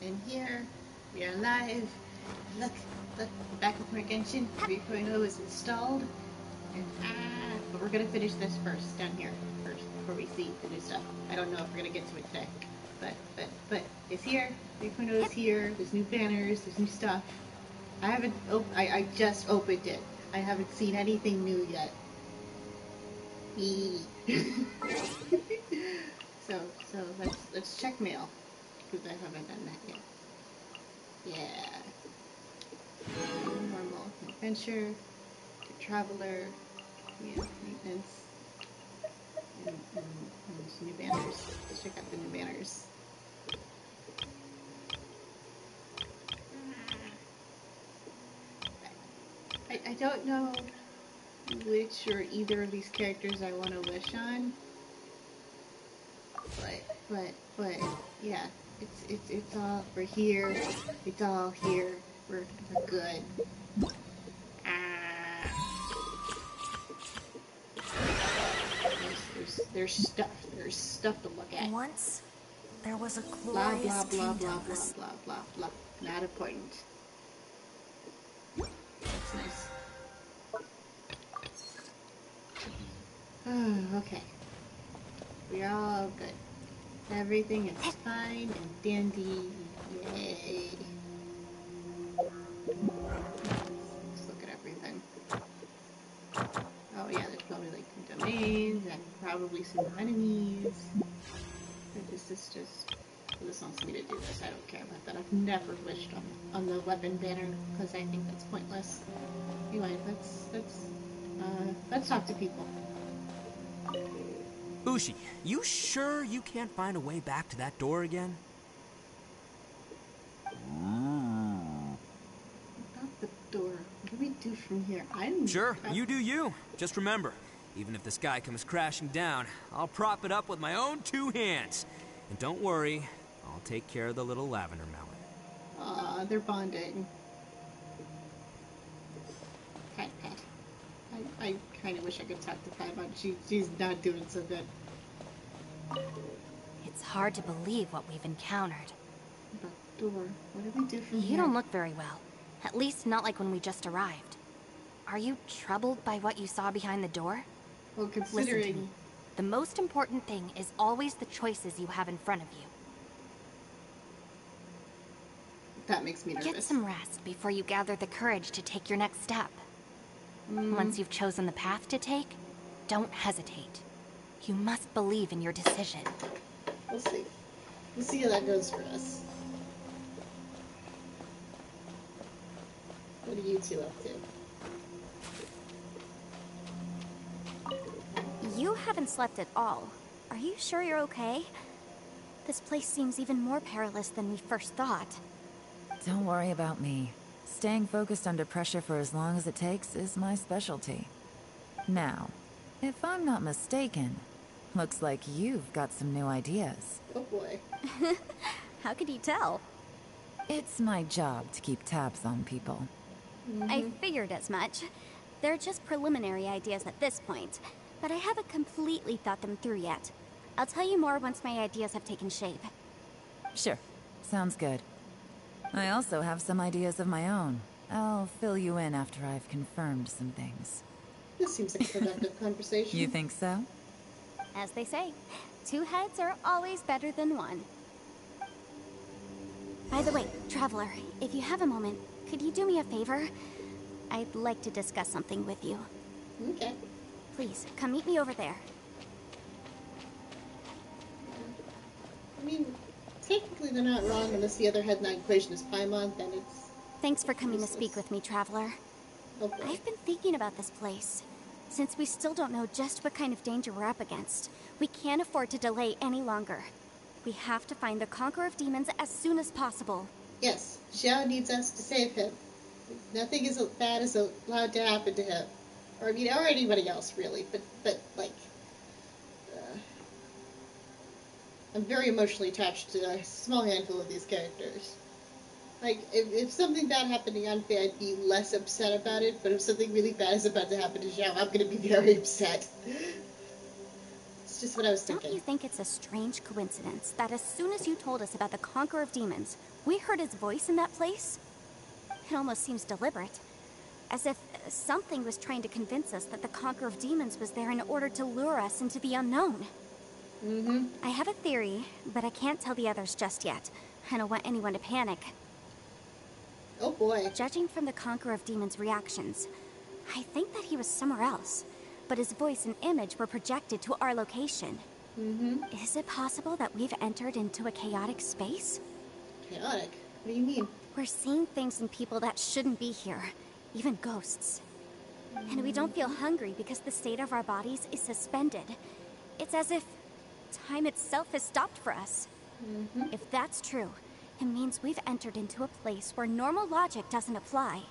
And here, we are live. Look, the backup for Genshin 3.0 is installed. And but we're gonna finish this first, down here, first, before we see the new stuff. I don't know if we're gonna get to it today. But it's here. 3.0 is here. There's new banners, there's new stuff. I just opened it. I haven't seen anything new yet. so let's check mail, because I haven't done that yet. Yeah. Normal adventure, the traveler, yeah, maintenance, and new banners. Let's check out the new banners. I don't know which or either of these characters I want to wish on, but yeah, it's all, we're here, it's all here, we're good. There's stuff to look at. Once there was a Blah glorious blah blah blah kingdom. blah blah blah blah. Not important. That's nice. Okay. We're all good. Everything is fine and dandy. Yay. Let's look at everything. Oh yeah, there's probably like some domains and probably some enemies. But this is just... This wants me to do this. I don't care about that. I've never wished on the weapon banner because I think that's pointless. Anyway, let's talk to people. Ushi, you sure you can't find a way back to that door again? Not the door. What do we do from here? Sure, you do you. Just remember, even if the sky comes crashing down, I'll prop it up with my own 2 hands. And don't worry, I'll take care of the little lavender melon. Aw, they're bonding. Pat. I kind of wish I could talk to Pat, but she's not doing so good. It's hard to believe what we've encountered. The door. What do we do from here? You don't look very well. At least not like when we just arrived. Are you troubled by what you saw behind the door? Well, considering... Listen to me. The most important thing is always the choices you have in front of you. That makes me nervous. Get some rest before you gather the courage to take your next step. Once you've chosen the path to take, don't hesitate. You must believe in your decision. We'll see. We'll see how that goes for us. What are you two up to? You haven't slept at all. Are you sure you're okay? This place seems even more perilous than we first thought. Don't worry about me. Staying focused under pressure for as long as it takes is my specialty. Now, if I'm not mistaken, looks like you've got some new ideas. Oh boy. How could you tell? It's my job to keep tabs on people. I figured as much. They're just preliminary ideas at this point, but I haven't completely thought them through yet. I'll tell you more once my ideas have taken shape. Sure. Sounds good. I also have some ideas of my own. I'll fill you in after I've confirmed some things. This seems like a productive conversation. You think so? As they say, 2 heads are always better than 1. By the way, Traveler, if you have a moment, could you do me a favor? I'd like to discuss something with you. Okay. Please, come meet me over there. I mean, technically they're not wrong unless the other head in that equation is Paimon, then it's... Thanks for coming to speak with me, Traveler. Okay. I've been thinking about this place. Since we still don't know just what kind of danger we're up against, we can't afford to delay any longer. We have to find the Conqueror of Demons as soon as possible. Yes, Xiao needs us to save him. Nothing as bad is allowed to happen to him. Or, I mean, or anybody else, really. But like... I'm very emotionally attached to a small handful of these characters. Like, if something bad happened to Yanfei, I'd be less upset about it, but if something really bad is about to happen to Xiao, I'm gonna be very upset. It's just what I was Don't thinking. you think it's a strange coincidence that as soon as you told us about the Conqueror of Demons, we heard his voice in that place? It almost seems deliberate. As if something was trying to convince us that the Conqueror of Demons was there in order to lure us into the unknown. Mm-hmm. I have a theory, but I can't tell the others just yet. I don't want anyone to panic. Oh boy. Judging from the Conqueror of Demons' reactions, I think that he was somewhere else, but his voice and image were projected to our location. Mm-hmm. Is it possible that we've entered into a chaotic space? Chaotic? What do you mean? We're seeing things and people that shouldn't be here, even ghosts. And we don't feel hungry because the state of our bodies is suspended. It's as if time itself has stopped for us. Mm-hmm. If that's true, it means we've entered into a place where normal logic doesn't apply.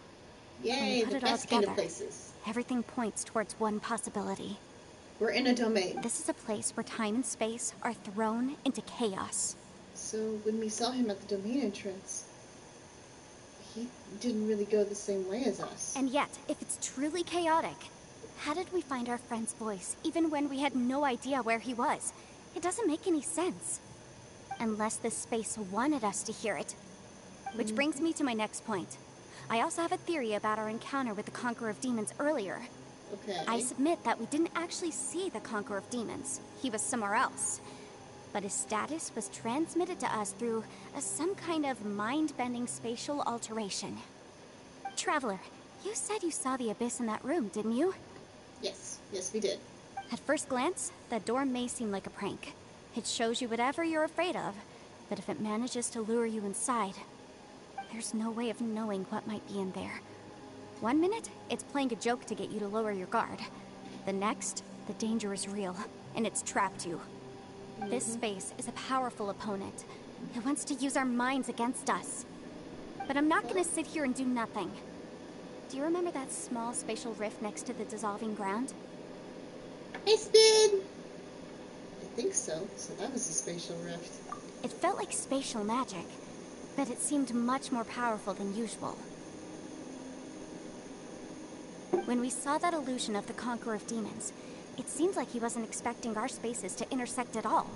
Yay, put the it all best kind of together. places. Everything points towards one possibility. We're in a domain. This is a place where time and space are thrown into chaos. So when we saw him at the domain entrance, he didn't really go the same way as us. And yet, if it's truly chaotic, how did we find our friend's voice even when we had no idea where he was? It doesn't make any sense. Unless this space wanted us to hear it. Which brings me to my next point. I also have a theory about our encounter with the Conqueror of Demons earlier. Okay. I submit that we didn't actually see the Conqueror of Demons. He was somewhere else. But his status was transmitted to us through some kind of mind-bending spatial alteration. Traveler, you said you saw the abyss in that room, didn't you? Yes. Yes, we did. At first glance, that door may seem like a prank. It shows you whatever you're afraid of, but if it manages to lure you inside, there's no way of knowing what might be in there. 1 minute, it's playing a joke to get you to lower your guard. The next, the danger is real, and it's trapped you. This space is a powerful opponent. It wants to use our minds against us. But I'm not gonna sit here and do nothing. Do you remember that small spatial rift next to the dissolving ground? Hey, Spin! I think so. So that was a spatial rift. It felt like spatial magic, but it seemed much more powerful than usual. When we saw that illusion of the Conqueror of Demons, it seemed like he wasn't expecting our spaces to intersect at all,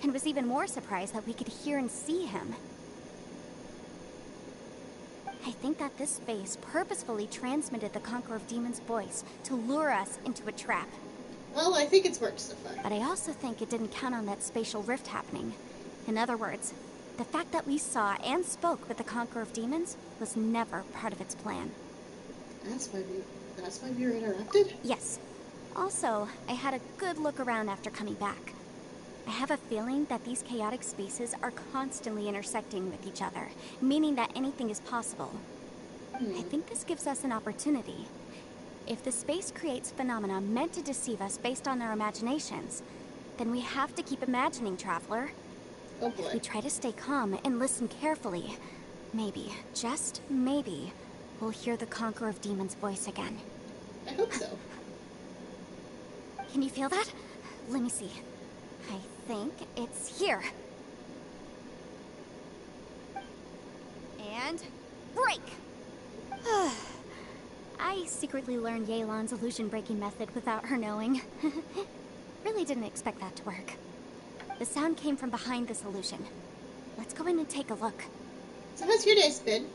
and was even more surprised that we could hear and see him. I think that this space purposefully transmitted the Conqueror of Demons' voice to lure us into a trap. Well, I think it's worked so far. But I also think it didn't count on that spatial rift happening. In other words, the fact that we saw and spoke with the Conqueror of Demons was never part of its plan. That's why we were interrupted? Yes. Also, I had a good look around after coming back. I have a feeling that these chaotic spaces are constantly intersecting with each other, meaning that anything is possible. I think this gives us an opportunity. If the space creates phenomena meant to deceive us based on our imaginations, then we have to keep imagining, Traveler. Oh If boy. we try to stay calm and listen carefully, maybe, just maybe, we'll hear the Conqueror of Demons' voice again. I hope so. Can you feel that? Let me see. I think it's here. And break! I secretly learned Yelan's illusion-breaking method without her knowing. Really didn't expect that to work. The sound came from behind this illusion. Let's go in and take a look. So how's your day, Spin?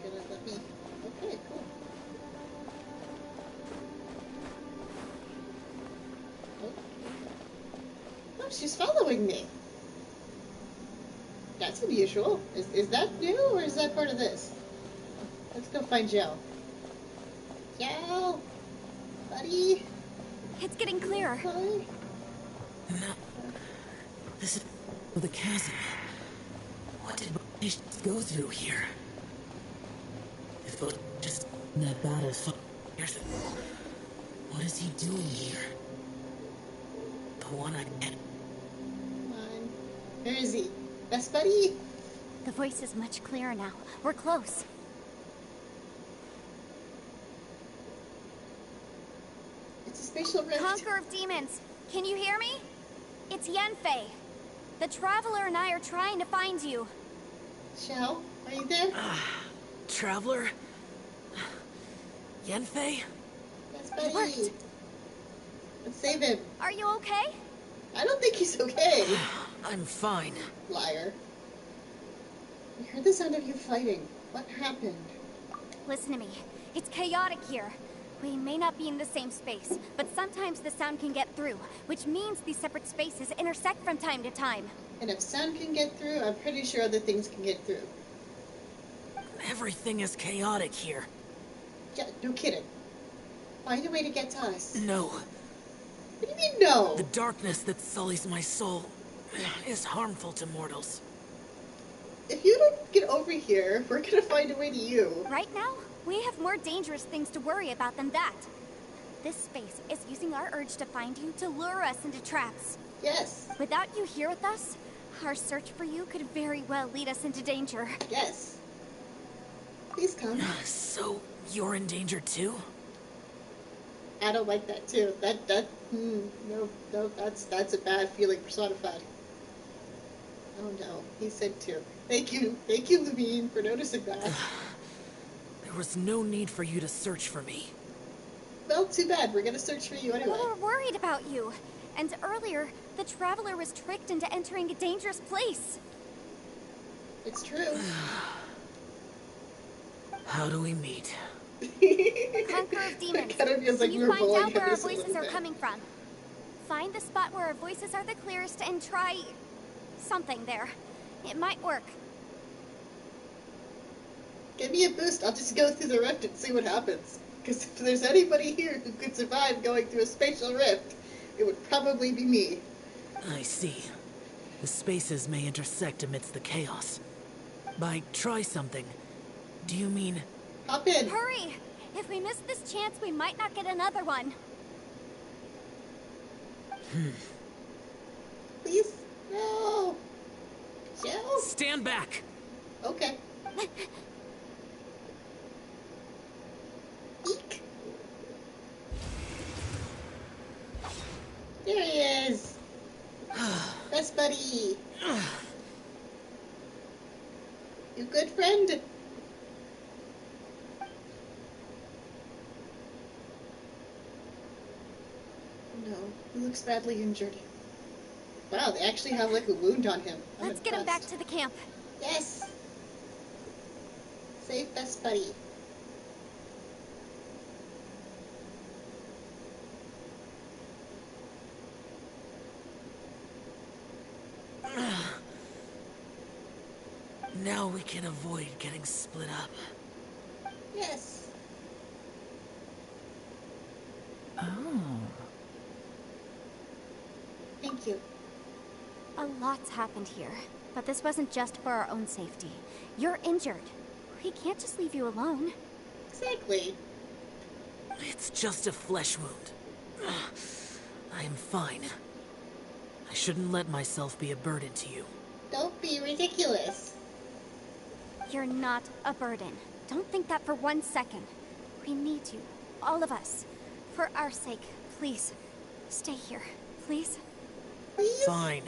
Gonna let me. Okay, cool. Oh, she's following me. That's unusual. Is that new, or is that part of this? Let's go find Joe. Joe! Buddy! It's getting clearer. Hi. No. This is the chasm. What did my go through here? If it was just that bad as fuck years ago, what is he doing here? The one I met. Come on. Where is he? Best buddy? The voice is much clearer now. We're close. It's a spatial rift. Conqueror of Demons, can you hear me? It's Yanfei. The Traveler and I are trying to find you. Xiao, are you there? Traveler? Yanfei? Yes, It worked. buddy. Let's save him. Are you okay? I don't think he's okay. I'm fine. Liar. We heard the sound of you fighting. What happened? Listen to me. It's chaotic here. We may not be in the same space, but sometimes the sound can get through, which means these separate spaces intersect from time to time. And if sound can get through, I'm pretty sure other things can get through. Everything is chaotic here. Yeah, no kidding. Find a way to get to us. No. What do you mean, no? The darkness that sullies my soul is harmful to mortals. If you don't get over here, we're gonna find a way to you. Right now, we have more dangerous things to worry about than that. This space is using our urge to find you to lure us into traps. Yes. Without you here with us, our search for you could very well lead us into danger. Yes. Please come. So, you're in danger too? I don't like that too. No, that's a bad feeling personified. Oh no, he said too. Thank you, Levine, for noticing that. There was no need for you to search for me. Well, too bad. We're gonna search for you anyway. We were worried about you. And earlier, the Traveler was tricked into entering a dangerous place. It's true. How do we meet? Conqueror of Demons, It kind of feels like can we you were find bullying out where him our just a little voices are bit. coming from? Find the spot where our voices are the clearest and try... something there. It might work. Give me a boost. I'll just go through the rift and see what happens. Because if there's anybody here who could survive going through a spatial rift, it would probably be me. I see. The spaces may intersect amidst the chaos. By try something, do you mean... Hop in. Hurry! If we miss this chance, we might not get another one. Please? No. Jill? Stand back! Okay. Eek. There he is. Best buddy. You good, friend? No, he looks badly injured. Wow, they actually have like a wound on him. I'm Let's get him back impressed. to the camp. Yes. Save best buddy. Now we can avoid getting split up. Yes. Oh. Thank you. A lot's happened here, but this wasn't just for our own safety. You're injured. We can't just leave you alone. Exactly. It's just a flesh wound. I am fine. I shouldn't let myself be a burden to you. Don't be ridiculous. You're not a burden. Don't think that for 1 second. We need you. All of us. For our sake, please. Stay here. Please? Please? Fine.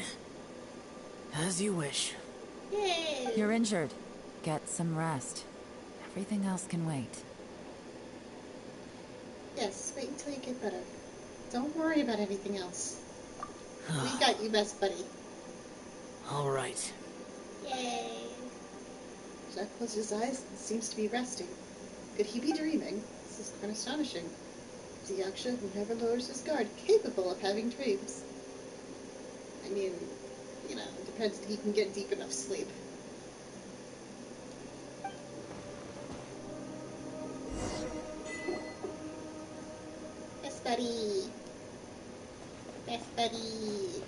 As you wish. Yay. You're injured. Get some rest. Everything else can wait. Yes, wait until you get better. Don't worry about anything else. We got you, best buddy. All right. Yay. Jack closed his eyes and seems to be resting. Could he be dreaming? This is quite astonishing. Is a yaksha who never lowers his guard capable of having dreams? I mean, you know, it depends if he can get deep enough sleep. Best buddy. Best buddy.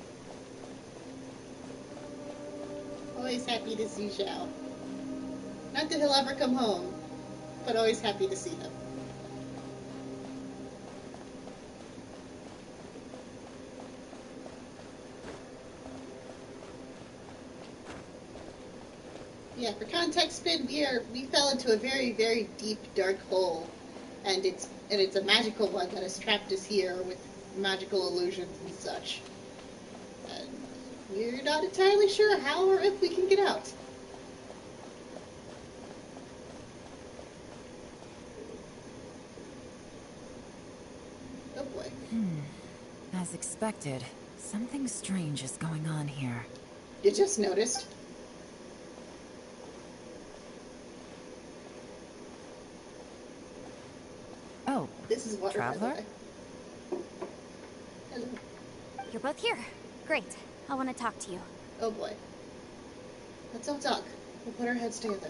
Always happy to see Zhao. Not that he'll ever come home, but always happy to see him. Yeah, for context, Spin, we fell into a very, very deep, dark hole, and it's a magical one that has trapped us here with magical illusions and such. And We're not entirely sure how or if we can get out. Oh boy. As expected, something strange is going on here. You just noticed. Oh, This is water, Traveler? by the way. Hello. You're both here. Great. I want to talk to you. Oh boy. Let's all talk. We'll put our heads together.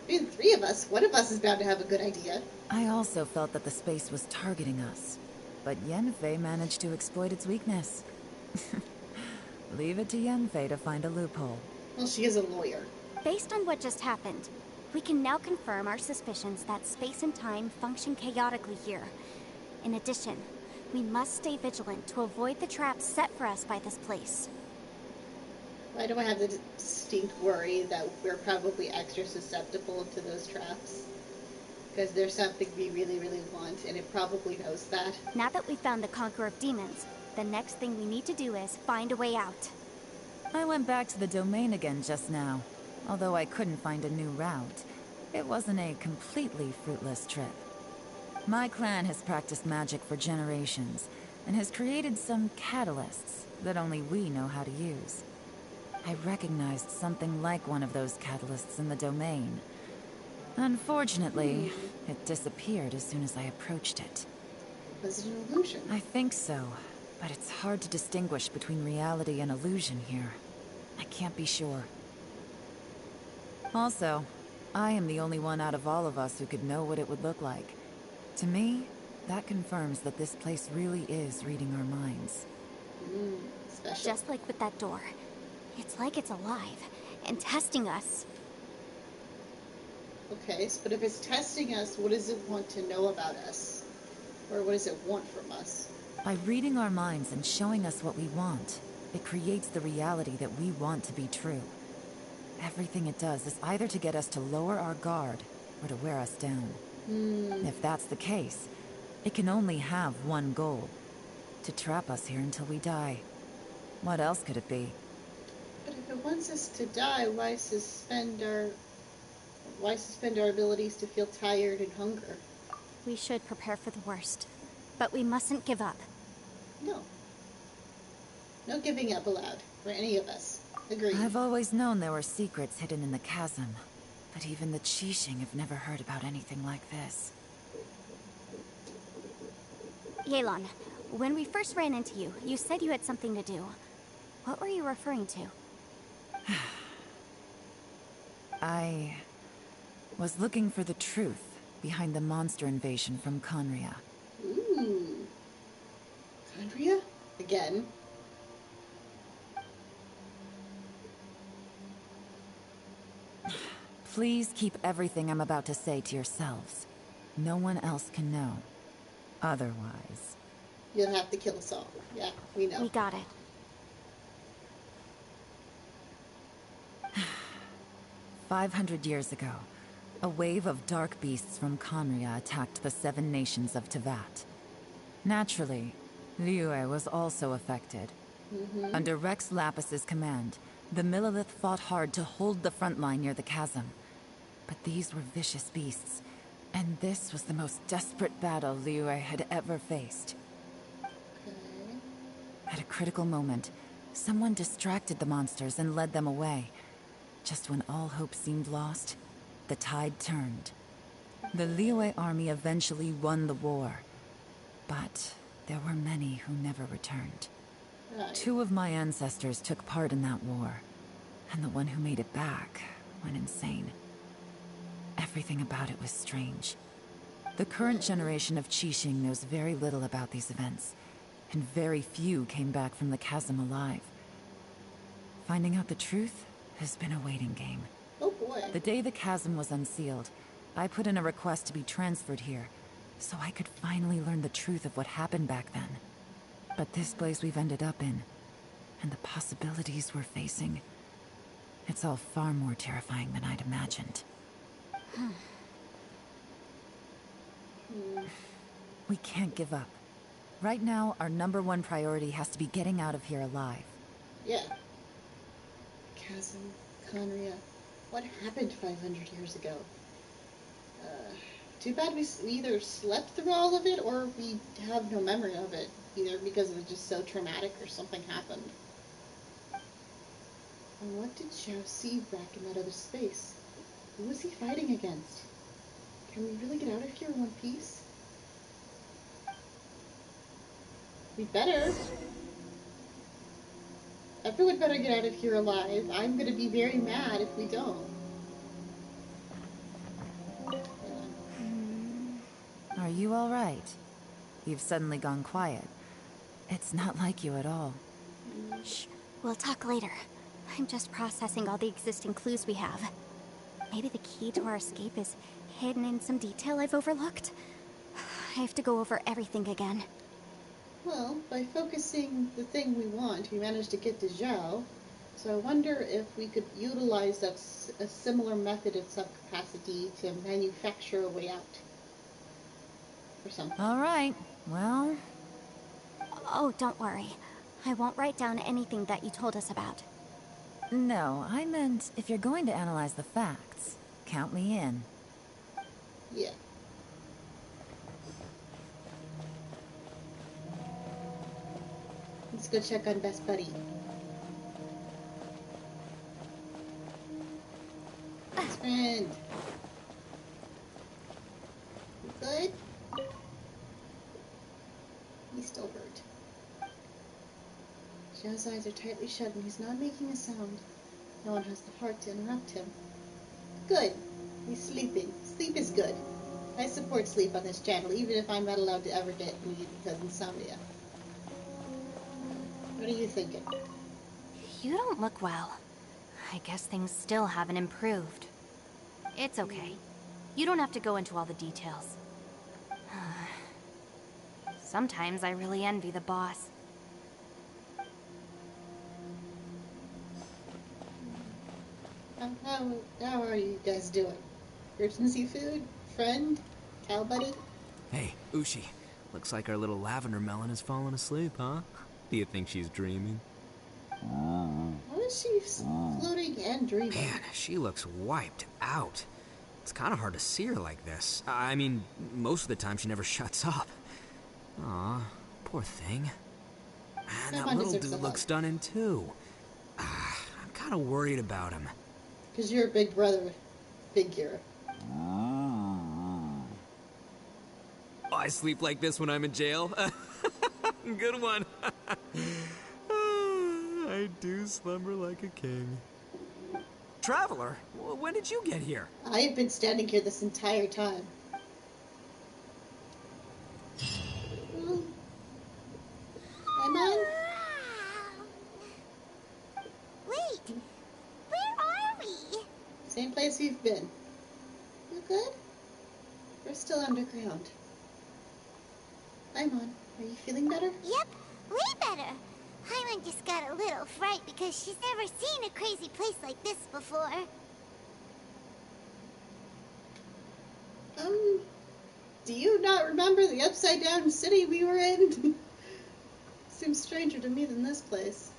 Being three of us, one of us is bound to have a good idea. I also felt that the space was targeting us, but Yenfei managed to exploit its weakness. Leave it to Yenfei to find a loophole. Well, she is a lawyer. Based on what just happened, we can now confirm our suspicions that space and time function chaotically here. In addition, we must stay vigilant to avoid the traps set for us by this place. Why do I have the distinct worry that we're probably extra susceptible to those traps? Because there's something we really, really want, and it probably knows that. Now that we've found the Conqueror of Demons, the next thing we need to do is find a way out. I went back to the domain again just now. Although I couldn't find a new route, it wasn't a completely fruitless trip. My clan has practiced magic for generations, and has created some catalysts that only we know how to use. I recognized something like one of those catalysts in the domain. Unfortunately, it disappeared as soon as I approached it. Was it an illusion? I think so, but it's hard to distinguish between reality and illusion here. I can't be sure. Also, I am the only one out of all of us who could know what it would look like. To me, that confirms that this place really is reading our minds. Special. Just like with that door. It's like it's alive and testing us. Okay, but if it's testing us, what does it want to know about us? Or what does it want from us? By reading our minds and showing us what we want, it creates the reality that we want to be true. Everything it does is either to get us to lower our guard or to wear us down. If that's the case, it can only have one goal: to trap us here until we die. What else could it be? But if it wants us to die, why suspend our abilities to feel tired and hunger? We should prepare for the worst. But we mustn't give up. No. No giving up allowed for any of us. Agreed. I've always known there were secrets hidden in the chasm, but even the Qixing have never heard about anything like this. Yelan, when we first ran into you, you said you had something to do. What were you referring to? I was looking for the truth behind the monster invasion from Conria. Ooh. Andrea? Again? Please keep everything I'm about to say to yourselves. No one else can know. Otherwise... You'll have to kill us all. Yeah, we know. We got it. 500 years ago, a wave of dark beasts from Conria attacked the 7 nations of Tevat. Naturally, Liyue was also affected. Under Rex Lapis's command, the Millelith fought hard to hold the front line near the chasm. But these were vicious beasts, and this was the most desperate battle Liyue had ever faced. Okay. At a critical moment, someone distracted the monsters and led them away. Just when all hope seemed lost, the tide turned. The Liyue army eventually won the war, but there were many who never returned. Right. 2 of my ancestors took part in that war, and the one who made it back went insane. Everything about it was strange. The current generation of Qixing knows very little about these events, and very few came back from the chasm alive. Finding out the truth has been a waiting game. Oh boy. The day the chasm was unsealed, I put in a request to be transferred here, so I could finally learn the truth of what happened back then. But this place we've ended up in, and the possibilities we're facing, it's all far more terrifying than I'd imagined. We can't give up. Right now, our #1 priority has to be getting out of here alive. Yeah. chasm, Conria. What happened 500 years ago? Too bad we either slept through all of it or we have no memory of it, either because it was just so traumatic or something happened. And what did Xiao see back in that other space? Who was he fighting against? Can we really get out of here in one piece? We better. Everyone better get out of here alive. I'm gonna be very mad if we don't. Are you all right? You've suddenly gone quiet. It's not like you at all. Shh, we'll talk later. I'm just processing all the existing clues we have. Maybe the key to our escape is hidden in some detail I've overlooked. I have to go over everything again. Well, by focusing the thing we want, we managed to get to Zhao. So I wonder if we could utilize a similar method of subcapacity to manufacture a way out. Or something. All right, well... Oh, don't worry. I won't write down anything that you told us about. No, I meant if you're going to analyze the facts, count me in. Yeah. Let's go check on Best Buddy. Best friend. You good? He's still hurt. Xiao's eyes are tightly shut and he's not making a sound. No one has the heart to interrupt him. Good. He's sleeping. Sleep is good. I support sleep on this channel, even if I'm not allowed to ever get weed because of insomnia. What are you thinking? You don't look well. I guess things still haven't improved. It's okay. You don't have to go into all the details. Sometimes I really envy the boss. How are you guys doing? Emergency food? Friend? Cow buddy? Hey, Ushi. Looks like our little lavender melon has fallen asleep, huh? Do you think she's dreaming? What is she floating and dreaming? Man, she looks wiped out. It's kind of hard to see her like this. I mean, most of the time she never shuts up. Aw, poor thing. And that little dude looks done in too. I'm kind of worried about him. Because you're a big brother figure. I sleep like this when I'm in jail. Good one. I do slumber like a king. Traveler, when did you get here? I have been standing here this entire time. I'm on? Wait! Where are we? Same place we've been. You good? We're still underground. I'm on. Are you feeling better? Yep, way better. Hyman just got a little fright because she's never seen a crazy place like this before. Do you not remember the upside down city we were in? Seems stranger to me than this place.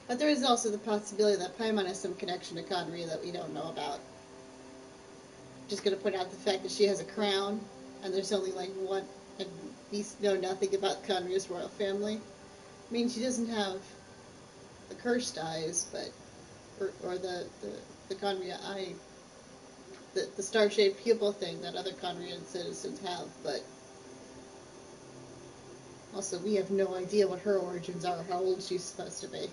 But there is also the possibility that Paimon has some connection to Conria that we don't know about. Just gonna point out the fact that she has a crown, and there's only like one, and we know nothing about Conria's royal family. I mean, she doesn't have the cursed eyes, but, or the Conria eye, the star-shaped pupil thing that other Conrian citizens have, but also we have no idea what her origins are, or how old she's supposed to be.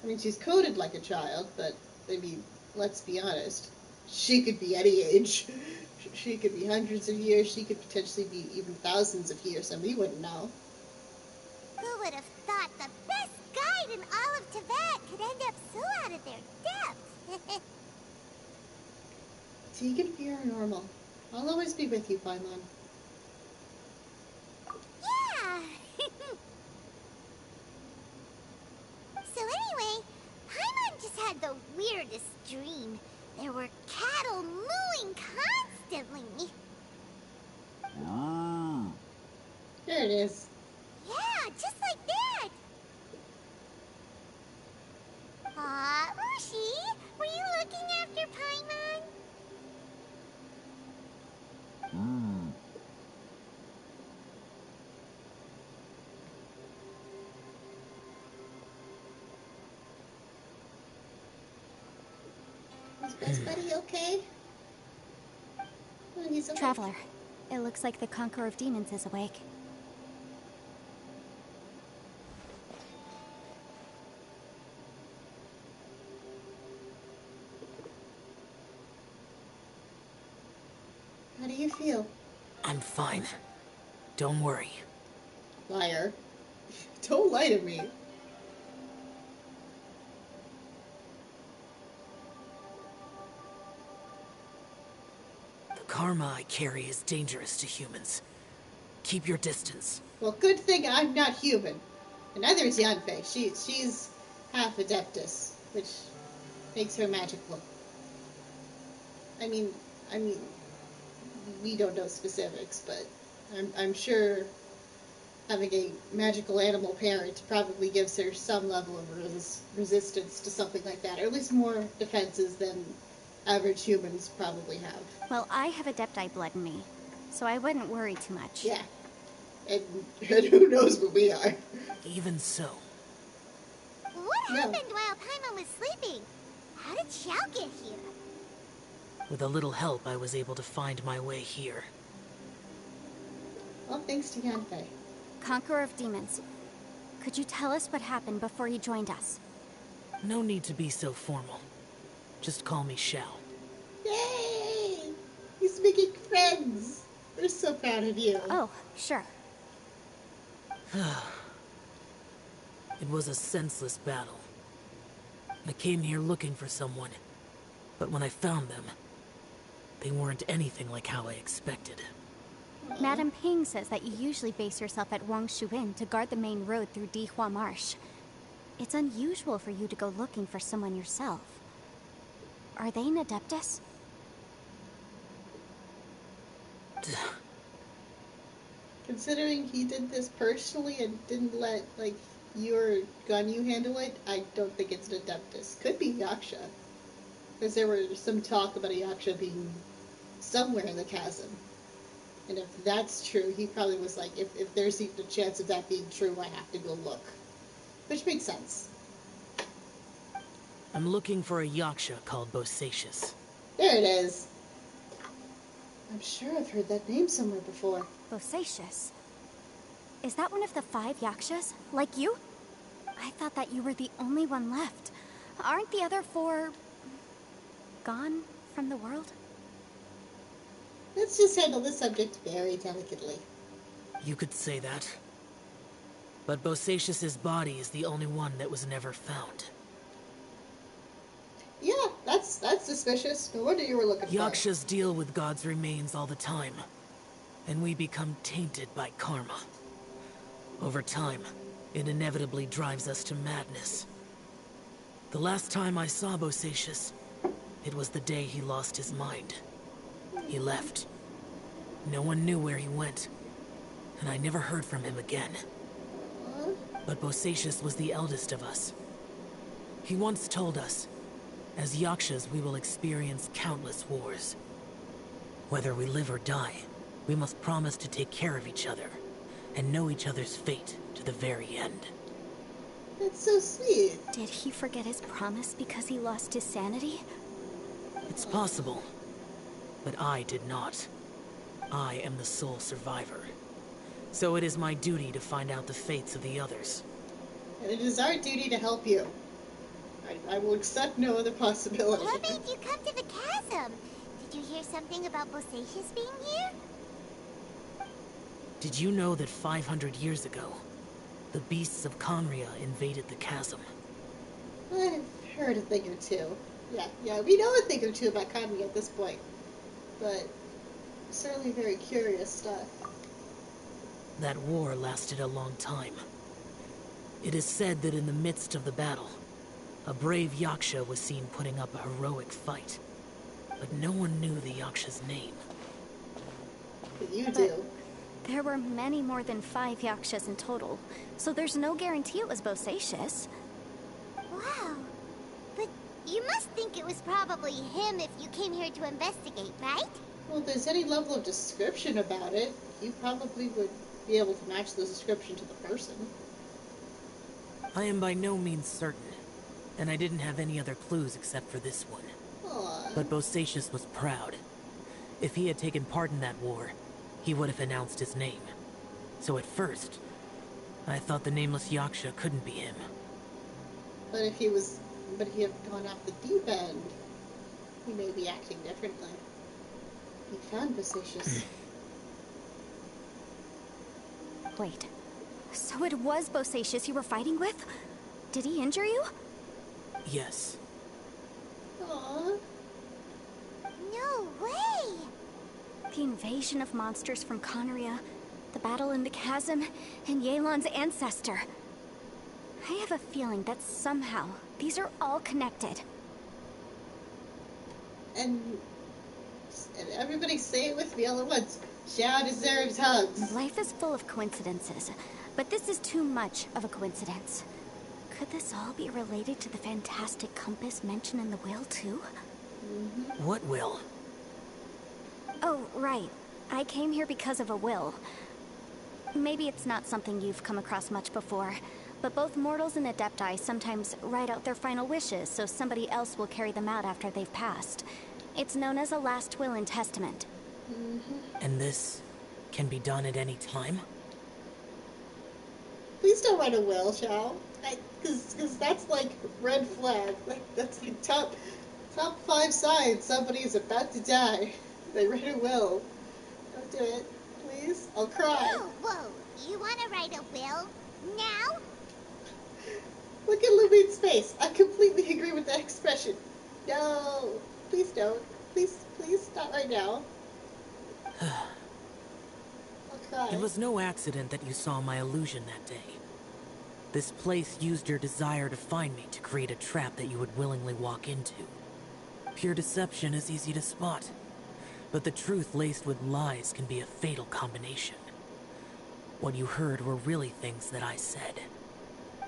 I mean, she's coded like a child, but, I mean, let's be honest. She could be any age. She could be hundreds of years. She could potentially be even thousands of years, and we wouldn't know. Who would have thought the best guide in all of Tibet could end up so out of their depth? Tegan, you're normal. I'll always be with you, Paimon. Yeah! So anyway, Paimon just had the weirdest dream. There were cattle mooing constantly. There it is. Yeah, just like that. How's best buddy okay? Oh, he's awake. Traveler, it looks like the Conqueror of Demons is awake. How do you feel? I'm fine. Don't worry. Liar. Don't lie to me. The karma I carry is dangerous to humans. Keep your distance. Well, good thing I'm not human. And neither is Yanfei. She's half Adeptus, which makes her magical. I mean, we don't know specifics, but I'm sure having a magical animal parent probably gives her some level of resistance to something like that, or at least more defenses than average humans probably have. Well, I have Adepti blood in me, so I wouldn't worry too much. Yeah. And who knows what we are. Even so. What happened while Paimon was sleeping? How did Xiao get here? With a little help, I was able to find my way here. Well, thanks to Yanfei. Conqueror of Demons, could you tell us what happened before you joined us? No need to be so formal. Just call me Xiao. Yay! He's making friends! We're so proud of you. Oh, sure. It was a senseless battle. I came here looking for someone, but when I found them, they weren't anything like how I expected. Madame Ping says that you usually base yourself at Wangshu Inn to guard the main road through Dihua Marsh. It's unusual for you to go looking for someone yourself. Are they an Adeptus? Considering he did this personally and didn't let, like, you or Ganyu handle it, I don't think it's an Adeptus. Could be Yaksha. Because there was some talk about a Yaksha being somewhere in the chasm. And if that's true, he probably was like, if there's even a chance of that being true, I have to go look. Which makes sense. I'm looking for a Yaksha called Bosacius. There it is. I'm sure I've heard that name somewhere before. Bosacius? Is that one of the 5 Yakshas? Like you? I thought that you were the only one left. Aren't the other 4... gone from the world? Let's just handle the subject very delicately. You could say that. But Bosacius's body is the only one that was never found. Yeah, that's suspicious. No wonder you were looking for it. Yakshas deal with God's remains all the time, and we become tainted by karma. Over time, it inevitably drives us to madness. The last time I saw Bosacius, it was the day he lost his mind. He left. No one knew where he went, and I never heard from him again. But Bosacius was the eldest of us. He once told us, as Yakshas we will experience countless wars. Whether we live or die, we must promise to take care of each other, and know each other's fate to the very end. That's so sweet. Did he forget his promise because he lost his sanity? It's possible, but I did not. I am the sole survivor. So it is my duty to find out the fates of the others. And it is our duty to help you. I will accept no other possibility. What made you come to the chasm? Did you hear something about Bosacius being here? Did you know that 500 years ago, the beasts of Conria invaded the chasm? I've heard a thing or two. Yeah, we know a thing or two about Kanmi at this point. But certainly very curious stuff. That war lasted a long time. It is said that in the midst of the battle, a brave Yaksha was seen putting up a heroic fight. But no one knew the Yaksha's name. But you do. There were many more than 5 Yakshas in total, so there's no guarantee it was Bosacius. Wow. But you must think it was probably him if you came here to investigate, right? Well, if there's any level of description about it, you probably would be able to match the description to the person. I am by no means certain, and I didn't have any other clues except for this one. Aw. But Bosacius was proud. If he had taken part in that war, he would have announced his name. So at first, I thought the nameless Yaksha couldn't be him. But if he had gone off the deep end, he may be acting differently. He found Bosacius. Wait, so it was Bosacius you were fighting with? Did he injure you? Yes. Aww. No way! The invasion of monsters from Conria, the battle in the chasm, and Yelan's ancestor. I have a feeling that somehow these are all connected. And everybody say it with me all at once. Xiao deserves hugs. Life is full of coincidences, but this is too much of a coincidence. Could this all be related to the fantastic compass mentioned in the will, too? What will? Oh, right. I came here because of a will. Maybe it's not something you've come across much before, but both mortals and adepti sometimes write out their final wishes so somebody else will carry them out after they've passed. It's known as a last will and testament. And this can be done at any time? Please don't write a will, Xiao. Because that's like red flag. That's like top 5 signs somebody is about to die. They write a will. Don't do it, please. I'll cry. Whoa. You want to write a will? Now? Look at Lumine's face. I completely agree with that expression. No, please don't. Please not right now. I'll cry. It was no accident that you saw my illusion that day. This place used your desire to find me to create a trap that you would willingly walk into. Pure deception is easy to spot, but the truth laced with lies can be a fatal combination. What you heard were really things that I said.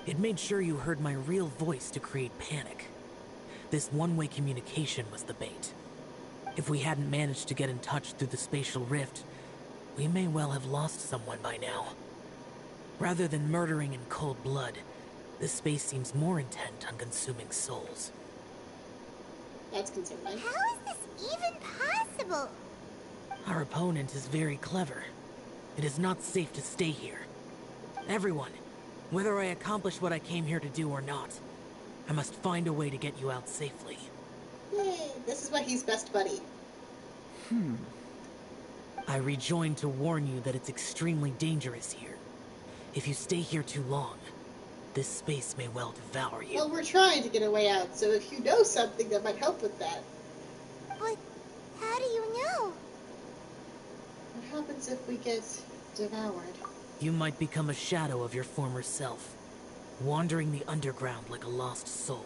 It made sure you heard my real voice to create panic. This one-way communication was the bait. If we hadn't managed to get in touch through the spatial rift, we may well have lost someone by now. Rather than murdering in cold blood, this space seems more intent on consuming souls. That's concerning. How is this even possible? Our opponent is very clever. It is not safe to stay here. Everyone, whether I accomplish what I came here to do or not, I must find a way to get you out safely. Yay, this is why he's best buddy. I rejoined to warn you that it's extremely dangerous here. If you stay here too long, this space may well devour you. Well, we're trying to get a way out, so if you know something that might help with that. But how do you know? What happens if we get devoured? You might become a shadow of your former self, wandering the underground like a lost soul.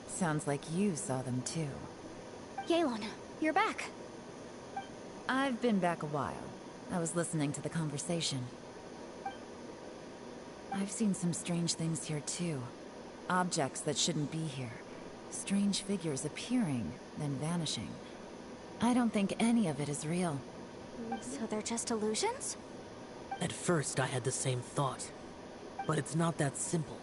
Sounds like you saw them too. Yelan, you're back. I've been back a while. I was listening to the conversation. I've seen some strange things here too. Objects that shouldn't be here. Strange figures appearing, then vanishing. I don't think any of it is real. So they're just illusions? At first, I had the same thought. But it's not that simple.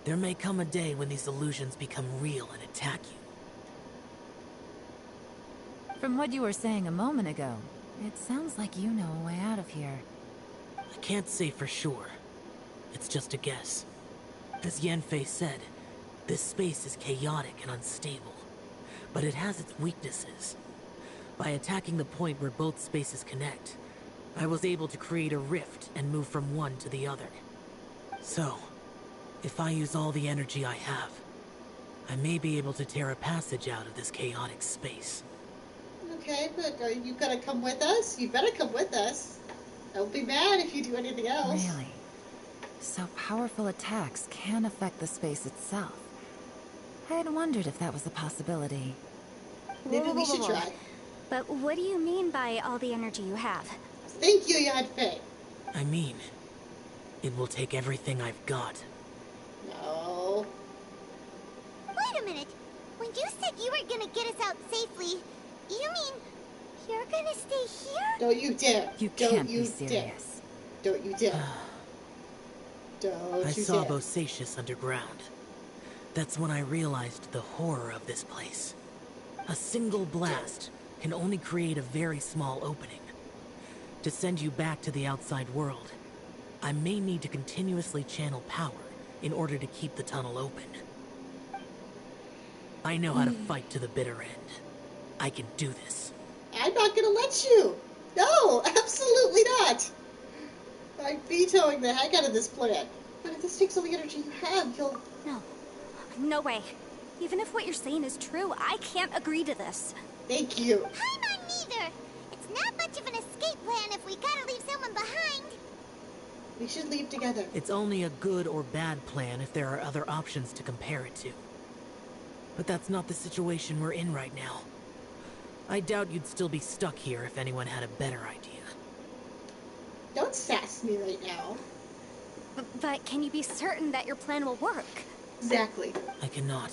There may come a day when these illusions become real and attack you. From what you were saying a moment ago, it sounds like you know a way out of here. I can't say for sure. It's just a guess. As Yanfei said, this space is chaotic and unstable. But it has its weaknesses. By attacking the point where both spaces connect, I was able to create a rift and move from one to the other. So, if I use all the energy I have, I may be able to tear a passage out of this chaotic space. Okay, but are you gonna come with us? You better come with us. Don't be mad if you do anything else. Really? So powerful attacks can affect the space itself. I had wondered if that was a possibility. Maybe we should try. But what do you mean by all the energy you have? Thank you, Yanfei. I mean, it will take everything I've got. No. Wait a minute. When you said you were gonna get us out safely, you mean you're gonna stay here? Don't you dare. You Don't can't you be serious. Dare. Don't you dare. Don't I you saw dare. Bosacius underground. That's when I realized the horror of this place. A single blast can only create a very small opening. To send you back to the outside world, I may need to continuously channel power in order to keep the tunnel open. I know how to fight to the bitter end. I can do this. I'm not gonna let you! No, absolutely not! I'm vetoing the heck out of this plan. But if this takes all the energy you have, you'll... No. No way. Even if what you're saying is true, I can't agree to this. Thank you. I'm on neither. It's not much of an escape plan if we gotta leave someone behind. We should leave together. It's only a good or bad plan if there are other options to compare it to. But that's not the situation we're in right now. I doubt you'd still be stuck here if anyone had a better idea. Don't sass me right now. But can you be certain that your plan will work? Exactly. I cannot.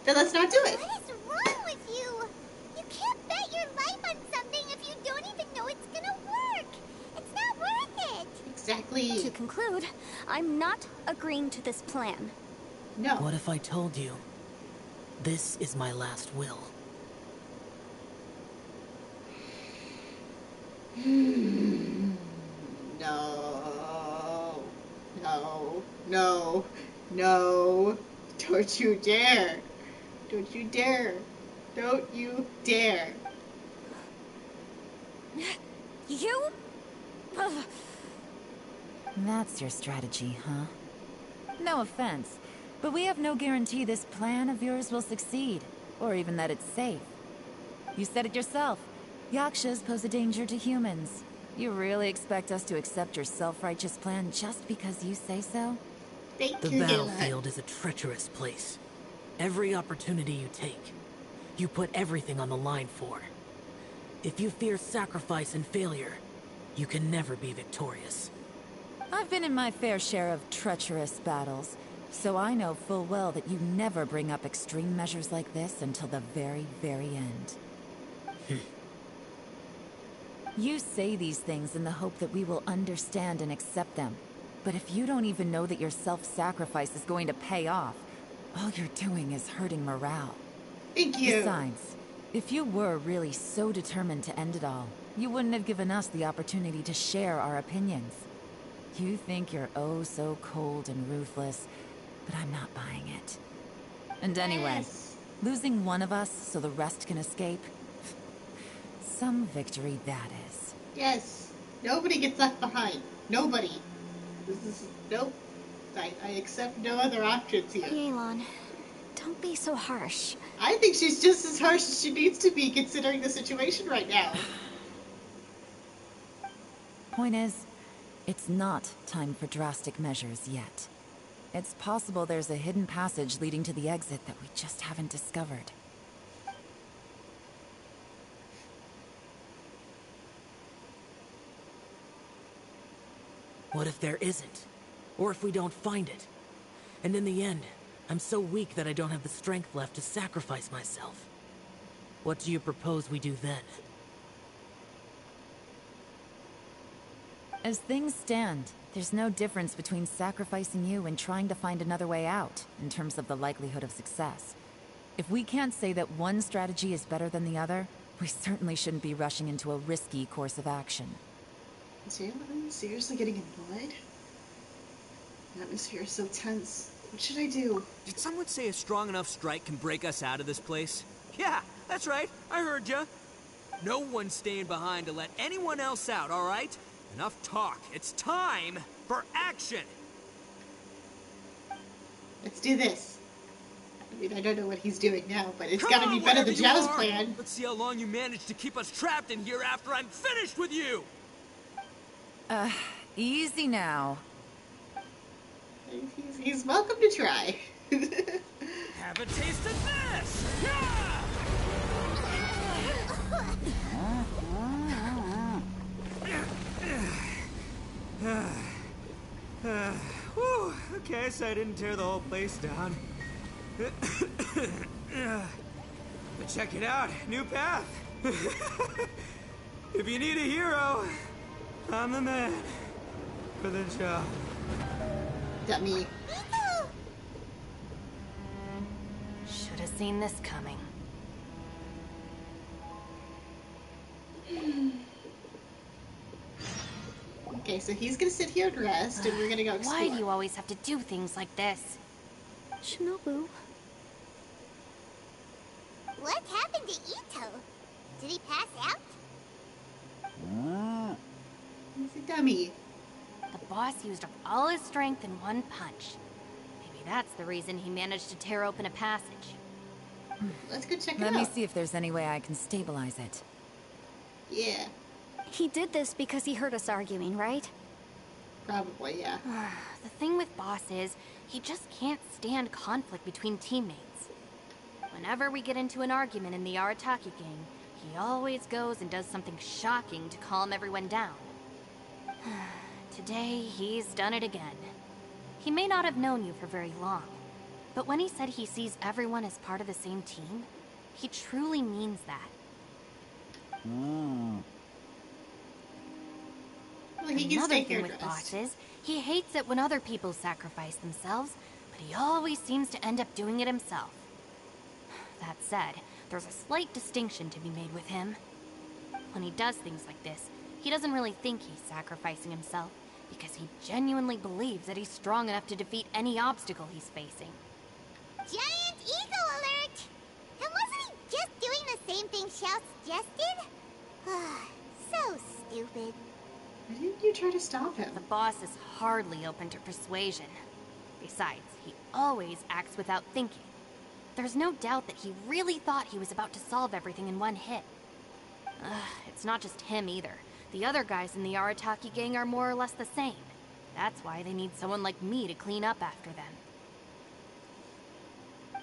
Then let's not do it. What is wrong with you? You can't bet your life on something if you don't even know it's gonna work. It's not worth it. Exactly. To conclude, I'm not agreeing to this plan. No. What if I told you, this is my last will? No. No. No. No. Don't you dare. Don't you dare. Don't you dare. You? Ugh. That's your strategy, huh? No offense, but we have no guarantee this plan of yours will succeed, or even that it's safe. You said it yourself. Yakshas pose a danger to humans. You really expect us to accept your self-righteous plan just because you say so? Thank The you, battlefield is a treacherous place. Every opportunity you take, you put everything on the line for. If you fear sacrifice and failure, you can never be victorious. I've been in my fair share of treacherous battles, so I know full well that you never bring up extreme measures like this until the very, very end. You say these things in the hope that we will understand and accept them. But if you don't even know that your self-sacrifice is going to pay off, all you're doing is hurting morale. Thank you. Besides, if you were really so determined to end it all, you wouldn't have given us the opportunity to share our opinions. You think you're oh so cold and ruthless, but I'm not buying it. And anyway, Yes. losing one of us so the rest can escape? Some victory that is. Yes. Nobody gets left behind. Nobody. This is... Nope. I accept no other options here. Yelan, don't be so harsh. I think she's just as harsh as she needs to be considering the situation right now. Point is, it's not time for drastic measures yet. It's possible there's a hidden passage leading to the exit that we just haven't discovered. What if there isn't? Or if we don't find it? And in the end, I'm so weak that I don't have the strength left to sacrifice myself. What do you propose we do then? As things stand, there's no difference between sacrificing you and trying to find another way out, in terms of the likelihood of success. If we can't say that one strategy is better than the other, we certainly shouldn't be rushing into a risky course of action. Is anyone seriously getting annoyed? The atmosphere is so tense. What should I do? Did someone say a strong enough strike can break us out of this place? Yeah, that's right. I heard ya. No one's staying behind to let anyone else out, all right? Enough talk. It's time for action. Let's do this. I mean, I don't know what he's doing now, but it's Come gotta on, be better whatever than you Zhao's are. plan. Let's see how long you manage to keep us trapped in here after I'm finished with you. Easy now. He's welcome to try. Have a taste of this. Yeah! Whew, okay, so I didn't tear the whole place down. But check it out, new path. If you need a hero, I'm the man for the job. Dummy. Should have seen this coming. Okay, so he's gonna sit here and rest, and we're gonna go explore. Why do you always have to do things like this? Shinobu. What happened to Ito? Did he pass out? He's a dummy. The boss used up all his strength in one punch. Maybe that's the reason he managed to tear open a passage. Let's go check it Let out. me see if there's any way I can stabilize it. Yeah, He did this because he heard us arguing, right? probably, yeah. The thing with Boss is, he just can't stand conflict between teammates. Whenever we get into an argument in the Arataki gang, he always goes and does something shocking to calm everyone down. Today, he's done it again. He may not have known you for very long, but when he said he sees everyone as part of the same team, he truly means that. Well, he can Another stay thing here with dressed. Boss is, he hates it when other people sacrifice themselves, but he always seems to end up doing it himself. That said, there's a slight distinction to be made with him. When he does things like this, he doesn't really think he's sacrificing himself, because he genuinely believes that he's strong enough to defeat any obstacle he's facing. Giant eagle alert! And wasn't he just doing the same thing Xiao suggested? So stupid. Why didn't you try to stop him? The boss is hardly open to persuasion. Besides, he always acts without thinking. There's no doubt that he really thought he was about to solve everything in one hit. It's not just him either. The other guys in the Arataki gang are more or less the same. That's why they need someone like me to clean up after them.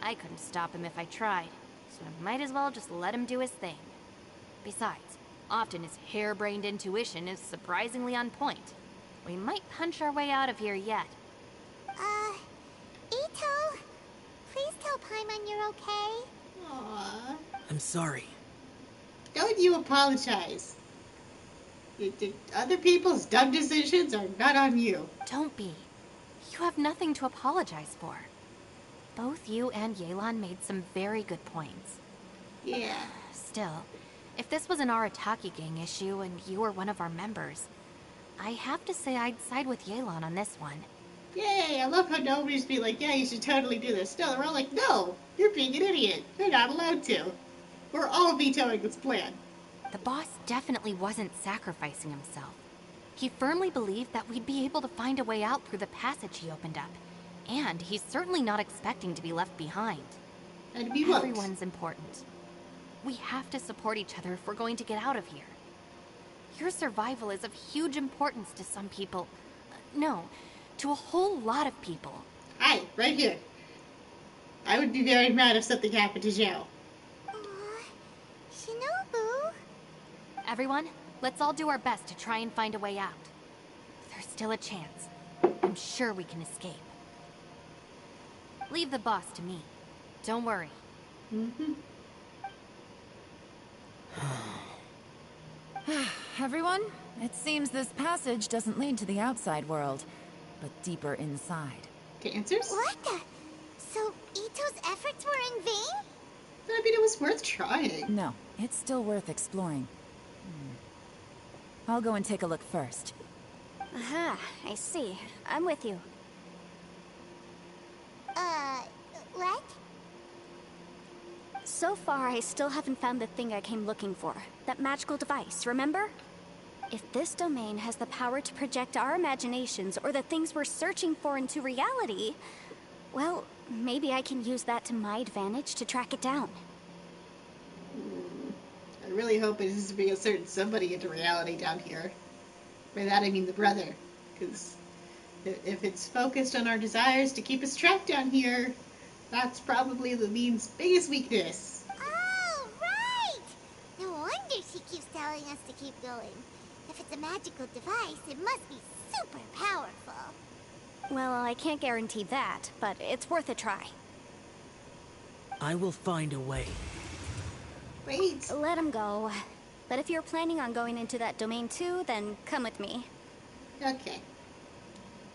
I couldn't stop him if I tried, so I might as well just let him do his thing. Besides, often his harebrained intuition is surprisingly on point. We might punch our way out of here yet. Ito, please tell Paimon you're okay. Aww. I'm sorry. Don't you apologize. Other people's dumb decisions are not on you. Don't be. You have nothing to apologize for. Both you and Yelan made some very good points. Yeah. Still, if this was an Arataki gang issue and you were one of our members, I have to say I'd side with Yelan on this one. Yay, I love how nobody's be like, yeah, you should totally do this. No, they're all like, no, you're being an idiot. You're not allowed to. We're all vetoing this plan. The boss definitely wasn't sacrificing himself. He firmly believed that we'd be able to find a way out through the passage he opened up. And he's certainly not expecting to be left behind. And we won't. Everyone's important. We have to support each other if we're going to get out of here. Your survival is of huge importance to some people. No, to a whole lot of people. Hi, right here. I would be very mad if something happened to Zhao. Shinobu? Everyone, let's all do our best to try and find a way out. There's still a chance. I'm sure we can escape. Leave the boss to me. Don't worry. Mm-hmm. Everyone, it seems this passage doesn't lead to the outside world, but deeper inside. Answers? What the? So Ito's efforts were in vain? I mean, it was worth trying. No, it's still worth exploring. I'll go and take a look first. Aha, I see. I'm with you. What? So far, I still haven't found the thing I came looking for. That magical device, remember? If this domain has the power to project our imaginations or the things we're searching for into reality, well, maybe I can use that to my advantage to track it down. I really hope it is to bring a certain somebody into reality down here. By that I mean the brother. Because if it's focused on our desires to keep us trapped down here, that's probably the mean's biggest weakness. Oh, right! No wonder she keeps telling us to keep going. If it's a magical device, it must be super powerful. Well, I can't guarantee that, but it's worth a try. I will find a way. Wait. Let him go. But if you're planning on going into that domain too, then come with me. Okay.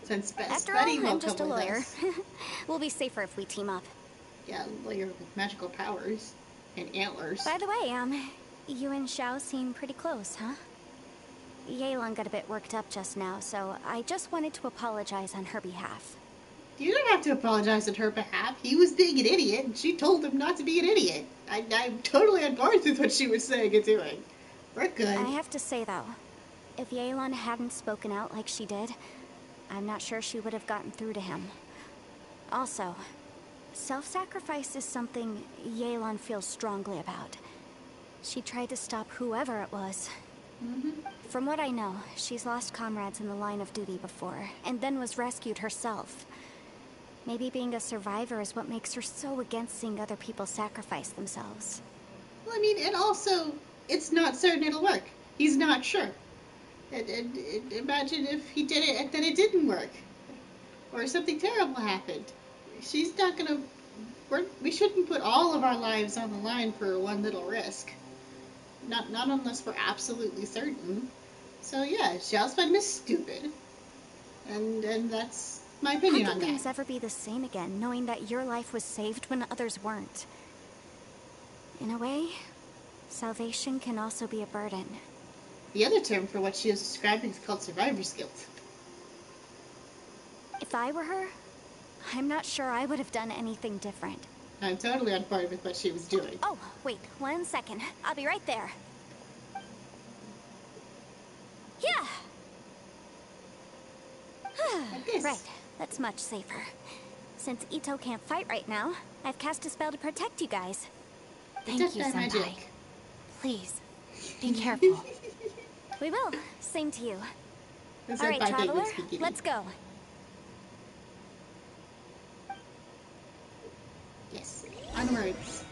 Since best After buddy all, will I'm just a come with lawyer. us. We'll be safer if we team up. Yeah, layer with magical powers and antlers. By the way, you and Xiao seem pretty close, huh? Yelan got a bit worked up just now, so I just wanted to apologize on her behalf. You don't have to apologize on her behalf. He was being an idiot, and she told him not to be an idiot. I'm totally on board with what she was saying and doing. We're good. I have to say, though, if Yelan hadn't spoken out like she did, I'm not sure she would have gotten through to him. Also, self-sacrifice is something Yelan feels strongly about. She tried to stop whoever it was. From what I know, she's lost comrades in the line of duty before, and then was rescued herself. Maybe being a survivor is what makes her so against seeing other people sacrifice themselves. Well, I mean, and also, it's not certain it'll work. He's not sure. And imagine if he did it and then it didn't work. Or something terrible happened. She's not gonna... We shouldn't put all of our lives on the line for one little risk. Not unless we're absolutely certain. So yeah, Xiao's Fun is stupid. And that's my opinion How on can things that. ever be the same again, knowing that your life was saved when others weren't? In a way, salvation can also be a burden. The other term for what she is describing is called survivor's guilt. If I were her, I'm not sure I would have done anything different. I'm totally on board with what she was doing. Oh, wait, 1 second. I'll be right there. Yeah! Like this. Right, that's much safer. Since Ito can't fight right now, I've cast a spell to protect you guys. Thank you, Protect our Senpai. magic. Please, be careful. We will. Same to you. That's All right, my Traveler, favorite speaking. let's go. Yes. Onwards.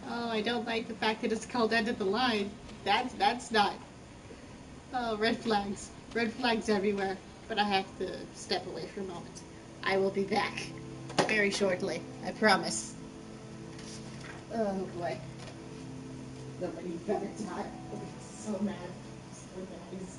Oh, I don't like the fact that it's called End of the Line. That's not... Oh, red flags. Red flags everywhere. But I have to step away for a moment. I will be back very shortly. I promise. Oh, boy. Nobody better die. I'll be so mad. So guys.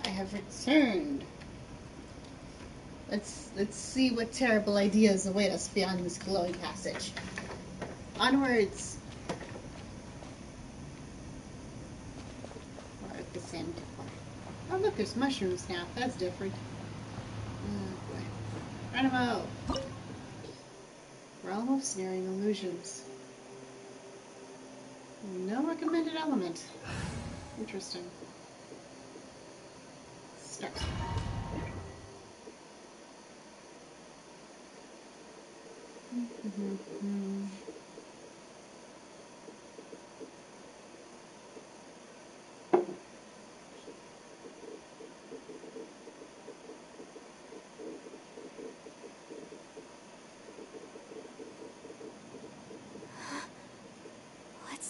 I have returned. Let's see what terrible ideas await us beyond this glowing passage. Onwards. Or at the sand tower. Oh look, there's mushrooms now. That's different. Oh boy. Ranimo! Realm of snaring illusions. No recommended element. Interesting. Start.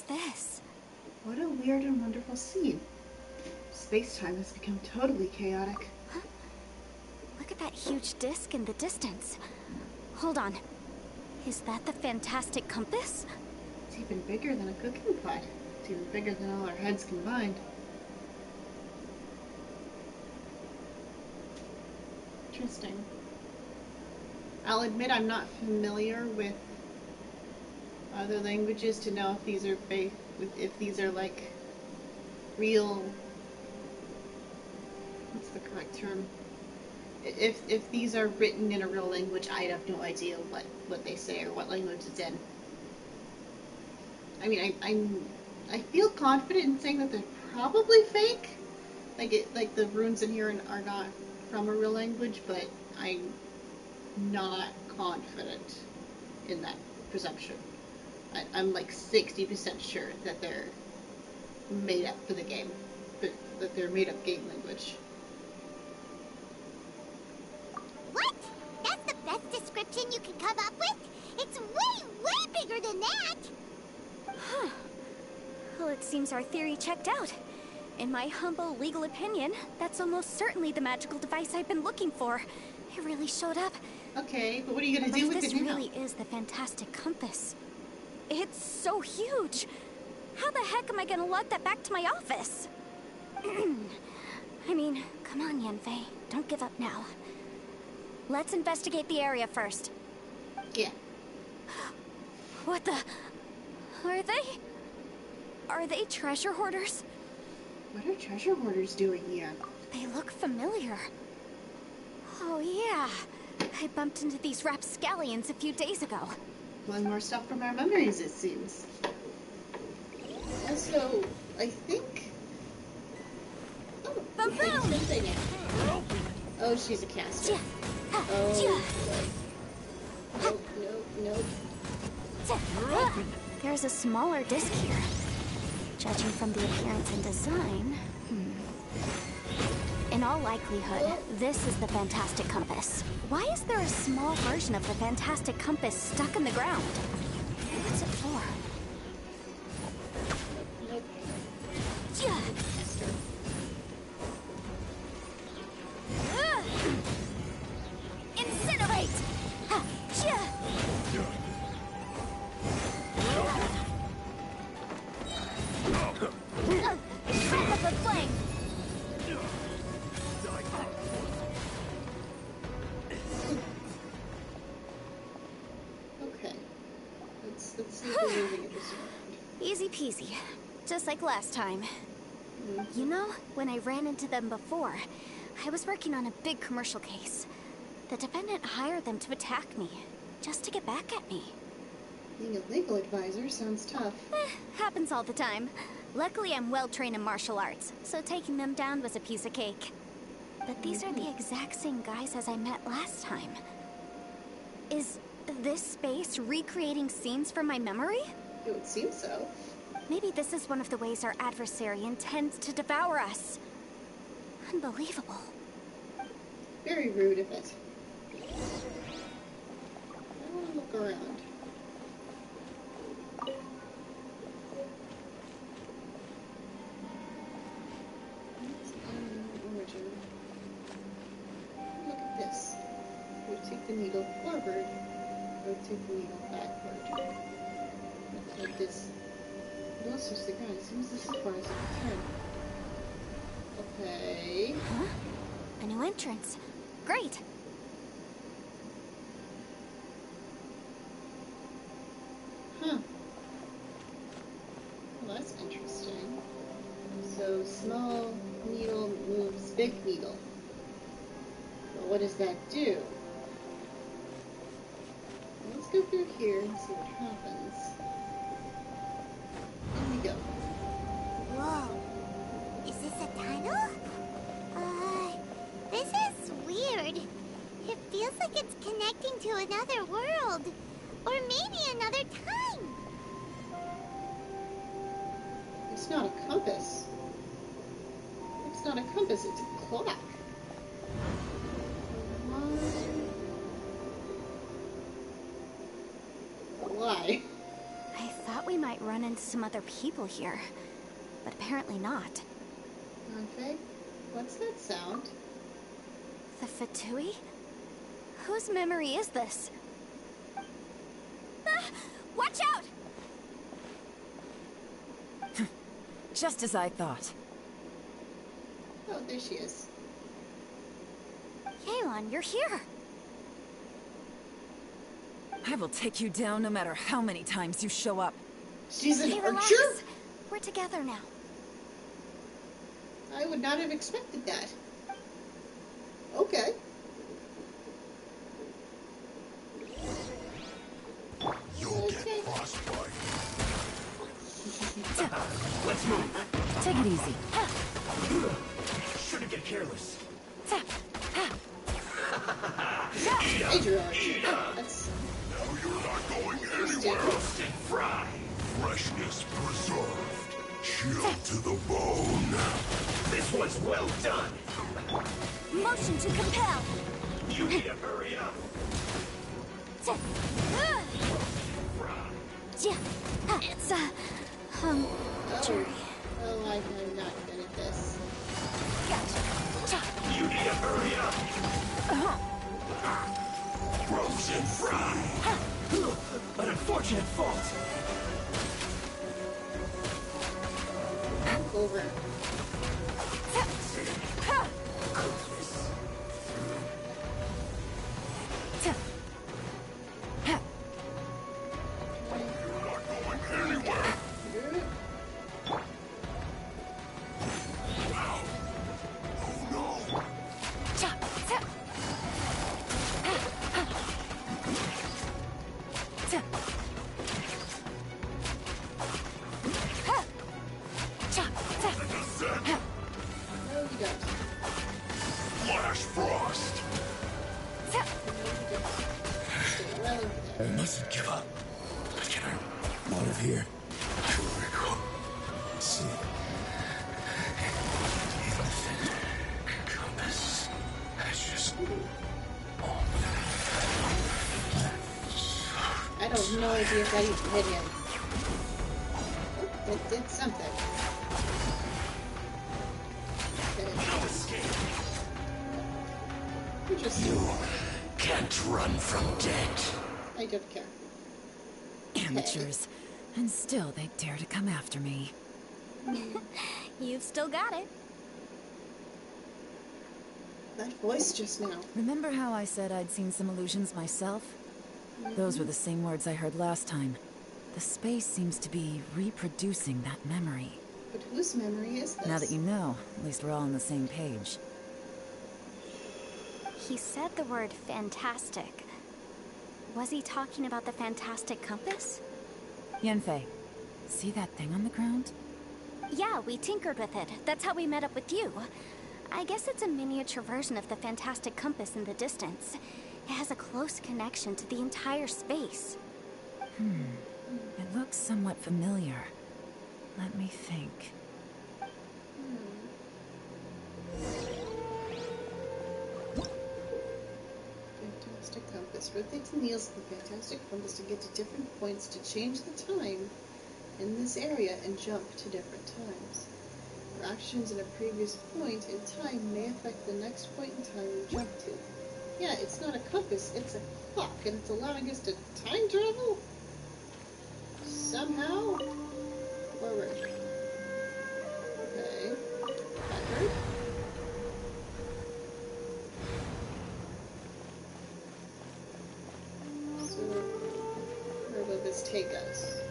this? What a weird and wonderful scene. Space-time has become totally chaotic. Huh? Look at that huge disc in the distance. Hold on. Is that the fantastic compass? It's even bigger than a cooking pot. It's even bigger than all our heads combined. Interesting. I'll admit I'm not familiar with other languages to know if these are if these are like real. What's the correct term? If these are written in a real language, I have no idea what they say or what language it's in. I mean, I feel confident in saying that they're probably fake. Like the runes in here are not from a real language, but I'm not confident in that presumption. I'm like 60% sure that they're made up for the game, but that they're made up game language. What? That's the best description you can come up with? It's way, way bigger than that! Huh. Well, it seems our theory checked out. In my humble legal opinion, that's almost certainly the magical device I've been looking for. It really showed up. Okay, but what are you gonna do with it now? This really is the fantastic compass. It's so huge. How the heck am I gonna lug that back to my office? I mean, come on, Yanfei. Don't give up now. Let's investigate the area first. Yeah. What the? Are they treasure hoarders? What are treasure hoarders doing here? They look familiar. Oh yeah. I bumped into these rapscallions a few days ago. One more stuff from our memories, it seems. Also, I think... Oh, oh, she's a caster. Oh, nope. There's a smaller disc here. Judging from the appearance and design... In all likelihood, this is the fantastic compass. Why is there a small version of the fantastic compass stuck in the ground? What's it for? Nope. Incinerate! Wrap up the flame! Okay. Let's see if we're moving it this around. Easy peasy. Just like last time. You know, when I ran into them before, I was working on a big commercial case. The defendant hired them to attack me, just to get back at me. Being a legal advisor sounds tough. Happens all the time. Luckily, I'm well trained in martial arts, so taking them down was a piece of cake. But these are the exact same guys as I met last time. Is this space recreating scenes from my memory? It would seem so. Maybe this is one of the ways our adversary intends to devour us. Unbelievable. Very rude of it. I want to look around. Origin. Look at this. Rotate the needle forward. Rotate the needle backward. Like this. Closest to the ground. It seems this is as far as I can turn. Okay. Huh? A new entrance. Great. Huh. Well, that's interesting. So, small needle moves big needle. Well, what does that do? Let's go through here and see what happens. Here we go. Whoa. Is this a tunnel? This is weird. It feels like it's connecting to another world. Or maybe another time. It's not a compass. It's not a compass, it's a clock. Why? I thought we we might run into some other people here, but apparently not. Okay. What's that sound? The Fatui? Whose memory is this? Ah, watch out! Just as I thought. Oh, there she is. Yelan, you're here! I will take you down no matter how many times you show up. She's an Hey, archer? relax. We're together now. I would not have expected that. Okay. You'll get frostbite. Let's move. Take it easy. Shouldn't get careless. Major archer. That's Now you're not going anywhere. Roasted fry. Freshness preserved. Chilled to the bone. This one's well done. Motion to compel! You need to hurry up. It's jury. oh, I'm not good at this. You need to hurry up. Frozen fry. An unfortunate fault. Over. You're not going anywhere. Oh no. Descent. No, you don't. Flash frost. Stay well over there. I mustn't give up. But get her out of here. See. Compass. That's just. I don't know if you've ready to hit him. Oh, it did something. No escape. Interesting. Can't run from death. I don't care. Amateurs. And still they dare to come after me. You've still got it. That voice just now. Remember how I said I'd seen some illusions myself? Those were the same words I heard last time. The space seems to be reproducing that memory. But whose memory is this? Now that you know, at least we're all on the same page. He said the word fantastic. Was he talking about the fantastic compass? Yanfei, see that thing on the ground? Yeah, we tinkered with it. That's how we met up with you. I guess it's a miniature version of the fantastic compass in the distance. It has a close connection to the entire space. It looks somewhat familiar. Let me think. Fantastic compass. Rotate the needles of the fantastic compass to get to different points to change the time in this area and jump to different times. Your actions at a previous point in time may affect the next point in time you jump to. Yeah, it's not a compass, it's a clock, and it's allowing us to time travel? Somehow? Forward. Okay. Backward. So, where will this take us?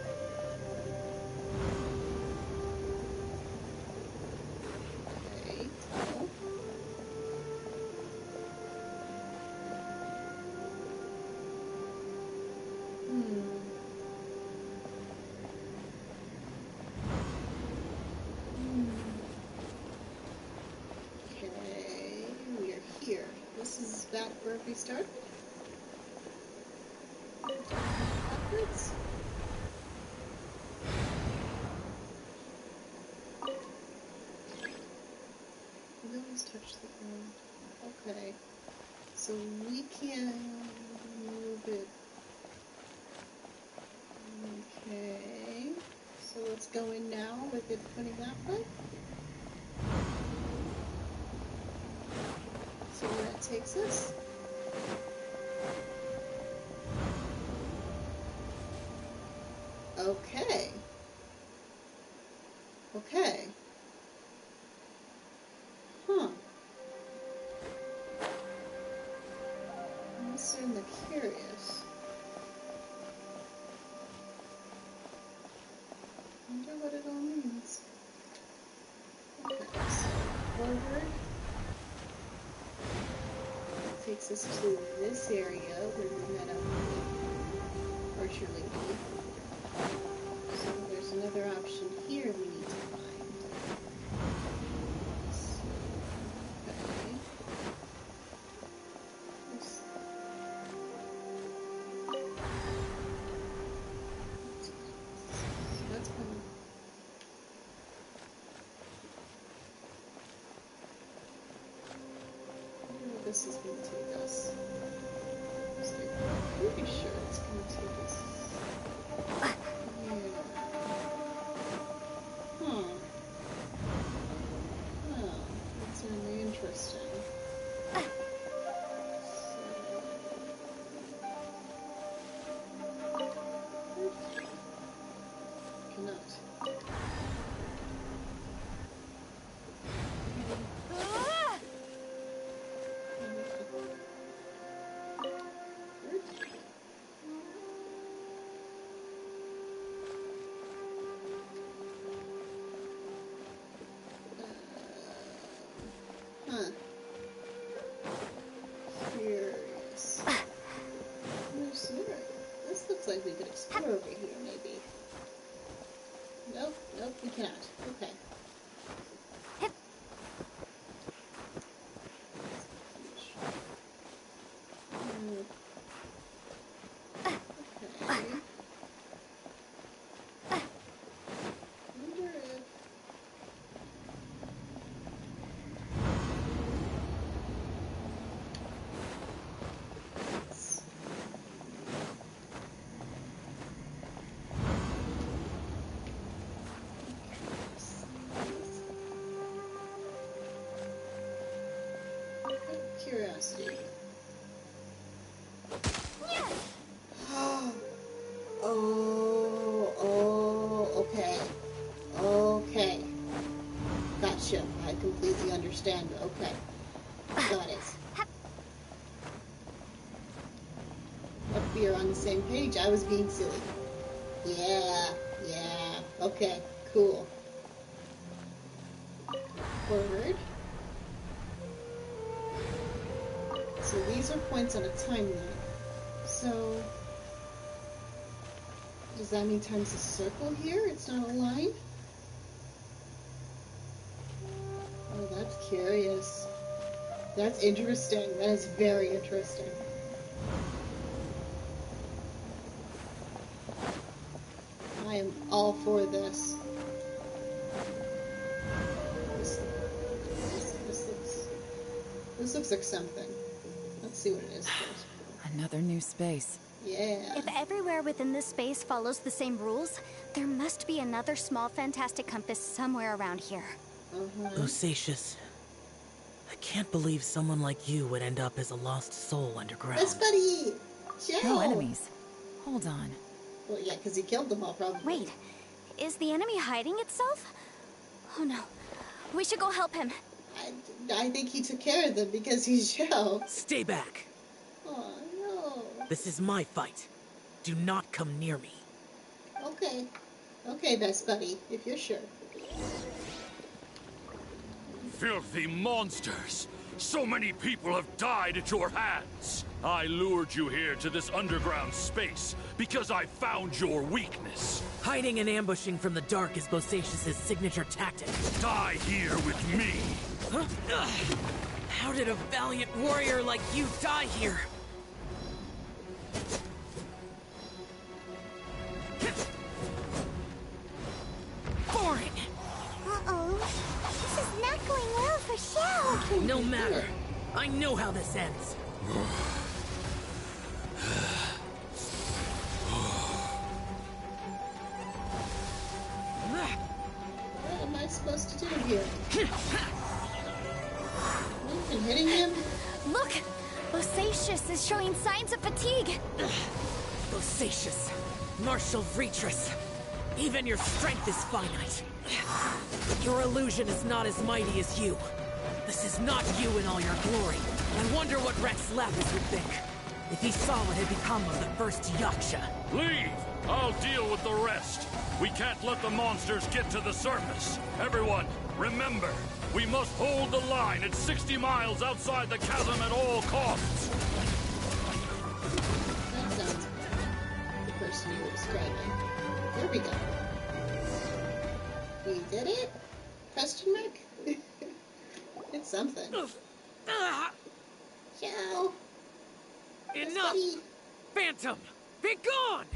Okay. Okay, we are here. This is back where we started. Backwards. We always touch the ground. Okay. So we can move it. Okay. let's go in now with it pointing that way. See where that takes us. Okay. Okay. Huh. I'm certainly curious. I wonder what it all means. Okay, so forward. It takes us to this area where we met up with Archer Lady. So there's another option here we need to find. So, okay. So that's coming. I wonder where this is going to take us. I'm pretty sure it's going to take us. That's really interesting. Cannot. Huh. Curious. This looks like we could explore over here, maybe. Nope, nope, we cannot. Okay. Okay. Wonder if... Curiosity. Okay. Okay. Gotcha. I completely understand. Okay. Got it. Yep, we are on the same page. I was being silly. Yeah. Okay. Cool. Forward. So these are points on a timeline. So does that mean time's a circle here? It's not a line? Oh, that's curious. That's interesting. That is very interesting. I am all for this. This looks like something. Let's see what it is first. Another new space. Yeah. If everywhere within this space follows the same rules, there must be another small fantastic compass somewhere around here. Osacious. I can't believe someone like you would end up as a lost soul underground. Best buddy! Joe! No enemies. Hold on. Well, yeah, because he killed them all, probably. Wait, is the enemy hiding itself? Oh no, we should go help him. I think he took care of them because he's Joe. Stay back! Oh, no. This is my fight. Do not come near me. Okay. Okay, best buddy, if you're sure. Filthy monsters! So many people have died at your hands! I lured you here to this underground space because I found your weakness. Hiding and ambushing from the dark is Bosacious's signature tactic. Die here with me! Huh? Ugh. How did a valiant warrior like you die here? Boring! Uh-oh. This is not going well for Shao. No matter. I know how this ends. supposed to do here? You've been hitting him? Look! Bosacius is showing signs of fatigue. Bosacius, Martial Retris, even your strength is finite. Your illusion is not as mighty as you. This is not you in all your glory. I wonder what Rex Lapis would think if he saw what had become of the first Yaksha. Leave! I'll deal with the rest. We can't let the monsters get to the surface. Everyone, remember, we must hold the line at 60 miles outside the chasm at all costs. That sounds the person you were describing. There we go. We did it? Question mark? It's something. Ciao. Enough! Phantom! Be gone!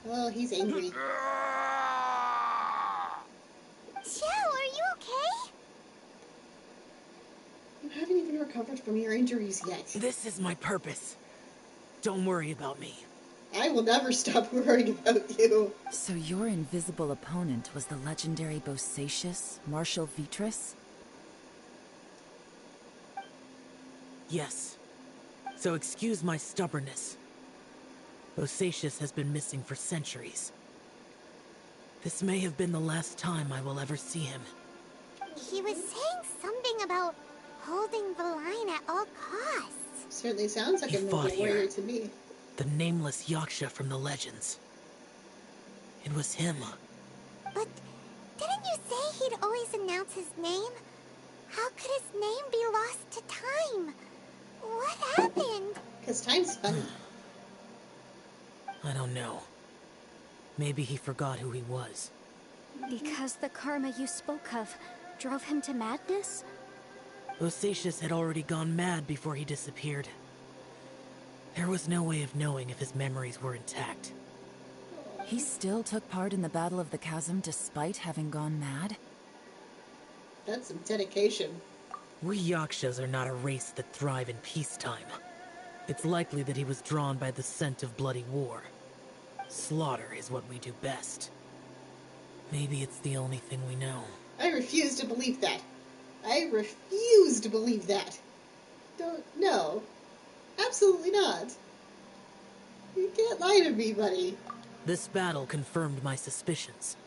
Oh, he's angry. Joe, are you okay? You haven't even recovered from your injuries yet. This is my purpose. Don't worry about me. I will never stop worrying about you. So your invisible opponent was the legendary Bosacius, Martial Vitris? Yes. So excuse my stubbornness. Bosacius has been missing for centuries. This may have been the last time I will ever see him. He was saying something about holding the line at all costs. Certainly sounds like He a fought movie here. warrior to me. The nameless Yaksha from the legends. It was him. But didn't you say he'd always announce his name? How could his name be lost to time? What happened? Because time's funny. I don't know. Maybe he forgot who he was. Because the karma you spoke of drove him to madness? Bosacius had already gone mad before he disappeared. There was no way of knowing if his memories were intact. He still took part in the Battle of the Chasm despite having gone mad? That's some dedication. We Yakshas are not a race that thrive in peacetime. It's likely that he was drawn by the scent of bloody war. Slaughter is what we do best. Maybe it's the only thing we know. I refuse to believe that. I refuse to believe that. No. Absolutely not. You can't lie to me, buddy. This battle confirmed my suspicions.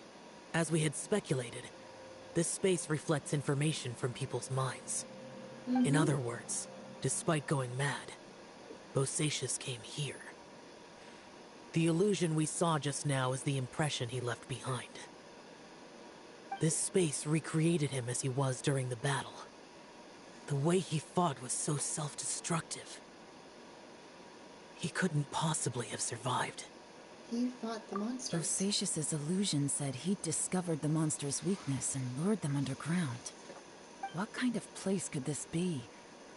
As we had speculated, this space reflects information from people's minds. In other words, despite going mad, Bosacius came here. The illusion we saw just now is the impression he left behind. This space recreated him as he was during the battle. The way he fought was so self-destructive. He couldn't possibly have survived. He fought the monsters. Bosacius's illusion said he'd discovered the monster's weakness and lured them underground. What kind of place could this be?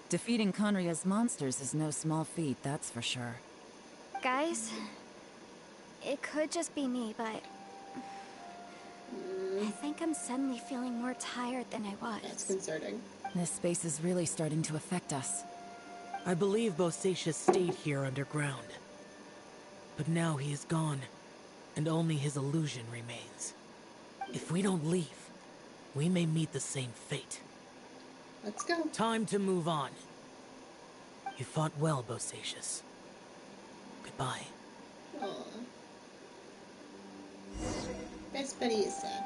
Defeating Conria's monsters is no small feat, that's for sure. Guys, it could just be me, but I think I'm suddenly feeling more tired than I was. That's concerning. This space is really starting to affect us. I believe Bosacius stayed here underground. But now he is gone, and only his illusion remains. If we don't leave, we may meet the same fate. Let's go. Time to move on. You fought well, Bosacius. Goodbye. Aww. Best buddy is sad.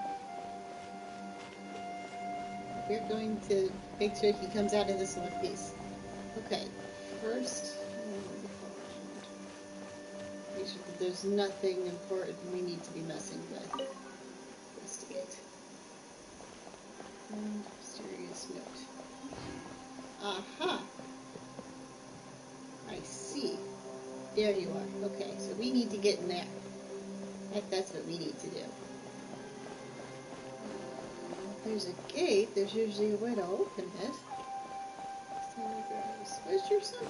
We're going to make sure he comes out of this in one piece. Okay, first, make sure that there's nothing important we need to be messing with. Investigate. And mysterious note. Aha! I see. There you are. Okay, so we need to get in there. That's what we need to do. There's a gate. There's usually a way to open it. So grab a switch or something.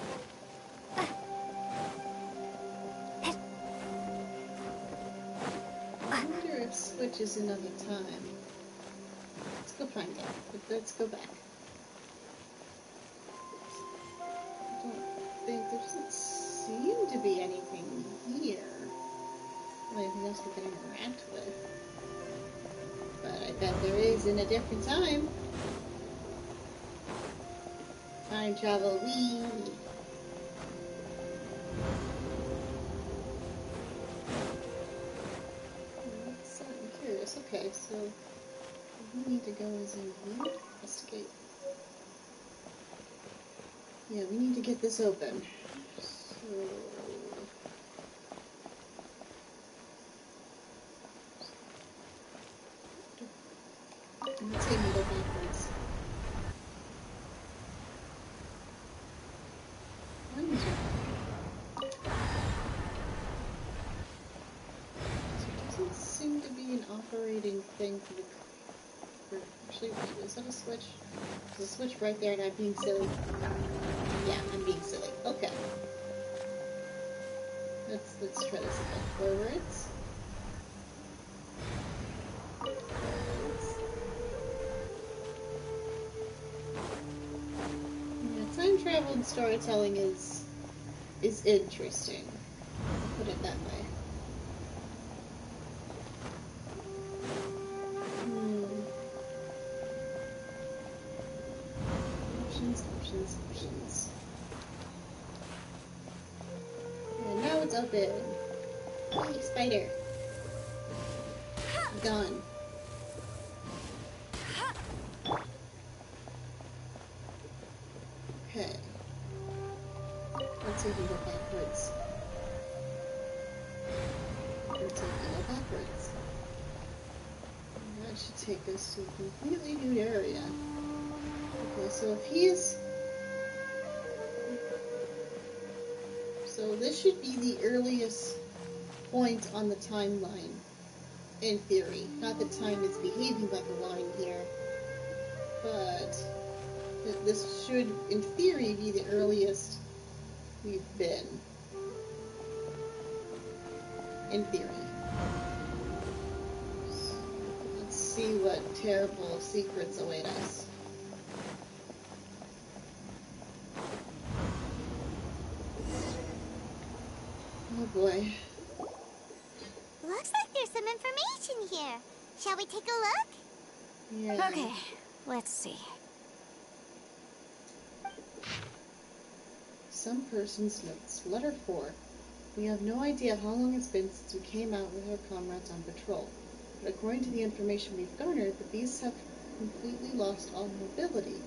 I wonder if switch is another time. Let's go find it. Let's go back. I don't think there doesn't seem to be anything here. Anything else we can interact with. But I bet there is in a different time. Time travel, wee! So I'm curious. Okay, so we need to go as in here. Escape. Yeah, we need to get this open. So... let's see if we go backwards. So it doesn't seem to be an operating thing for the... actually, is that a switch? There's a switch right there and I'm being silly. Yeah, I'm being silly. Okay. Let's try this again. Forwards. Yeah, time travel and storytelling is interesting. I'll put it that way. Options. And now it's open. Hey, spider. Gone. Okay. Let's see if we go backwards. Let's see if we go backwards. That should take us to a completely new area. Okay, so if he's... so this should be the earliest point on the timeline, in theory. Not that time is behaving like a line here, but this should, in theory, be the earliest we've been. In theory. So let's see what terrible secrets await us. Oh boy. Looks like there's some information here. Shall we take a look? Yeah. Okay, let's see. Some person's notes. Letter 4. We have no idea how long it's been since we came out with our comrades on patrol, but according to the information we've garnered, the beasts have completely lost all mobility.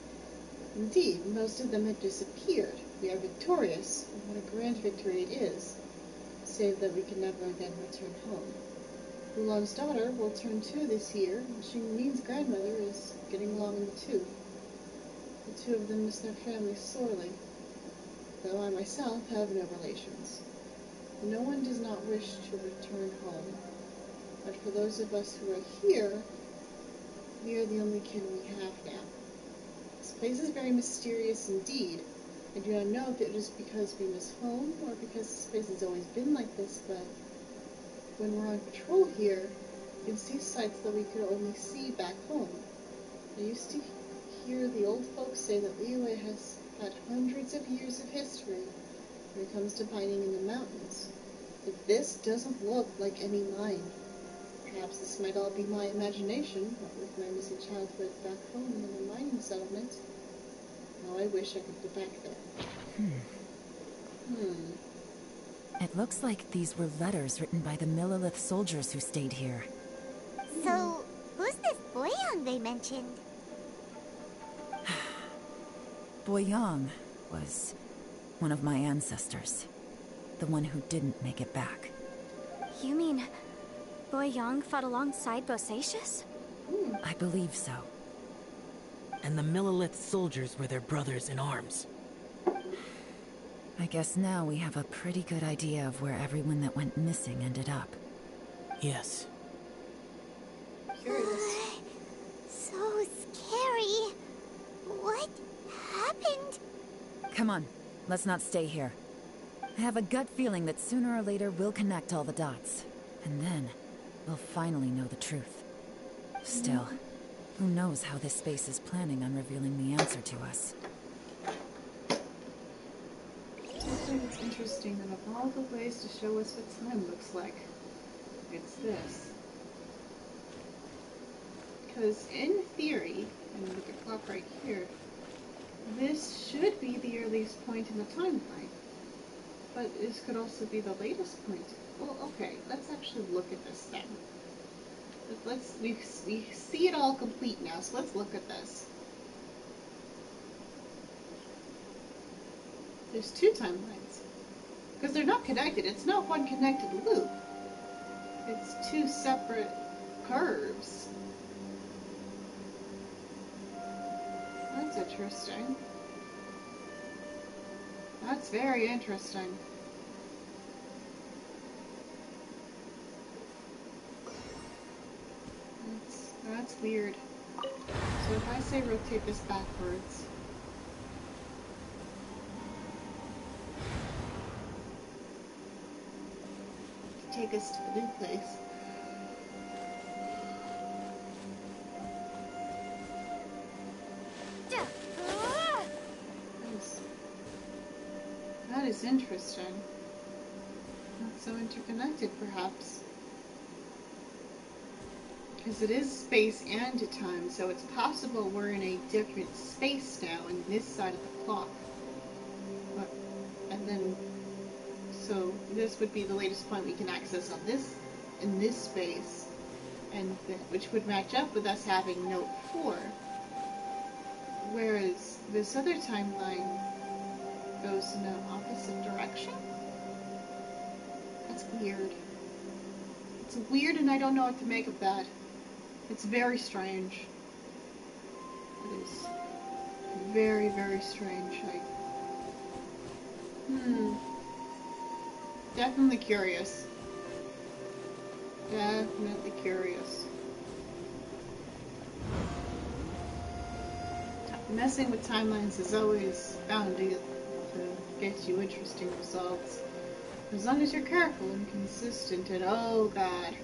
Indeed, most of them have disappeared. We are victorious, and what a grand victory it is, save that we can never again return home. Ulan's daughter will turn 2 this year, and Xingmin's grandmother is getting along in the tooth. The two of them miss their family sorely, though I myself have no relations. No one does not wish to return home, but for those of us who are here, we are the only kin we have now. This place is very mysterious indeed. I do not know if it is because we miss home, or because this place has always been like this, but when we're on patrol here, we can see sights that we could only see back home. I used to hear the old folks say that Liyue has had hundreds of years of history when it comes to mining in the mountains. But this doesn't look like any mine. Perhaps this might all be my imagination, what with my missing childhood back home in the mining settlement. How I wish I could go back there. It looks like these were letters written by the Millilith soldiers who stayed here. So, who's this Boyang they mentioned? Boyang was one of my ancestors. The one who didn't make it back. You mean Boyang fought alongside Bosacius? I believe so. And the Millilith soldiers were their brothers in arms. I guess now we have a pretty good idea of where everyone that went missing ended up. Yes. Curious. So scary. What happened? Come on, let's not stay here. I have a gut feeling that sooner or later we'll connect all the dots. And then, we'll finally know the truth. Still, who knows how this space is planning on revealing the answer to us. I think it's interesting that of all the ways to show us what time looks like, it's this. Because in theory, and with the clock right here, this should be the earliest point in the timeline. But this could also be the latest point. Well, okay, let's actually look at this then. We see it all complete now, so let's look at this. There's two timelines. Because they're not connected. It's not one connected loop. It's two separate curves. That's interesting. That's very interesting. That's weird. So if I say rotate this backwards, to take us to the new place. That is interesting. Not so interconnected, perhaps. Because it is space and time, so it's possible we're in a different space now in this side of the clock. And then, so this would be the latest point we can access on this, in this space, and which would match up with us having note 4. Whereas this other timeline goes in an opposite direction? That's weird. It's weird and I don't know what to make of that. It's very strange. It is very, very strange. Definitely curious. Definitely curious. Messing with timelines is always bound to get you interesting results. As long as you're careful and consistent and oh god.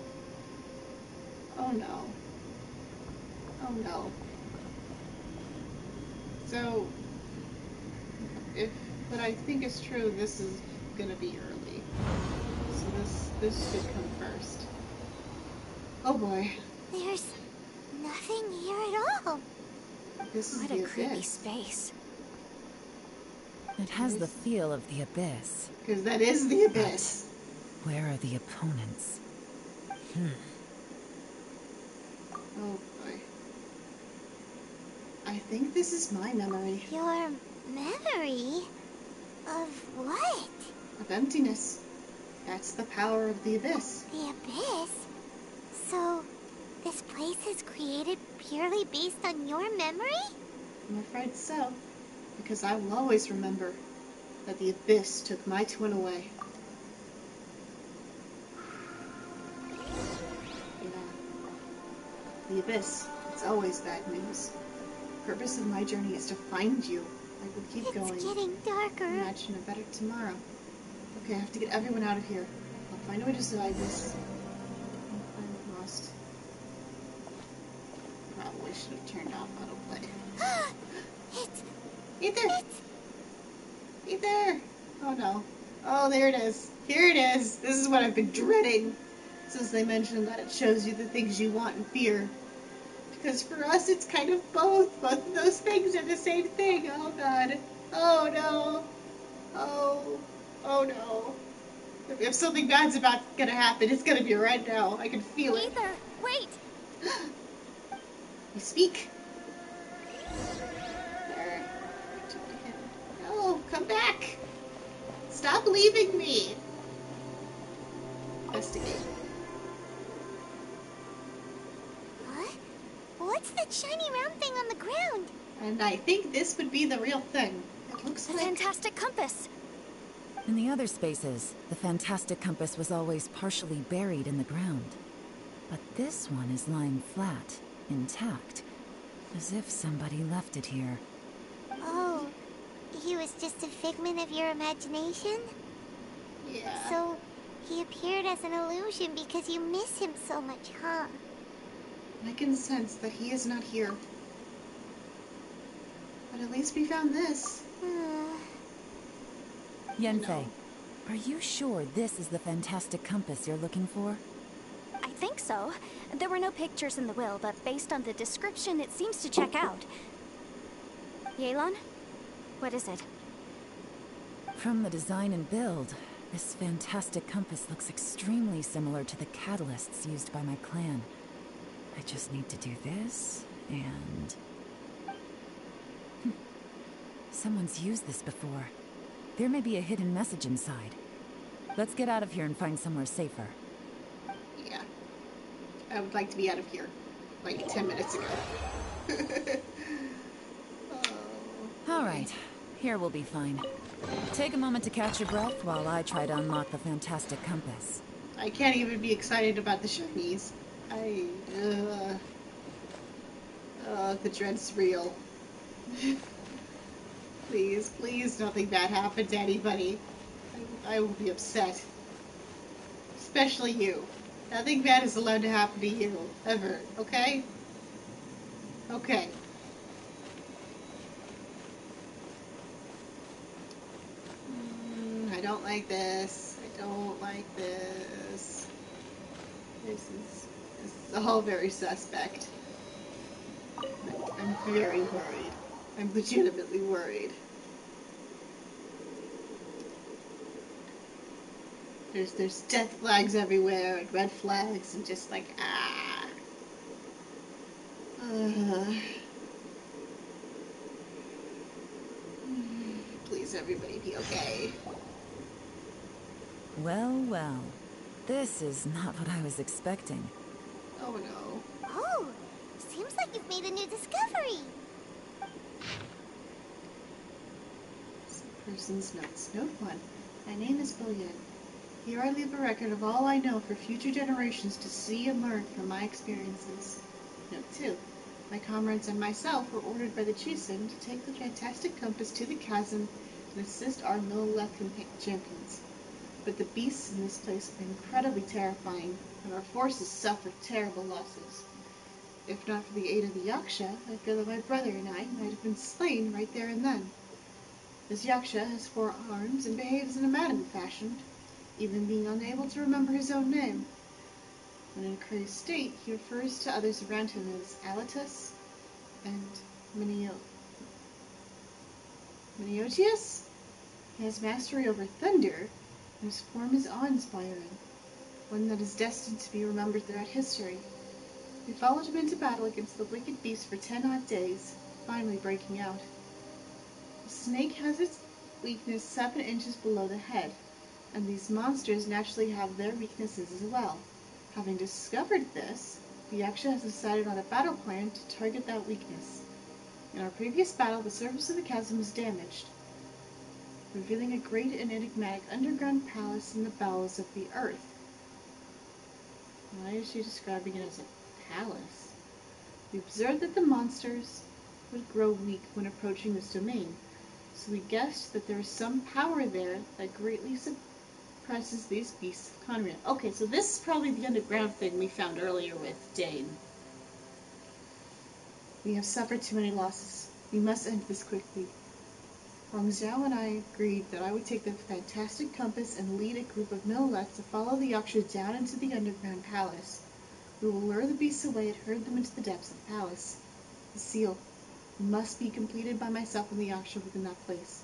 Oh no. Oh no. So, if what I think is true, this is gonna be early. So this should come first. Oh boy. There's nothing here at all. This is What the a creepy abyss. space. It has the feel of the abyss. Because that is the abyss. Where are the opponents? Oh boy. I think this is my memory. Your memory? Of what? Of emptiness. That's the power of the abyss. The abyss? So, this place is created purely based on your memory? I'm afraid so. Because I will always remember that the abyss took my twin away. Yeah. The abyss. It's always bad news. The purpose of my journey is to find you. I will keep going. It's getting darker. Imagine a better tomorrow. Okay, I have to get everyone out of here. I'll find a way to survive this. I'm lost. Probably should have turned off autoplay. Ether! Ether! Oh no. Oh, there it is. Here it is. This is what I've been dreading since they mentioned that it shows you the things you want and fear. Because for us, it's kind of both. Both of those things are the same thing. Oh god. Oh no. Oh no. If something bad's gonna happen, it's gonna be right now. I can feel it. Ether, wait! You speak. No, come back. Stop leaving me. Investigate. What? What's that shiny round thing on the ground? And I think this would be the real thing. It looks A like... fantastic compass! In the other spaces, the fantastic compass was always partially buried in the ground. But this one is lying flat, intact, as if somebody left it here. Oh, he was just a figment of your imagination? Yeah. So, he appeared as an illusion because you miss him so much, huh? I can sense that he is not here. But at least we found this. Yanfei, are you sure this is the fantastic compass you're looking for? I think think so. There were no pictures in the will, but based on the description, it seems to check out. Yelan? What is it? From the design and build, this fantastic compass looks extremely similar to the catalysts used by my clan. I just need to do this, and... Someone's used this before. There may be a hidden message inside. Let's get out of here and find somewhere safer. Yeah. I would like to be out of here. Like 10 minutes ago. Alright, here we'll be fine. Take a moment to catch your breath while I try to unlock the fantastic compass. I can't even be excited about the shinies. The dread's real. Please, please, nothing bad happen to anybody. I will be upset. Especially you. Nothing bad is allowed to happen to you, ever, okay? Okay. I don't like this. I don't like this. This is all very suspect. I'm very worried. I'm legitimately worried. There's death flags everywhere and red flags and just like Please, everybody, be okay. Well, well. This is not what I was expecting. Oh no. Oh, seems like you've made a new discovery. Some person's notes. Note 1. My name is Billion. Here I leave a record of all I know for future generations to see and learn from my experiences. Note 2. My comrades and myself were ordered by the Chieftain to take the fantastic compass to the chasm and assist our Millelith champions. But the beasts in this place are incredibly terrifying, and our forces suffered terrible losses. If not for the aid of the Yaksha, I feel that my brother and I might have been slain right there and then. This Yaksha has 4 arms and behaves in a madman fashion, even being unable to remember his own name. When in a crazed state, he refers to others around him as Alatus and Miniotius. He has mastery over thunder, and his form is awe-inspiring, one that is destined to be remembered throughout history. We followed him into battle against the wicked beast for 10 odd days, finally breaking out. The snake has its weakness 7 inches below the head, and these monsters naturally have their weaknesses as well. Having discovered this, the Yaksha has decided on a battle plan to target that weakness. In our previous battle, the surface of the chasm was damaged, revealing a great and enigmatic underground palace in the bowels of the earth. Why is she describing it as a palace? We observed that the monsters would grow weak when approaching this domain, so we guessed that there is some power there that greatly suppresses these beasts of Conrad. Okay, so this is probably the underground thing we found earlier with Dane. We have suffered too many losses. We must end this quickly. Wang Xiao and I agreed that I would take the fantastic compass and lead a group of Millelith to follow the Yaksha down into the underground palace. We will lure the beasts away and herd them into the depths of the palace. The seal must be completed by myself and the Yaksha within that place,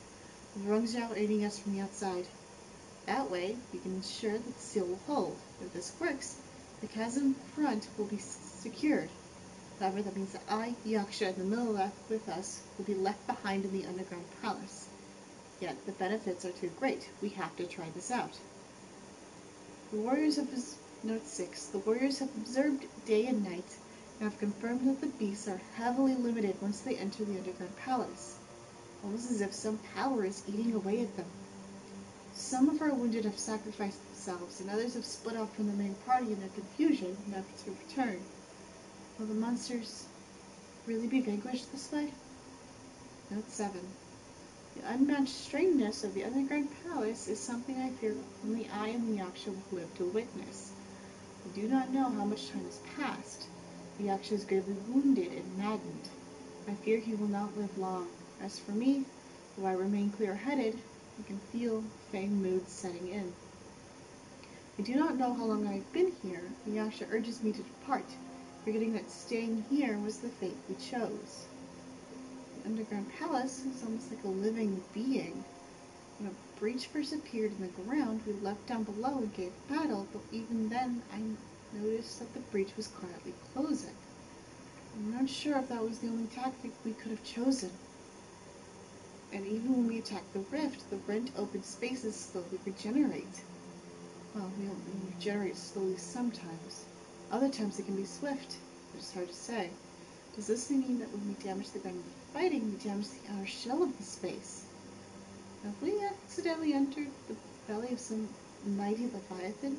with Wang Xiao aiding us from the outside. That way, we can ensure that the seal will hold. If this works, the chasm front will be secured. However, that means that I, Yaksha, and the Millelith with us will be left behind in the underground palace. Yet, the benefits are too great. We have to try this out. The warriors have... Note 6. The warriors have observed day and night, and have confirmed that the beasts are heavily limited once they enter the underground palace, almost as if some power is eating away at them. Some of our wounded have sacrificed themselves, and others have split off from the main party in their confusion, never to return. Will the monsters really be vanquished this way? Note 7. The unmatched strangeness of the underground palace is something I fear only I and the Yaksha will live to witness. I do not know how much time has passed. The Yaksha is gravely wounded and maddened. I fear he will not live long. As for me, though I remain clear-headed, I can feel feigned moods setting in. I do not know how long I have been here. The Yaksha urges me to depart, forgetting that staying here was the fate we chose. The underground palace is almost like a living being. When a breach first appeared in the ground, we left down below and gave battle, but even then I noticed that the breach was quietly closing. I'm not sure if that was the only tactic we could have chosen. And even when we attack the rift, the rent open spaces slowly regenerate. Well, we only regenerate slowly sometimes. Other times it can be swift. It's hard to say. Does this mean that when we damage the ground with fighting, we damage the outer shell of the space? Have we accidentally entered the belly of some mighty leviathan,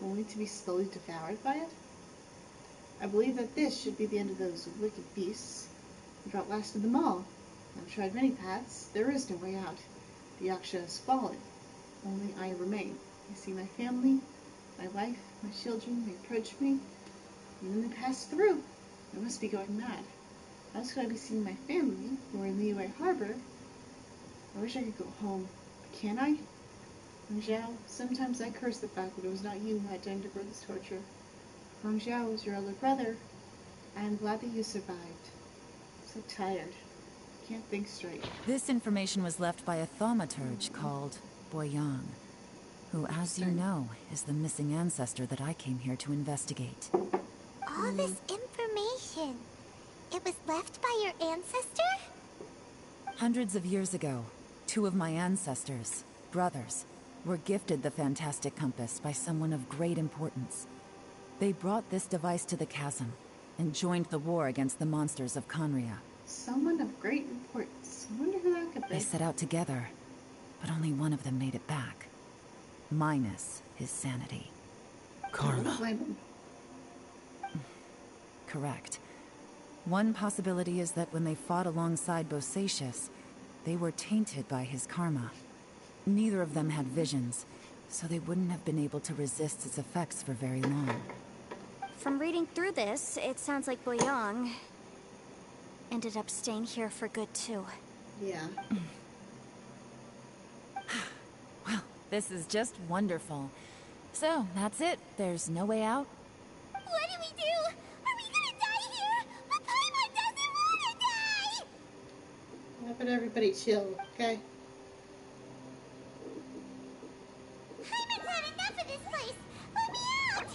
only to be slowly devoured by it? I believe that this should be the end of those wicked beasts. We've outlasted them all. I've tried many paths. There is no way out. The Yaksha has fallen. Only I remain. I see my family, my wife, my children. They approach me, and then they pass through. I must be going mad. How else could I be seeing my family, who are in the Liyue Harbor? I wish I could go home. But can I? Feng Zhao, sometimes I curse the fact that it was not you who had to undergo this torture. Feng Zhao was your elder brother. I am glad that you survived. I'm so tired. Can't think straight. This information was left by a thaumaturge called Boyang, who, as you know, is the missing ancestor that I came here to investigate. All this information, it was left by your ancestor? Hundreds of years ago, two of my ancestors, brothers, were gifted the fantastic compass by someone of great importance. They brought this device to the chasm and joined the war against the monsters of Conria. Someone of great importance. I wonder who that could be. They set out together, but only one of them made it back. Minus his sanity. Karma. Correct. One possibility is that when they fought alongside Bosacius, they were tainted by his karma. Neither of them had visions, so they wouldn't have been able to resist its effects for very long. From reading through this, it sounds like Boyang ended up staying here for good too. Yeah. Well, this is just wonderful. So, that's it. There's no way out? What do we do? Are we gonna die here? But Paimon doesn't wanna die! How about everybody chill, okay? Paimon's had enough of this place! Let me out!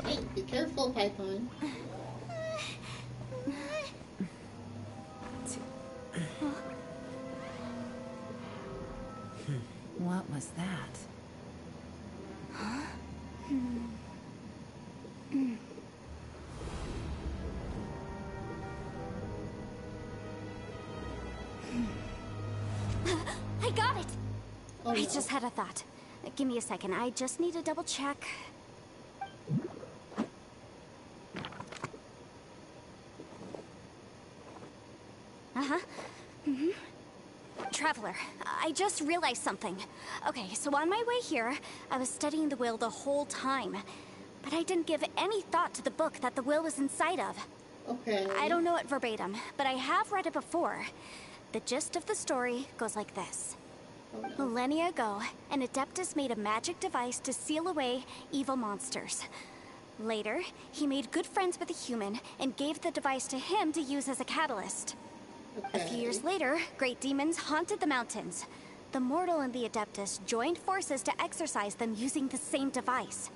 Hey, be careful, Python. What was that? I got it! Oh, I no. just had a thought. Give me a second. I just need to double check. Traveler, I just realized something. Okay, so on my way here, I was studying the will the whole time. But I didn't give any thought to the book that the will was inside of. Okay. I don't know it verbatim, but I have read it before. The gist of the story goes like this. Oh, no. Millennia ago, an Adeptus made a magic device to seal away evil monsters. Later, he made good friends with a human and gave the device to him to use as a catalyst. A few years later, great demons haunted the mountains. The mortal and the Adeptus joined forces to exorcise them using the same device.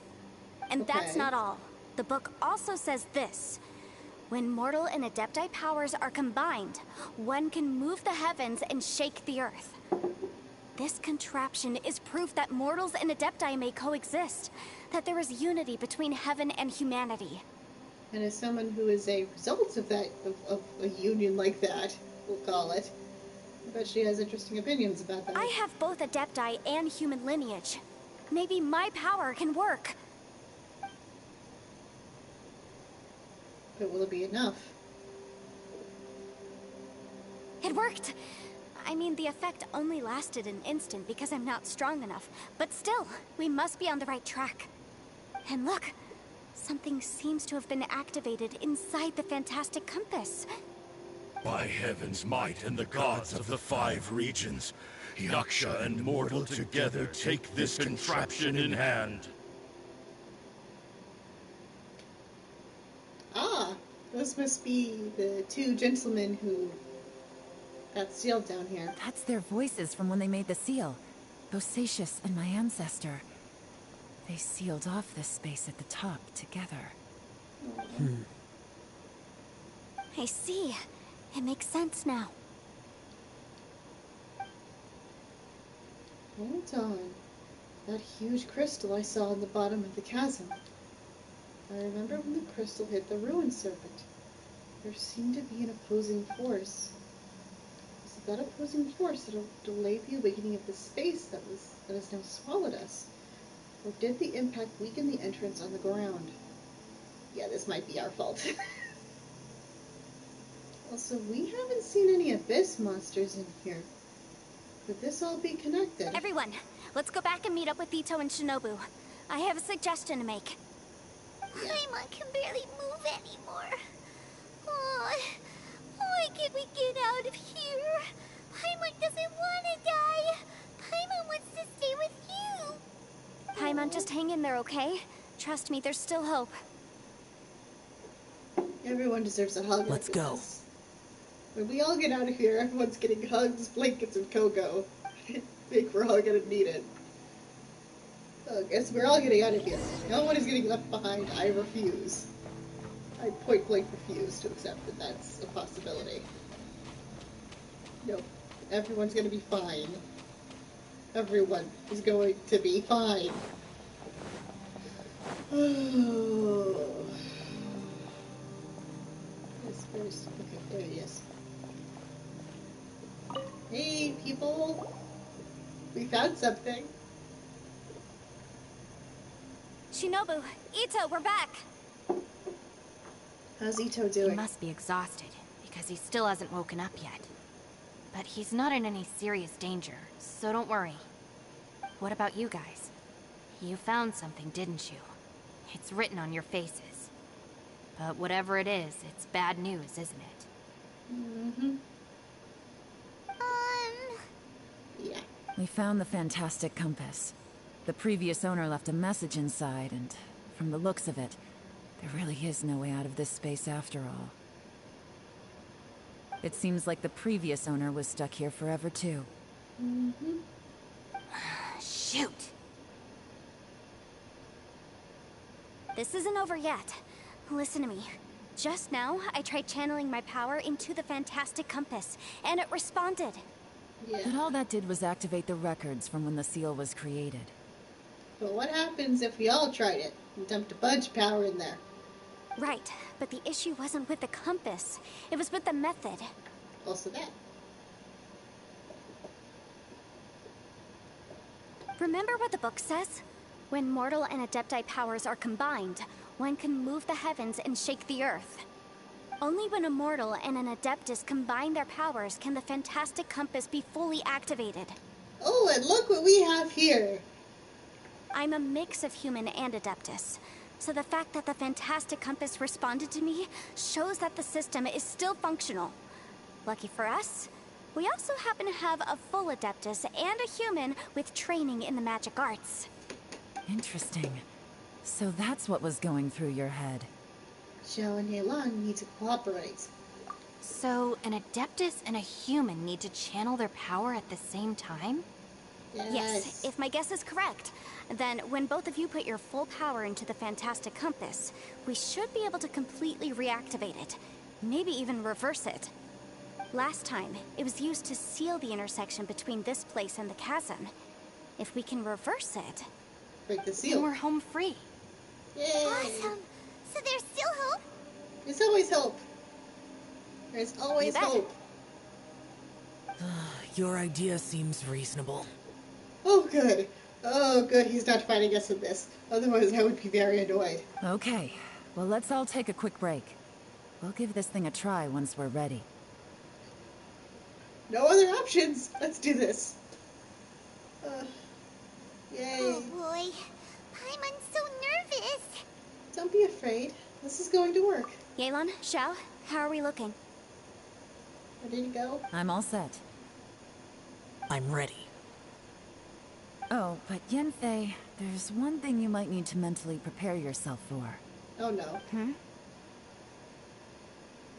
And that's Okay. not all. The book also says this. When mortal and Adepti powers are combined, one can move the heavens and shake the earth. This contraption is proof that mortals and Adepti may coexist, that there is unity between heaven and humanity. And as someone who is a result of that, of a union like that, we'll call it, I bet she has interesting opinions about that. I have both Adepti and human lineage. Maybe my power can work. But will it be enough? It worked! I mean, the effect only lasted an instant because I'm not strong enough. But still, we must be on the right track. And look, something seems to have been activated inside the fantastic compass. By heaven's might and the gods of the 5 regions, Yaksha and mortal together take this contraption in hand. Ah, those must be the two gentlemen who got sealed down here. That's their voices from when they made the seal. Bosacius and my ancestor. They sealed off this space at the top together. I see. It makes sense now. Hold on. That huge crystal I saw in the bottom of the chasm. I remember when the crystal hit the ruin serpent. There seemed to be an opposing force. Was it that opposing force that'll delay the awakening of the space that has now swallowed us? Or did the impact weaken the entrance on the ground? Yeah, this might be our fault. Also, we haven't seen any abyss monsters in here. Could this all be connected? Everyone, let's go back and meet up with Ito and Shinobu. I have a suggestion to make. Paimon can barely move anymore. Oh, why can't we get out of here? Paimon doesn't want to die. Paimon wants to stay with you. Paimon, just hang in there, okay? Trust me, there's still hope. Everyone deserves a hug. Let's after go. this. When we all get out of here, everyone's getting hugs, blankets, and cocoa. I think we're all gonna need it. So I guess we're all getting out of here. No one is getting left behind. I refuse. I point blank refuse to accept that that's a possibility. Nope. Everyone's gonna be fine. Everyone is going to be fine. Oh. Where's, okay, there he is. Hey, people! We found something. Shinobu, Ito, we're back! How's Ito doing? He must be exhausted, because he still hasn't woken up yet. But he's not in any serious danger, so don't worry. What about you guys? You found something, didn't you? It's written on your faces. But whatever it is, it's bad news, isn't it? Mm-hmm. Yeah. We found the fantastic compass. The previous owner left a message inside, and from the looks of it, there really is no way out of this space after all. It seems like the previous owner was stuck here forever too. Mm-hmm. Shoot! This isn't over yet. Listen to me. Just now, I tried channeling my power into the fantastic compass, and it responded. Yeah. But all that did was activate the records from when the seal was created. But what happens if we all tried it and dumped a bunch of power in there? Right, but the issue wasn't with the compass. It was with the method. Also that. Remember what the book says? When mortal and adepti powers are combined, one can move the heavens and shake the earth. Only when a mortal and an adeptus combine their powers can the fantastic compass be fully activated. Oh, and look what we have here! I'm a mix of human and adeptus, so the fact that the fantastic compass responded to me shows that the system is still functional. Lucky for us, we also happen to have a full adeptus and a human with training in the magic arts. Interesting. So that's what was going through your head. Xiao and Yelan need to cooperate. So, an Adeptus and a human need to channel their power at the same time? Yes, if my guess is correct, then when both of you put your full power into the fantastic compass, we should be able to completely reactivate it, maybe even reverse it. Last time, it was used to seal the intersection between this place and the chasm. If we can reverse it... Break the Then seal. we're home free. Yay! Awesome. So there's still hope? There's always hope. There's always You bet. hope. Your idea seems reasonable. Oh, good. Oh, good. He's not fighting us in this. Otherwise, I would be very annoyed. Okay, well let's all take a quick break. We'll give this thing a try once we're ready. No other options. Let's do this. Yay. Oh boy. Paimon's so nervous. Don't be afraid. This is going to work. Yelan, Xiao, how are we looking? Ready to go? I'm all set. I'm ready. Oh, but Yenfei, there's one thing you might need to mentally prepare yourself for. Oh no.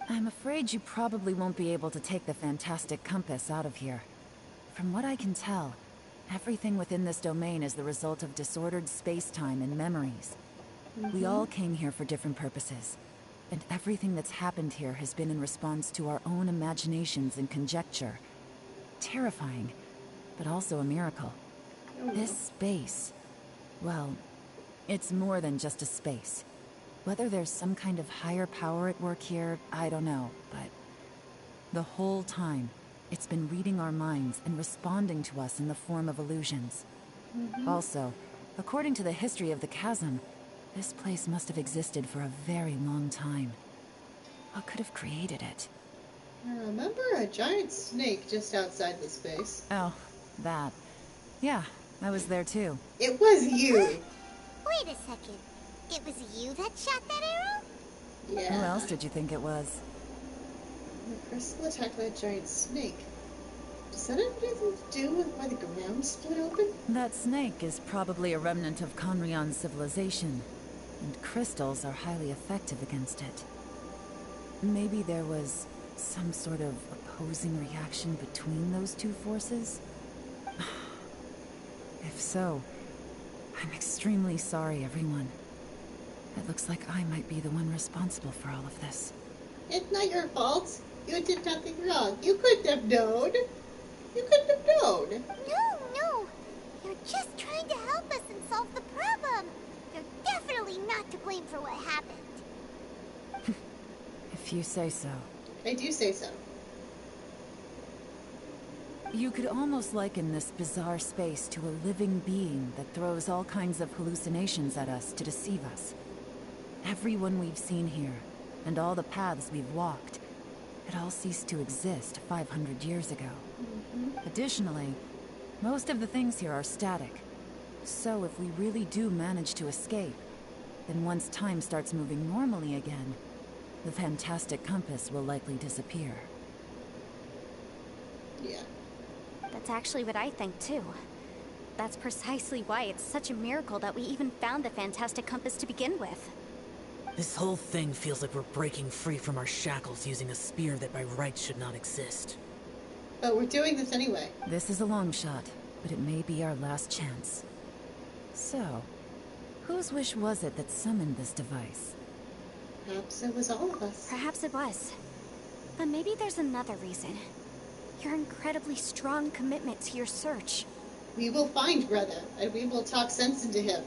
I'm afraid you probably won't be able to take the fantastic compass out of here. From what I can tell, everything within this domain is the result of disordered space-time and memories. We all came here for different purposes, and everything that's happened here has been in response to our own imaginations and conjecture. Terrifying, but also a miracle. This space, well, it's more than just a space. Whether there's some kind of higher power at work here, I don't know, but the whole time, it's been reading our minds and responding to us in the form of illusions. Also, according to the history of the chasm, this place must have existed for a very long time. What could have created it? I remember a giant snake just outside this base. Oh, that. Yeah, I was there too. It was you! Wait a second. It was you that shot that arrow? Yeah. Who else did you think it was? The crystal attacked that giant snake. Does that have anything to do with why the ground split open? That snake is probably a remnant of Conrion's civilization, and crystals are highly effective against it. Maybe there was some sort of opposing reaction between those two forces? If so, I'm extremely sorry, everyone. It looks like I might be the one responsible for all of this. It's not your fault. You did nothing wrong. You couldn't have known. You couldn't have known. No. You're just trying to help us and solve the problem. You're definitely not to blame for what happened. If you say so. I do say so. You could almost liken this bizarre space to a living being that throws all kinds of hallucinations at us to deceive us. Everyone we've seen here, and all the paths we've walked, it all ceased to exist 500 years ago. Additionally, most of the things here are static. So if we really do manage to escape, then once time starts moving normally again, the fantastic compass will likely disappear. Yeah. That's actually what I think too. That's precisely why it's such a miracle that we even found the fantastic compass to begin with. This whole thing feels like we're breaking free from our shackles using a spear that by rights should not exist. But we're doing this anyway. This is a long shot, but it may be our last chance. So, whose wish was it that summoned this device? Perhaps it was all of us. Perhaps it was. But maybe there's another reason. Your incredibly strong commitment to your search. We will find brother, and we will talk sense into him.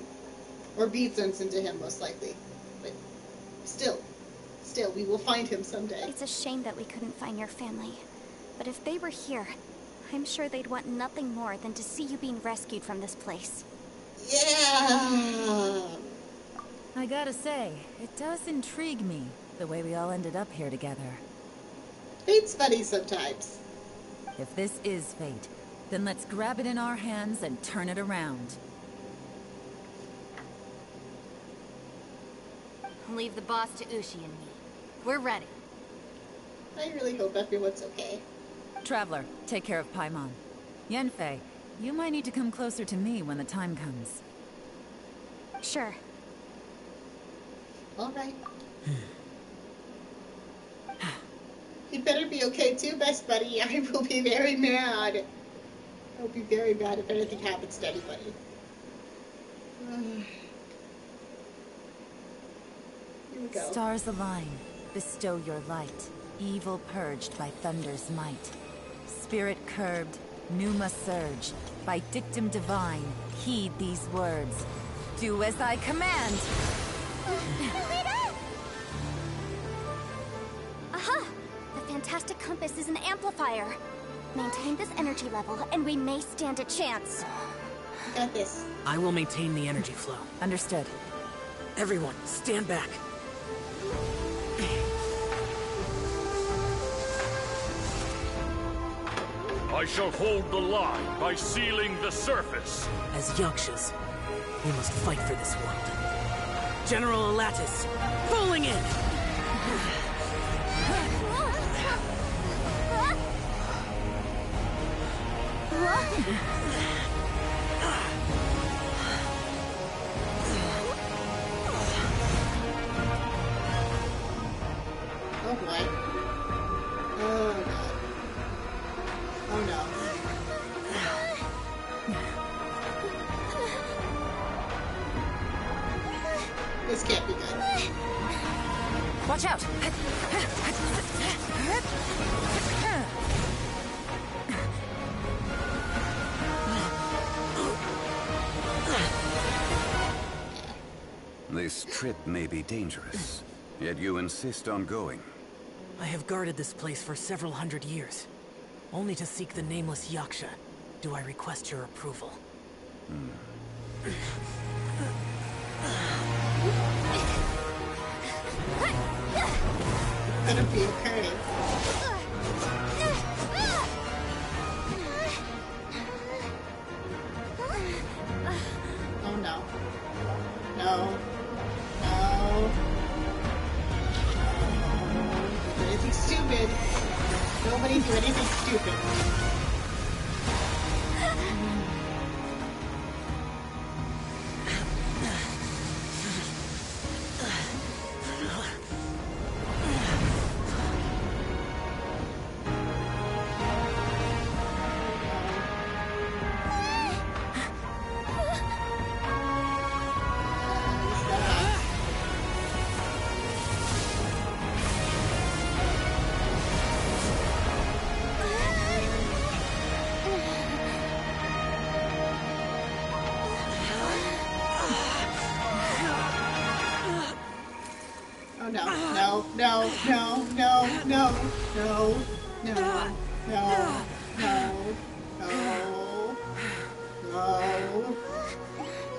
Or beat sense into him, most likely. But still, we will find him someday. It's a shame that we couldn't find your family. But if they were here, I'm sure they'd want nothing more than to see you being rescued from this place. Yeah! I gotta say, it does intrigue me, the way we all ended up here together. Fate's funny sometimes. If this is fate, then let's grab it in our hands and turn it around. Leave the boss to Ushi and me. We're ready. I really hope everyone's okay. Traveler, take care of Paimon. Yenfei, you might need to come closer to me when the time comes. Sure. Alright. You better be okay too, best buddy. I will be very mad. I will be very mad if anything happens to anybody. Here we go. Stars align, bestow your light. Evil purged by thunder's might. Spirit curbed, pneuma surge. By dictum divine, heed these words. Do as I command! Aha! The fantastic compass is an amplifier. Maintain this energy level, and we may stand a chance. Got this. I will maintain the energy flow. Understood. Everyone, stand back. I shall hold the line by sealing the surface. As Yakshas, we must fight for this world. General Alatus, falling in! boy. Oh god. Oh no. This can't be good. Watch out! This trip may be dangerous, yet you insist on going. I have guarded this place for several hundred years, only to seek the nameless Yaksha. Do I request your approval? Better be okay. Oh no. No. No. Don't do anything stupid. Nobody do anything stupid. No, no, no, no, no, no, no, no, no, no, no.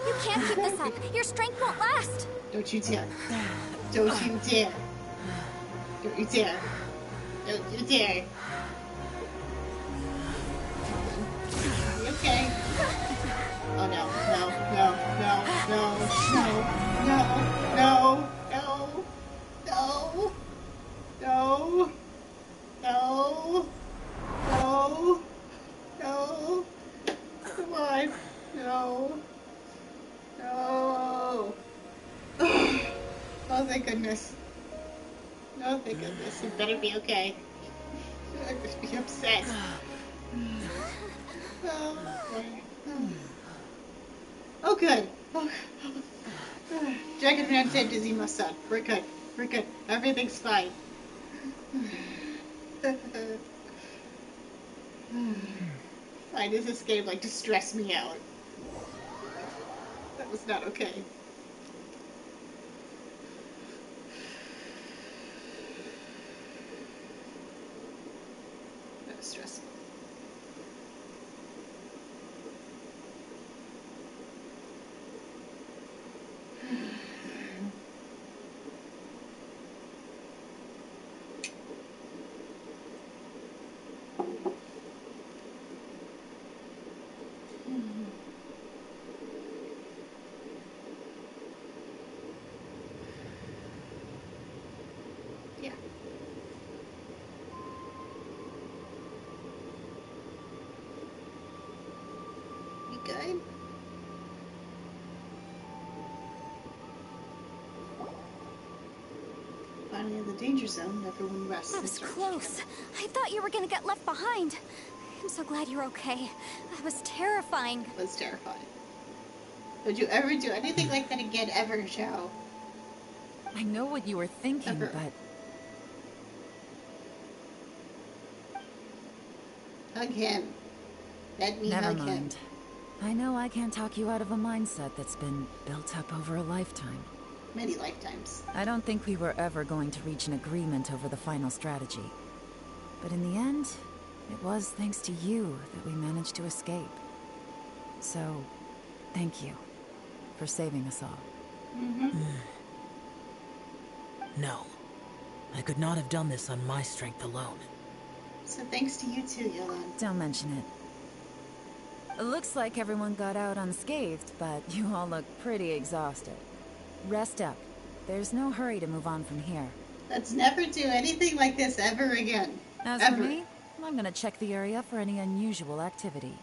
You can't keep this up. Your strength won't last. Don't you dare. Don't you dare. Don't you dare. Don't you dare. You okay? Oh no, no, no, no, no, no, no, no, no. No. No. No. No. No. Come on. No. No. Oh, thank goodness. Oh, thank goodness. It better be okay. I'd just be upset. Oh, okay. Oh, good. Oh. Dragon ran said to Zima-san. We're good. We're good. Everything's fine. Why does this game like to stress me out? That was not okay. That was stressful. Yeah. You good? Finally in the danger zone, everyone rests. That was close. I thought you were gonna get left behind. I'm so glad you're okay. That was terrifying. It was terrifying. Would you ever do anything like that again, ever, Shao? I know what you were thinking, Ever. but Hug him. Let me never hug him. mind. I know I can't talk you out of a mindset that's been built up over a lifetime. Many lifetimes. I don't think we were ever going to reach an agreement over the final strategy. But in the end, it was thanks to you that we managed to escape. So, thank you for saving us all. No. I could not have done this on my strength alone. So thanks to you too, Yolan. Don't mention it. It looks like everyone got out unscathed, but you all look pretty exhausted. Rest up. There's no hurry to move on from here. Let's never do anything like this ever again. As Ever. for me, I'm gonna check the area for any unusual activity.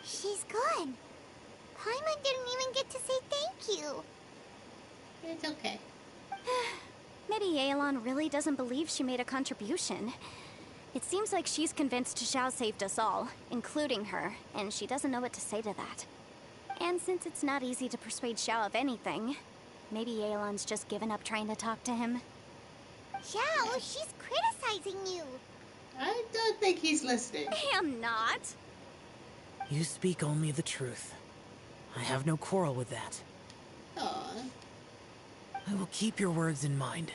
She's gone. Paimon didn't even get to say thank you. It's okay. Maybe Yelan really doesn't believe she made a contribution. It seems like she's convinced Xiao saved us all, including her, and she doesn't know what to say to that. And since it's not easy to persuade Xiao of anything, maybe Yelan's just given up trying to talk to him. Xiao, she's criticizing you. I don't think he's listening. I am not. You speak only the truth. I have no quarrel with that. Aw. I will keep your words in mind.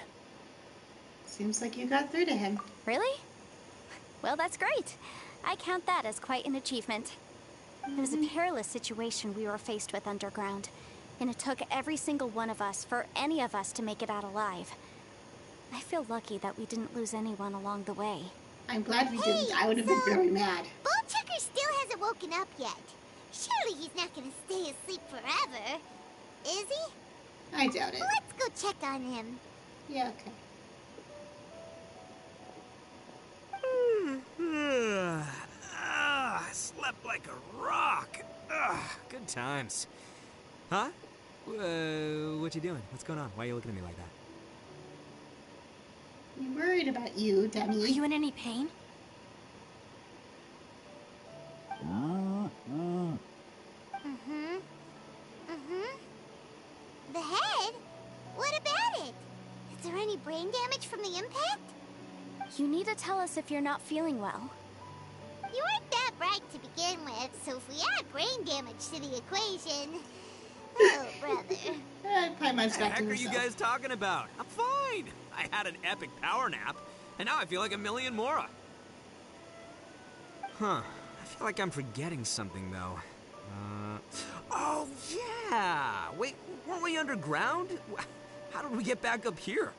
Seems like you got through to him. Really? Well, that's great. I count that as quite an achievement. It was a perilous situation we were faced with underground, and it took every single one of us for any of us to make it out alive. I feel lucky that we didn't lose anyone along the way. I'm glad we didn't. I would have been very mad. Ballchecker still hasn't woken up yet. Surely he's not gonna stay asleep forever. Is he? I doubt it. Let's go check on him. Yeah, okay. Slept like a rock. Good times. Huh? What you doing? What's going on? Why are you looking at me like that? I'm worried about you, dummy. Are you in any pain? The head? What about it? Is there any brain damage from the impact? You need to tell us if you're not feeling well. You weren't that bright to begin with, so if we add brain damage to the equation... Oh, brother. What Paimon's the back heck to are you himself. guys talking about? I'm fine. I had an epic power nap, and now I feel like a million more. Huh. I feel like I'm forgetting something, though. Oh, yeah! Wait, weren't we underground? How did we get back up here?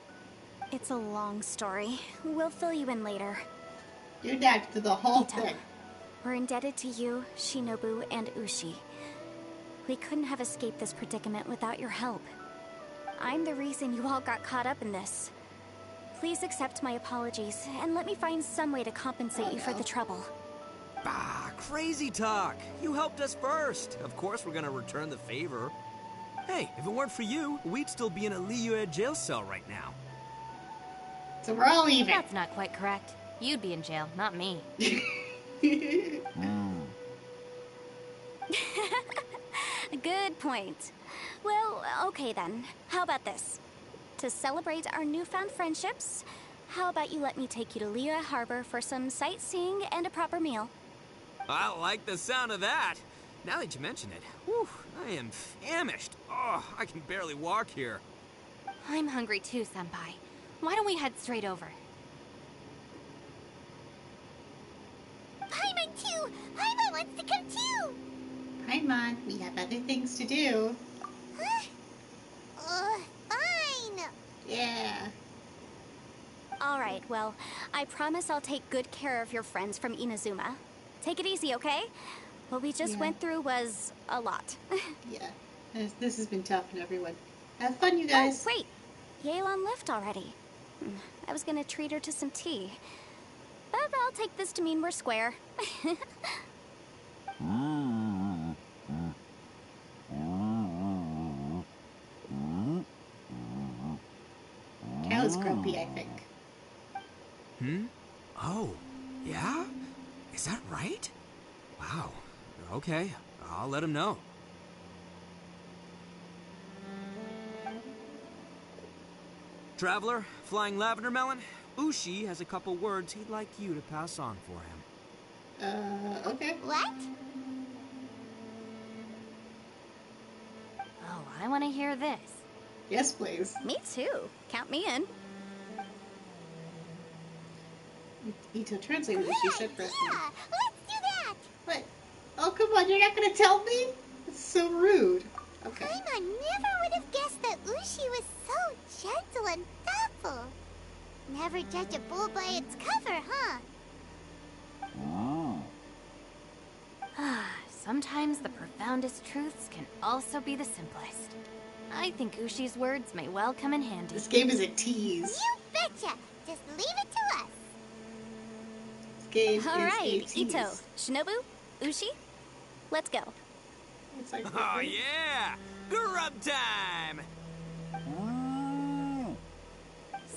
It's a long story. We'll fill you in later. You're back to the whole Ito, thing. we're indebted to you, Shinobu, and Ushi. We couldn't have escaped this predicament without your help. I'm the reason you all got caught up in this. Please accept my apologies, and let me find some way to compensate you for the trouble. Bah, crazy talk. You helped us first. Of course we're gonna return the favor. Hey, if it weren't for you, we'd still be in a Liyue jail cell right now. So we're all even. That's not quite correct. You'd be in jail, not me. Good point. Well, okay then. How about this? To celebrate our newfound friendships, how about you let me take you to Liyue Harbor for some sightseeing and a proper meal? I like the sound of that. Now that you mention it, whew, I am famished. Oh, I can barely walk here. I'm hungry too, Senpai. Why don't we head straight over? Paimon too! Paimon wants to come too! Paimon, we have other things to do. Huh? Fine! Yeah. Alright, well, I promise I'll take good care of your friends from Inazuma. Take it easy, okay? What we just went through was a lot. Yeah. This has been tough on everyone. Have fun, you guys. Oh, wait! Yelan left already. I was gonna treat her to some tea. But I'll take this to mean we're square. Cow's grumpy, I think. Oh, yeah? Is that right? Wow. Okay, I'll let him know. Traveler, Flying Lavender Melon, Ushi has a couple words he'd like you to pass on for him. Okay. What? Oh, I want to hear this. Yes, please. Me too. Count me in. Ito, translate what she said first. Yeah, let's do that! What? Oh, come on, you're not gonna tell me? It's so rude. Okay. Paimon never would have guessed that Ushi was so gentle and thoughtful. Never judge a bull by its cover, huh? Sometimes the profoundest truths can also be the simplest. I think Ushi's words may well come in handy. This game is a tease. You betcha! Just leave it to us! This game Alright, is a tease. Ito, Shinobu, Ushi, let's go. It's like, Oh, yeah! Grub time!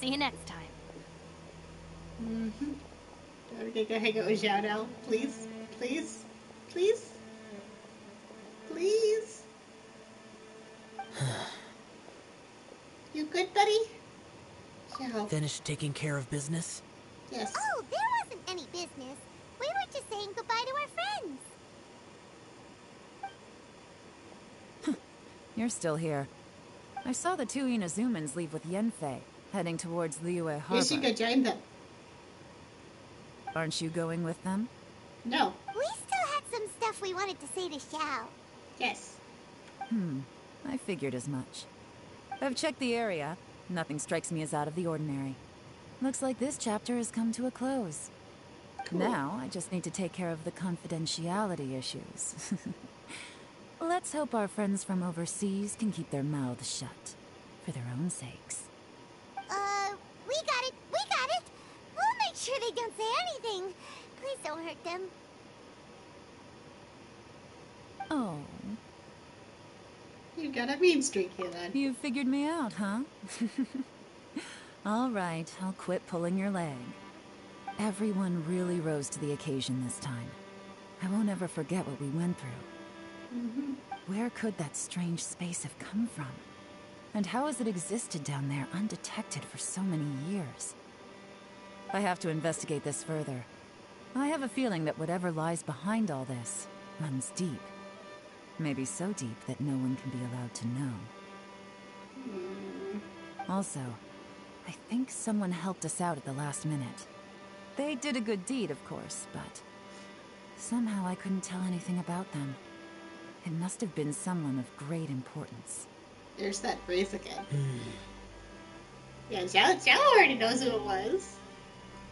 See you next time. Mm-hmm. Don't get to hang out with Xiao now. Please? Please? Please? Please? You good, buddy? Xiao. Finished taking care of business? Yes. Oh, there wasn't any business. We were just saying goodbye to our friends. You're still here. I saw the two Inazumans leave with Yenfei, heading towards Liyue Harbor. You should go join them. Aren't you going with them? No. We still had some stuff we wanted to say to Xiao. Yes. I figured as much. I've checked the area. Nothing strikes me as out of the ordinary. Looks like this chapter has come to a close. Cool. Now, I just need to take care of the confidentiality issues. Let's hope our friends from overseas can keep their mouths shut. For their own sakes. We got it! We got it! We'll make sure they don't say anything. Please don't hurt them. Oh. You got a mean streak here, then. You figured me out, huh? All right, I'll quit pulling your leg. Everyone really rose to the occasion this time. I won't ever forget what we went through. Where could that strange space have come from? And how has it existed down there undetected for so many years? I have to investigate this further. I have a feeling that whatever lies behind all this runs deep. Maybe so deep that no one can be allowed to know. Also, I think someone helped us out at the last minute. They did a good deed, of course, but somehow I couldn't tell anything about them. It must have been someone of great importance. There's that phrase again. Yeah, Xiao already knows who it was.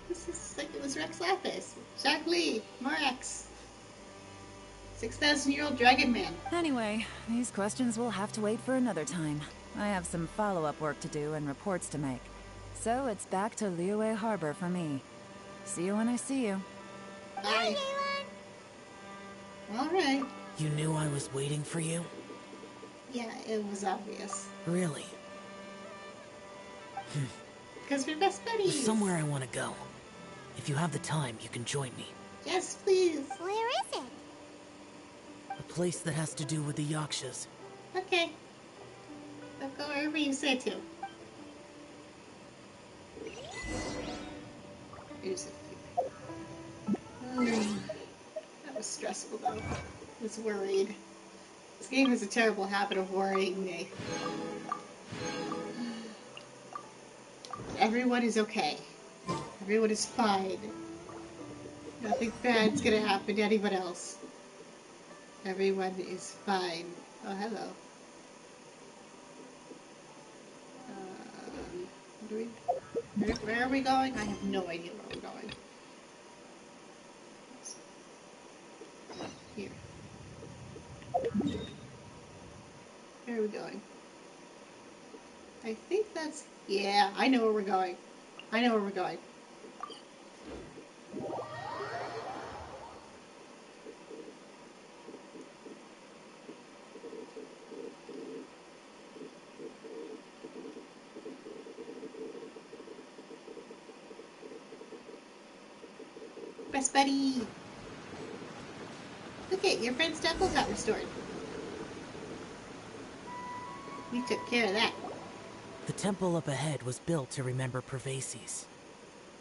This is like it was Rex Lapis. Jack Lee, Morex. 6,000-year-old dragon man. Anyway, these questions will have to wait for another time. I have some follow-up work to do and reports to make. So it's back to Liyue Harbor for me. See you when I see you. Bye. Alright. You knew I was waiting for you? Yeah, it was obvious. Really? Because we're best buddies. There's somewhere I want to go. If you have the time, you can join me. Yes, please. Where is it? A place that has to do with the Yakshas. Okay. I'll go wherever you say to. Here's it. That was stressful, though. I was worried. This game has a terrible habit of worrying me. Everyone is okay. Everyone is fine. Nothing bad's gonna happen to anyone else. Everyone is fine. Oh, hello. Where are we going? I have no idea where we're going. Here. Where are we going? I think that's... Yeah, I know where we're going. I know where we're going. Best buddy! Okay, your friend's temple got restored. We took care of that. The temple up ahead was built to remember Pervases.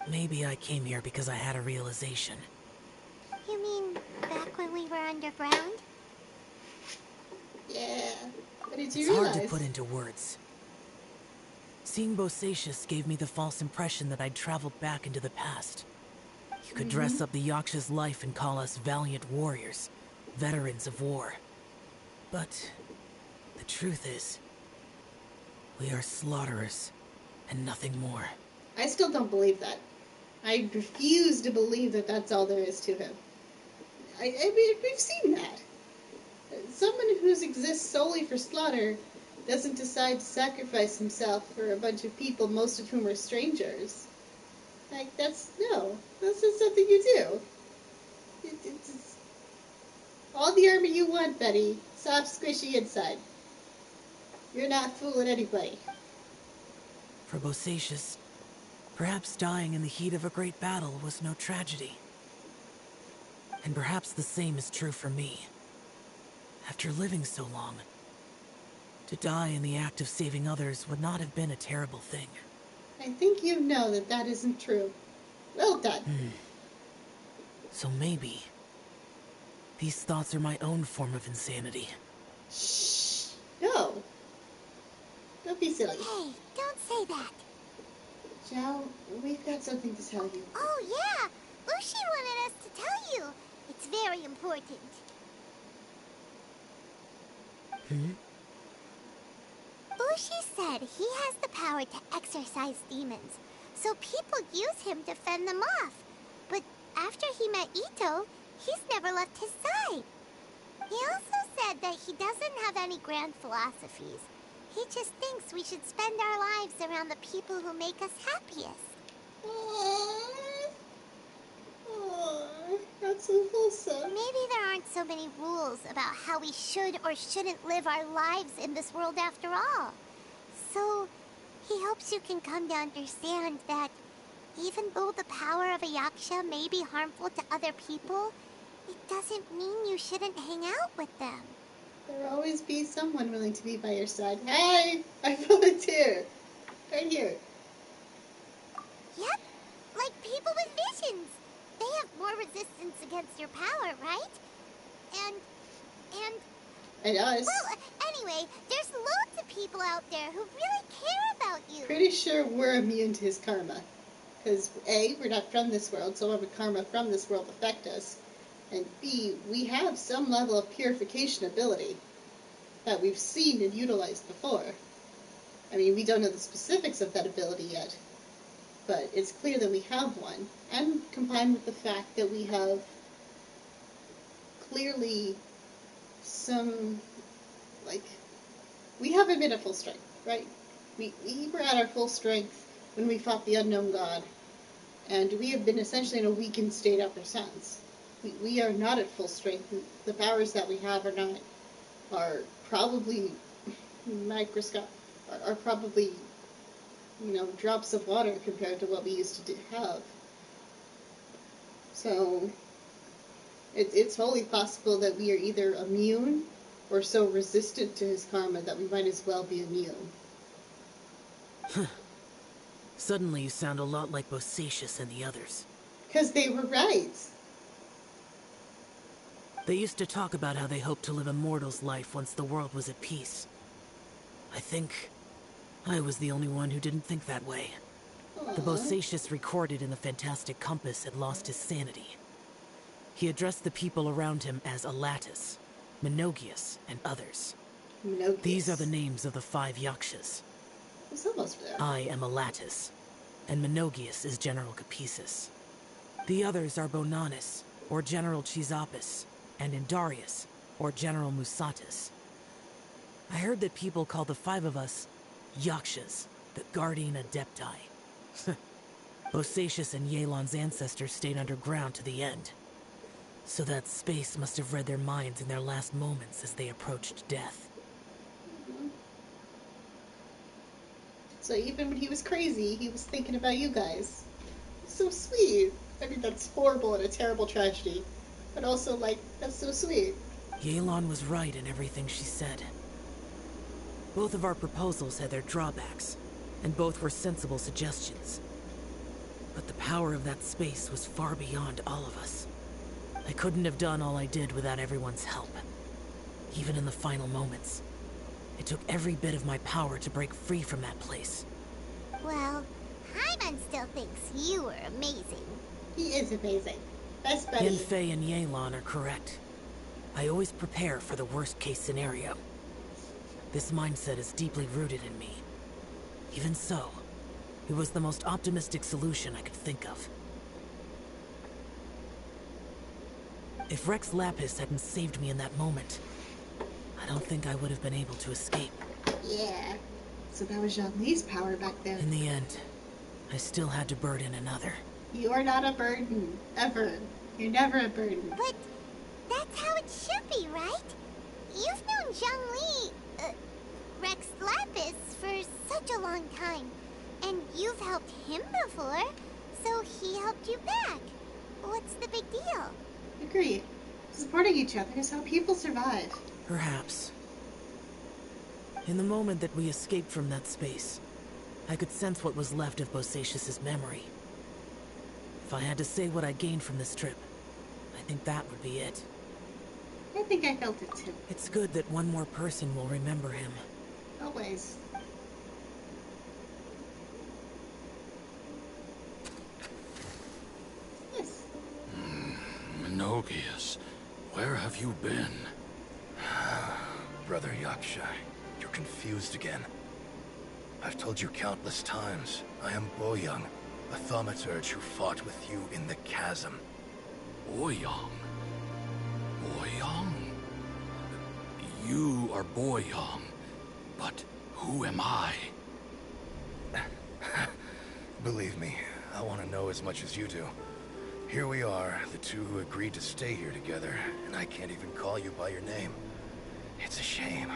Maybe I came here because I had a realization. You mean back when we were underground? Yeah, but did you It's realize? hard to put into words. Seeing Bosacius gave me the false impression that I'd traveled back into the past. You could dress up the Yaksha's life and call us valiant warriors, veterans of war. But the truth is, we are slaughterers and nothing more. I still don't believe that. I refuse to believe that that's all there is to him. I mean, we've seen that. Someone who exists solely for slaughter doesn't decide to sacrifice himself for a bunch of people, most of whom are strangers. Like, that's not something you do. It's all the armor you want, Betty. Soft, squishy inside. You're not fooling anybody. For Bosacius, Perhaps dying in the heat of a great battle was no tragedy. And perhaps the same is true for me. After living so long, to die in the act of saving others would not have been a terrible thing. I think you know that that isn't true. Well done. So maybe these thoughts are my own form of insanity. Shh. No. Don't be silly. Hey, don't say that. Zhao, we've got something to tell you. Oh, yeah. Ushi wanted us to tell you. It's very important. Ushi said he has the power to exorcise demons, so people use him to fend them off. But after he met Ito, he's never left his side. He also said that he doesn't have any grand philosophies. He just thinks we should spend our lives around the people who make us happiest. Aww. Aww. That's so wholesome. Maybe there aren't so many rules about how we should or shouldn't live our lives in this world after all. So, he hopes you can come to understand that even though the power of a yaksha may be harmful to other people, it doesn't mean you shouldn't hang out with them. There'll always be someone willing to be by your side. Hey, I volunteer. Right here. Yep, like people with visions. They have more resistance against your power, right? And us. Well, anyway, there's loads of people out there who really care about you. Pretty sure we're immune to his karma. Because A, we're not from this world, so why would karma from this world affect us? And B, we have some level of purification ability that we've seen and utilized before. I mean, we don't know the specifics of that ability yet, but it's clear that we have one. And combined with the fact that we have clearly some, like, we haven't been at full strength, right? We were at our full strength when we fought the unknown god, and we have been essentially in a weakened state ever since. We are not at full strength. The powers that we have are probably are probably, drops of water compared to what we used to have. So it's wholly possible that we are either immune or so resistant to his karma that we might as well be immune. Suddenly you sound a lot like Bosacius and the others. Because they were right. They used to talk about how they hoped to live a mortal's life once the world was at peace. I think I was the only one who didn't think that way. Aww. The Bosacius recorded in the Fantastic Compass had lost his sanity. He addressed the people around him as Alatus, Minogius, and others. Minogius. These are the names of the 5 yakshas. It's almost there. I am Alatus, and Minogius is General Capisis. The others are Bonanis, or General Chisapis, and Indarius, or General Musatus. I heard that people call the 5 of us Yakshas, the Guardian Adepti. Bosacius and Yelan's ancestors stayed underground to the end. So that space must have read their minds in their last moments as they approached death. So even when he was crazy, he was thinking about you guys. So sweet. I mean, that's horrible and a terrible tragedy. But also, that's so sweet. Yelan was right in everything she said. Both of our proposals had their drawbacks, and both were sensible suggestions. But the power of that space was far beyond all of us. I couldn't have done all I did without everyone's help. Even in the final moments. It took every bit of my power to break free from that place. Well, Hyman still thinks you were amazing. He is amazing. Best buddy. Yanfei and Yelan are correct. I always prepare for the worst-case scenario. This mindset is deeply rooted in me. Even so, it was the most optimistic solution I could think of. If Rex Lapis hadn't saved me in that moment, I don't think I would have been able to escape. Yeah. So that was Zhongli's power back then. In the end, I still had to burden another. You are not a burden. Ever. You're never a burden. But that's how it should be, right? You've known Zhongli, Rex Lapis, for such a long time. And you've helped him before, so he helped you back. What's the big deal? Agreed. Supporting each other is how people survive. Perhaps. In the moment that we escaped from that space, I could sense what was left of Bosacius's memory. If I had to say what I gained from this trip, I think that would be it. I think I felt it too. It's good that one more person will remember him. Always. Yes. Minogius, where have you been? Brother Yaksha, you're confused again. I've told you countless times, I am Boyoung, a thaumaturge who fought with you in the chasm. Boyoung? Boyoung? You are Boyoung, but who am I? Believe me, I want to know as much as you do. Here we are, the two who agreed to stay here together, and I can't even call you by your name. It's a shame.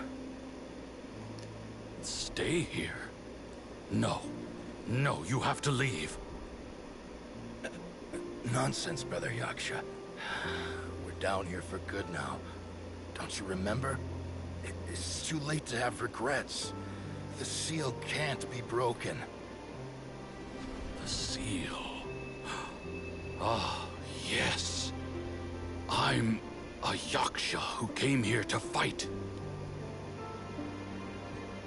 Stay here? No. No, you have to leave. Nonsense, Brother Yaksha. We're down here for good now. Don't you remember? It's too late to have regrets. The seal can't be broken. The seal. Ah, yes. I'm a Yaksha who came here to fight.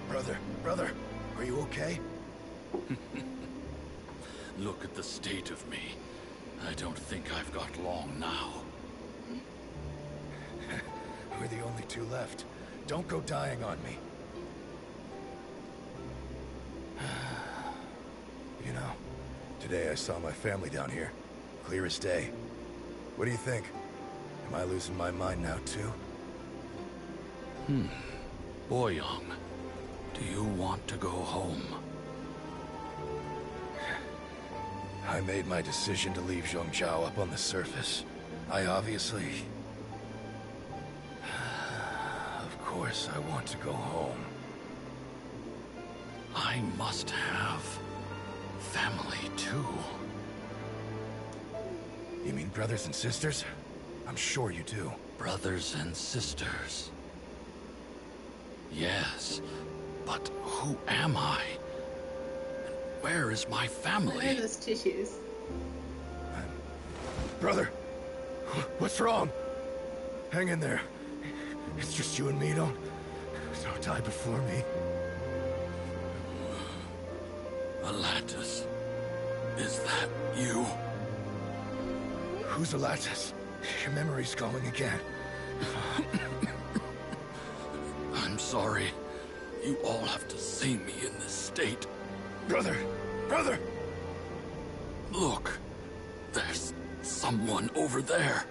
Brother, are you okay? Look at the state of me. I don't think I've got long now. We're the only two left. Don't go dying on me. You know, today I saw my family down here. Clear as day. What do you think? Am I losing my mind now, too? Boyoung, do you want to go home? I made my decision to leave Zhongzhou up on the surface. I obviously... Of course I want to go home. I must have family, too. You mean brothers and sisters? I'm sure you do. Brothers and sisters. Yes, but who am I? And where is my Where are family? those tissues? Brother! What's wrong? Hang in there. It's just you and me, don't die before me. Alatus, is that you? Who's Alatus? Your memory's going again. I'm sorry. You all have to see me in this state. Brother! Look, there's someone over there.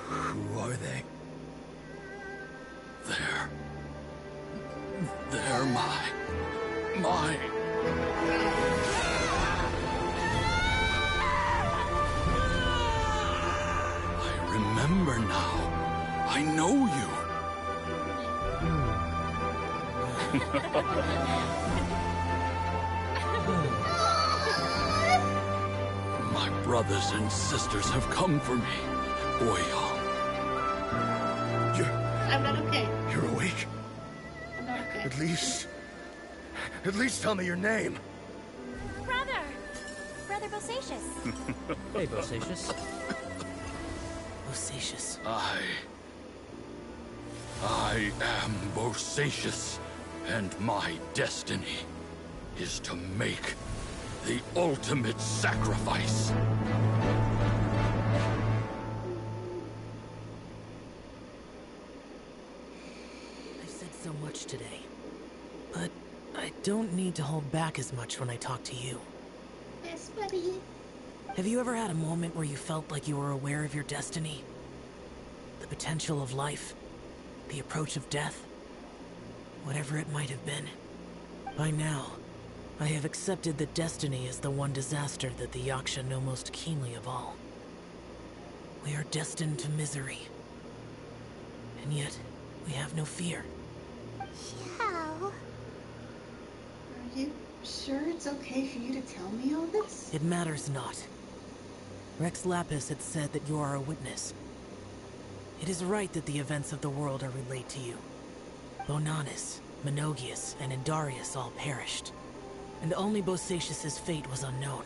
Who are they? They're my... I remember now. I know you. My brothers and sisters have come for me, Boyoung. I'm not okay. You're awake? I'm not okay. At least tell me your name. Brother Bosacius. Hey, Bosacius. Bosacius. I am Bosacius, and my destiny is to make the ultimate sacrifice. I've said so much today, but I don't need to hold back as much when I talk to you. Yes, buddy. Have you ever had a moment where you felt like you were aware of your destiny? The potential of life? The approach of death? Whatever it might have been. By now, I have accepted that destiny is the one disaster that the Yaksha know most keenly of all. We are destined to misery. And yet, we have no fear. How? Are you? Sure it's okay for you to tell me all this? It matters not. Rex Lapis had said that you are a witness. It is right that the events of the world are relayed to you. Bonanis, Menogias, and Indarius all perished, and only Bosacius's fate was unknown.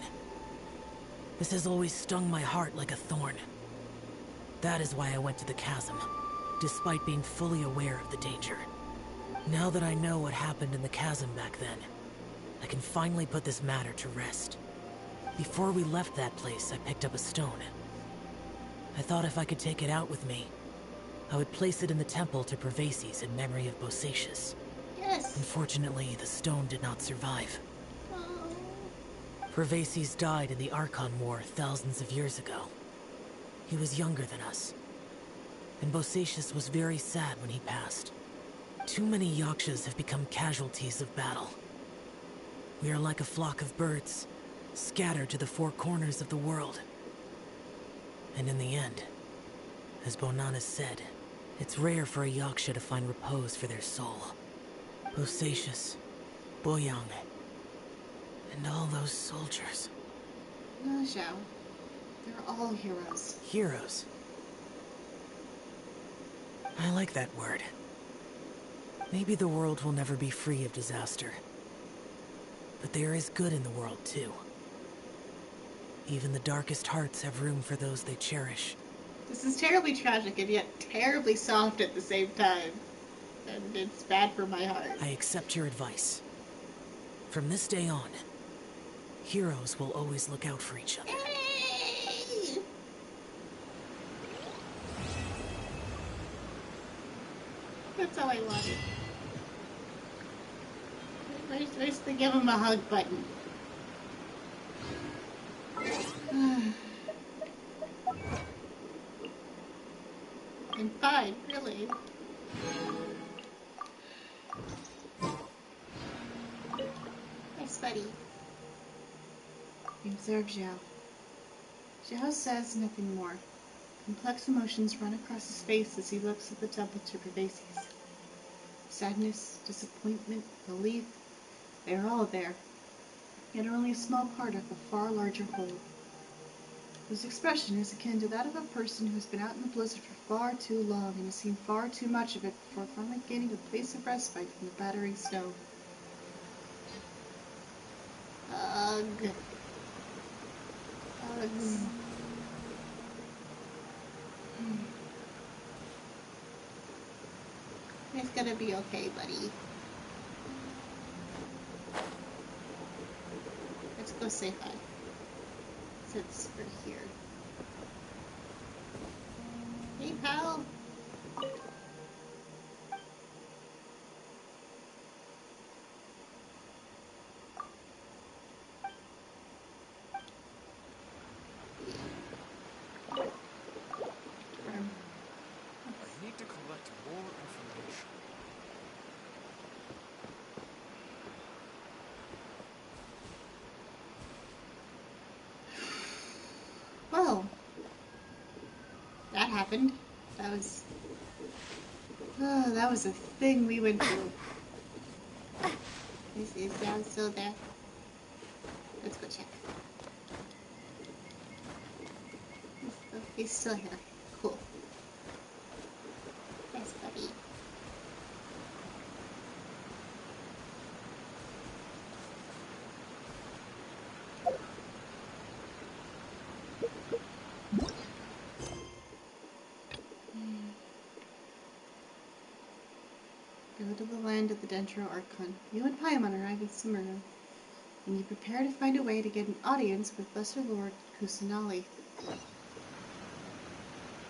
This has always stung my heart like a thorn. That is why I went to the chasm, despite being fully aware of the danger. Now that I know what happened in the chasm back then, I can finally put this matter to rest. Before we left that place, I picked up a stone. I thought if I could take it out with me, I would place it in the temple to Pervases in memory of Bosacius. Yes. Unfortunately, the stone did not survive. Oh. Pervases died in the Archon War thousands of years ago. He was younger than us, and Bosacius was very sad when he passed. Too many Yakshas have become casualties of battle. We are like a flock of birds, scattered to the four corners of the world. And in the end, as Bonanis said, it's rare for a Yaksha to find repose for their soul. Bosacius, Boyang, and all those soldiers. No, Xiao. They're all heroes. Heroes? I like that word. Maybe the world will never be free of disaster. But there is good in the world, too. Even the darkest hearts have room for those they cherish. This is terribly tragic and yet terribly soft at the same time. And it's bad for my heart. I accept your advice. From this day on, heroes will always look out for each other. Yay! That's how I want it. Where's the give him a hug button? I'm fine, really. Thanks, buddy. He observes Zhao. Zhao says nothing more. Complex emotions run across his face as he looks at the temple to Pervases. Sadness, disappointment, relief, they are all there, yet are only a small part of a far larger whole. His expression is akin to that of a person who has been out in the blizzard for far too long and has seen far too much of it before finally gaining a place of respite from the battering snow. Ugh. Uggs. It's gonna be okay, buddy. Let's go say hi. Since we're here. Hey, pal. I need to collect more information. Well, that happened. That was a thing we went through. Is Zhao still there? Let's go check. He's still here. Cool. Yes, buddy. Go to the land of the Dendro Archon. You and Paimon arrive in Smyrna, and you prepare to find a way to get an audience with Lesser Lord Kusanali.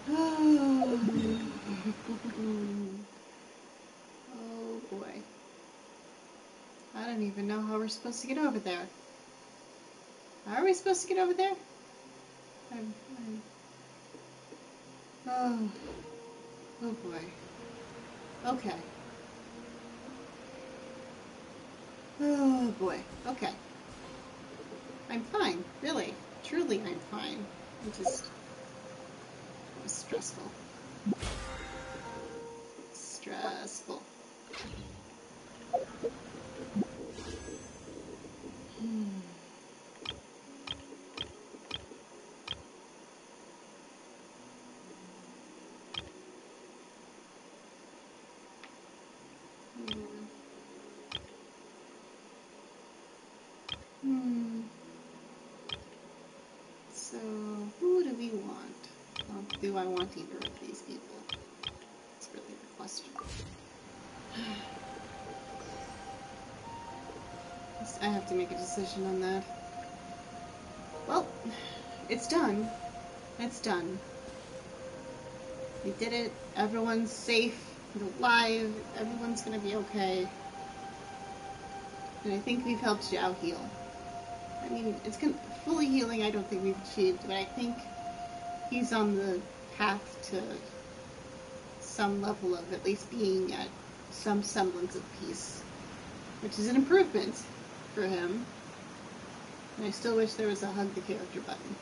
Oh boy. I don't even know how we're supposed to get over there. How are we supposed to get over there? Oh boy. Okay. Oh boy. Okay. I'm fine. Really. Truly, I'm fine. It was stressful. Stressful. do I want either of these people? That's really the question. I have to make a decision on that. Well, it's done. It's done. We did it. Everyone's safe and alive. Everyone's gonna be okay. And I think we've helped Zhao heal. I mean, it's fully healing I don't think we've achieved, but I think he's on the path to some level of at least being at some semblance of peace, which is an improvement for him. And I still wish there was a hug the character button.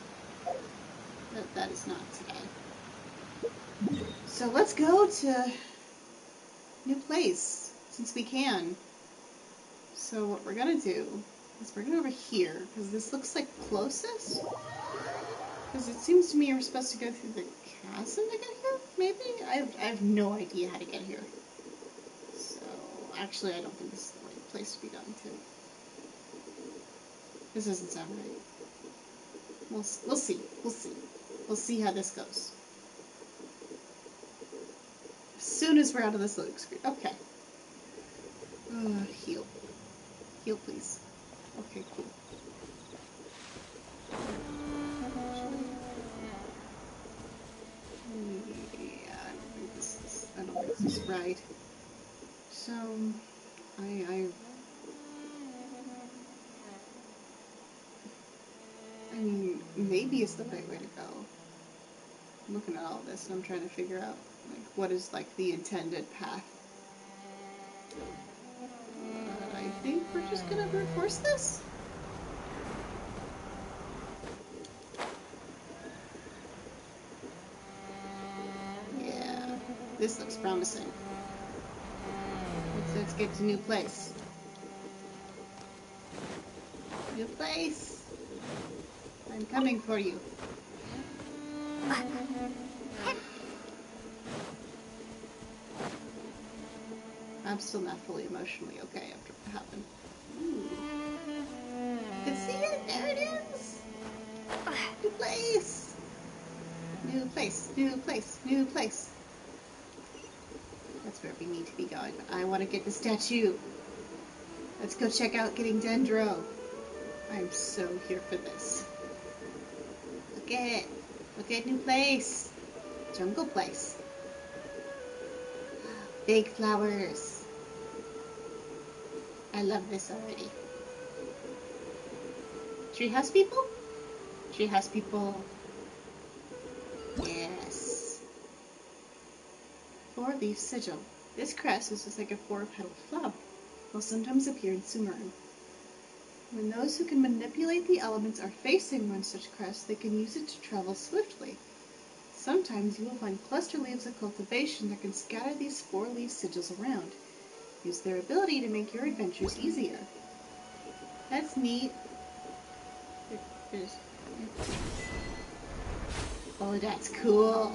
But that is not today. So let's go to new place, since we can. So what we're gonna do is we're gonna go over here, because this looks like closest. Because it seems to me we're supposed to go through the chasm to get here, maybe? I have no idea how to get here. So, actually I don't think this is the right place to be going to. This doesn't sound right. We'll see. We'll see. We'll see how this goes. As soon as we're out of this loading screen. Okay. Heal. Heal, please. Okay, cool. Yeah, I don't think this is right. So, I mean, maybe it's the right way to go. I'm looking at all this and I'm trying to figure out, like, what is, like, the intended path. I think we're just gonna brute force this? Yeah, this looks promising. Let's get to new place. New place! I'm coming for you. I'm still not fully emotionally okay after what happened. Ooh. You can see it! There it is! New place! New place, new place, new place. That's where we need to be going, but I want to get the statue. Let's go check out getting Dendro. I'm so here for this. Look at new place. Jungle place. Big flowers. I love this already. Treehouse people? Treehouse people. Yes. Four-leaf sigil. This crest is just like a four-petaled flower, will sometimes appear in Sumeru. When those who can manipulate the elements are facing one such crest, they can use it to travel swiftly. Sometimes you will find cluster leaves of cultivation that can scatter these four-leaf sigils around. Use their ability to make your adventures easier. That's neat. Oh, that's cool.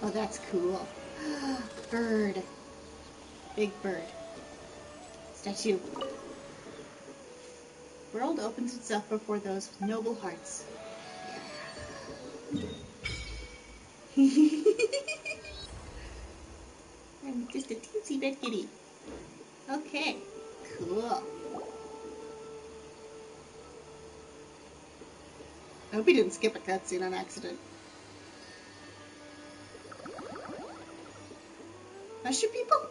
Oh, that's cool. Bird. Big bird. Statue. World opens itself before those with noble hearts. I'm just a teensy bit giddy. Okay, cool. I hope we didn't skip a cutscene on accident. Mushroom people?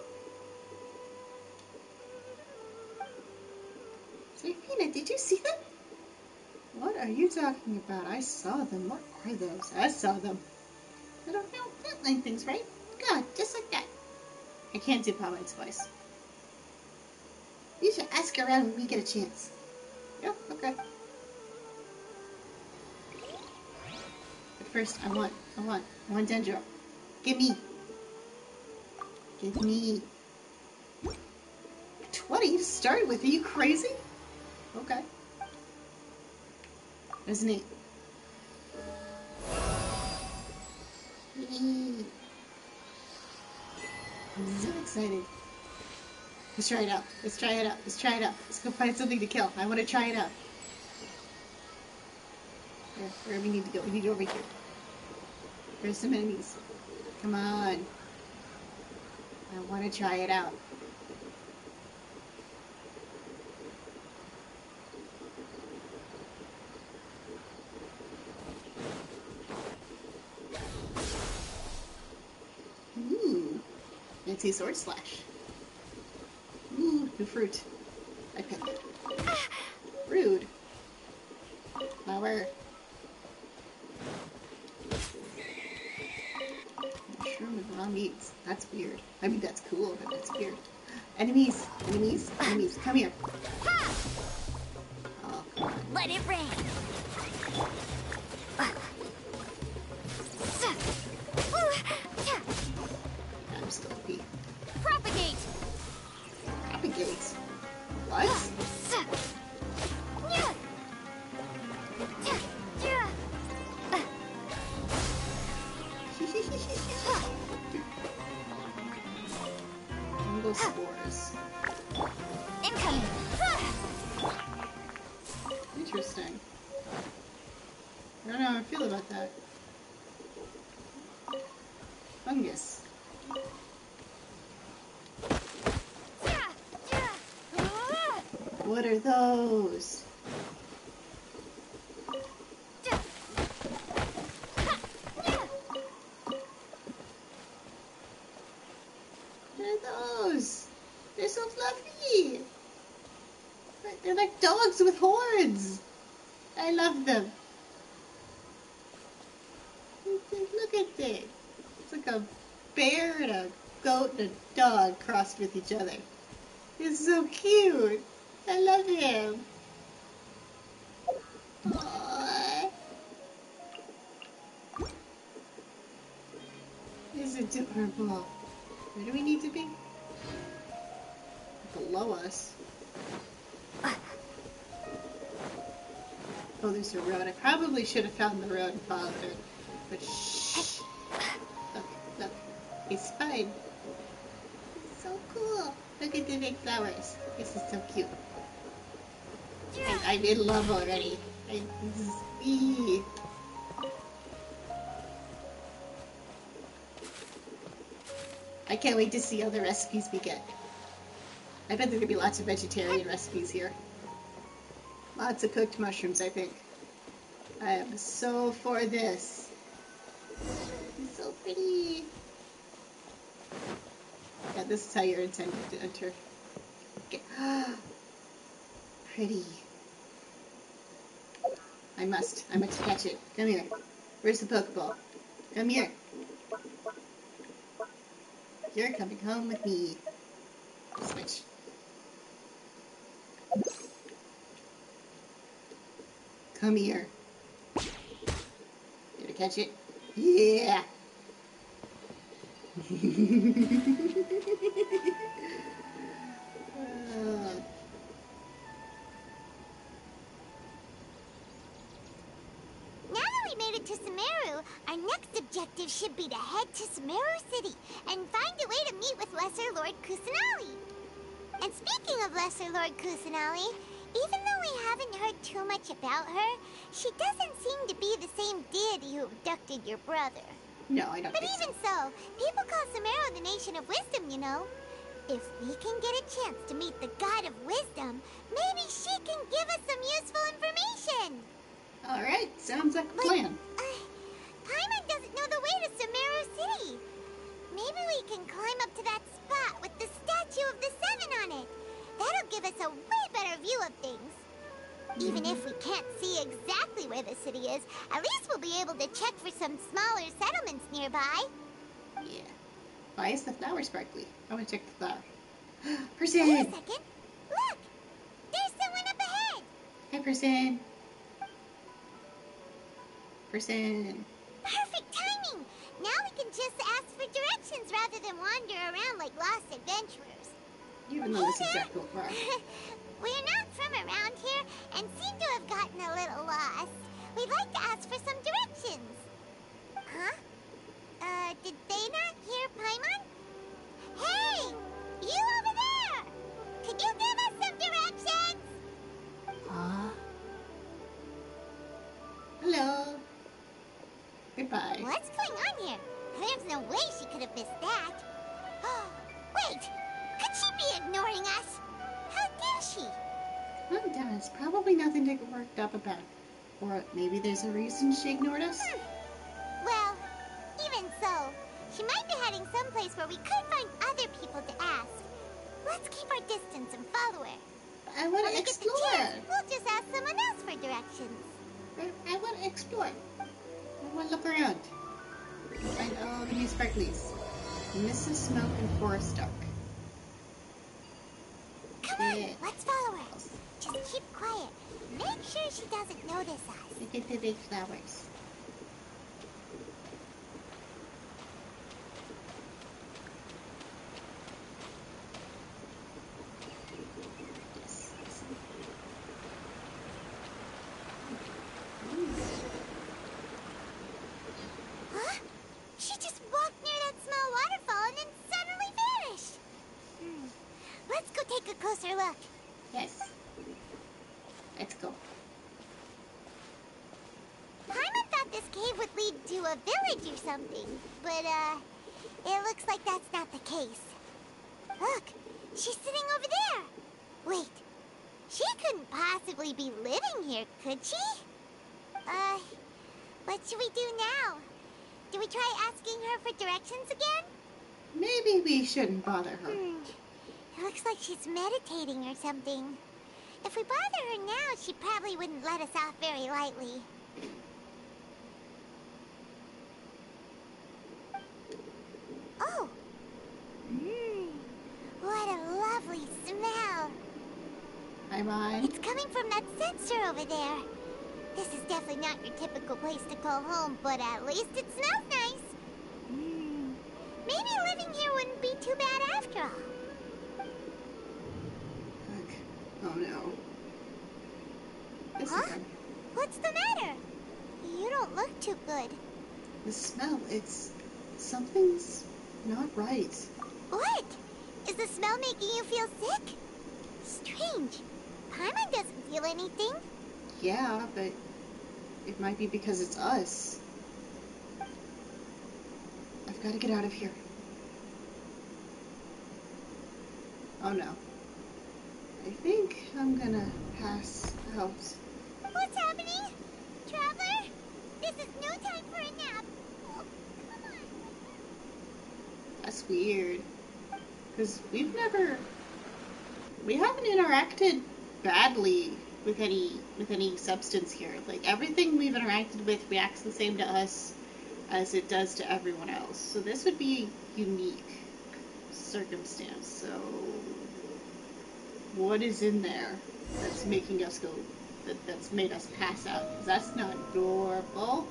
Serafina, did you see them? What are you talking about? I saw them. What are those? I saw them. I don't know. Flatline things, right? God, just like that. I can't do Palmine's voice. You should ask around when we get a chance. Yeah, okay. But first, I want Dendro. Give me. Give me. 20 to start with? Are you crazy? Okay. That's neat. Yay. I'm so excited. Let's try it out. Let's try it out. Let's try it out. Let's go find something to kill. I want to try it out. Where we need to go? We need to go over here. There's some enemies. Come on. I want to try it out. Ooh. Fancy sword slash. Ooh, new fruit. I pick. Rude. Flower. Mushroom and raw meats. That's weird. I mean, that's cool, but that's weird. Enemies! Enemies! Enemies! Come here! Oh, come on. Let it rain. I'm still happy. Propagate. Propagate? What? Jungle spores. Incoming. Interesting. I don't know how I feel about that. Fungus. What are those? What are those? They're so fluffy. They're like dogs with horns. I love them. Look at this. It's like a bear and a goat and a dog crossed with each other. It's so cute. I love him. Aww. It's adorable. Where do we need to be? Below us. Oh, there's a road. I probably should have found the road and followed it. But shh. Look, look. It's fine. It's so cool. Look at the big flowers. This is so cute. I'm in love already. This is me. I can't wait to see all the recipes we get. I bet there could be lots of vegetarian recipes here. Lots of cooked mushrooms, I think. I am so for this. It's so pretty. Yeah, this is how you're intended to enter. Okay. Pretty. I must catch it. Come here. Where's the Pokeball? Come here. You're coming home with me. Switch. Come here. Did I catch it? Yeah! Now that we made it to Sumeru, our next objective should be to head to Sumeru City and find a way to meet with Lesser Lord Kusanali. And speaking of Lesser Lord Kusanali, even though we haven't heard too much about her, she doesn't seem to be the same deity who abducted your brother. No, I don't But think even so, people call Sumeru the Nation of Wisdom, you know. If we can get a chance to meet the God of Wisdom, maybe she can give us some useful information. Alright, sounds like a plan. Paimon doesn't know the way to Sumeru City. Maybe we can climb up to that spot with the statue of the Seven on it. That'll give us a way better view of things. Even if we can't see exactly where the city is, at least we'll be able to check for some smaller settlements nearby. Yeah. Why is the flower sparkly? I want to check the flower. Person! Wait a second. Look! There's someone up ahead! Hi, person. Person. Perfect timing! Now we can just ask for directions rather than wander around like lost adventurers. You even know this exactly what we're. We're not from around here and seem to have gotten a little lost. We'd like to ask for some directions. Huh? Did they not hear Paimon? Hey! You over there! Could you give us some directions? Huh? Hello. Goodbye. What's going on missed that. Oh, wait! Could she be ignoring us? How dare she? Well, Dad, probably nothing to get worked up about. Or maybe there's a reason she ignored us? Well, even so, she might be heading someplace where we could find other people to ask. Let's keep our distance and follow her. I want When to we get the explore. chance, we'll just ask someone else for directions. I want to explore. I want to look around. Find all the new sparklies. Mrs. Smoke and Forest Dark. Come on, let's follow her. Just keep quiet. Make sure she doesn't notice us. Look at the big flowers. Huh? She just walked near that small waterfall and then suddenly vanished. Let's go take a closer look. Yes. Let's go. Paimon thought this cave would lead to a village or something, but, it looks like that's not the case. Look, she's sitting over there. Wait, she couldn't possibly be living here, could she? What should we do now? Do we try asking her for directions again? Maybe we shouldn't bother her. It looks like she's meditating or something. If we bother her now, she probably wouldn't let us off very lightly. Oh! What a lovely smell! Hi, Mine. It's coming from that sensor over there. This is definitely not your typical place to call home, but at least it smells nice. Maybe living here wouldn't be too bad after all. Look. Oh no. This Huh? again. What's the matter? You don't look too good. The smell, it's... something's not right. What? Is the smell making you feel sick? Strange. Paimon doesn't feel anything. Yeah, but it might be because it's us. I've got to get out of here. Oh no. I think I'm gonna pass out. What's happening? Traveler? This is no time for a nap. Oh, come on. That's weird. Because we haven't interacted badly with any substance here. Like, everything we've interacted with reacts the same to us as it does to everyone else. So this would be a unique circumstance. So what is in there that's making us go, that's made us pass out? 'Cause that's not normal.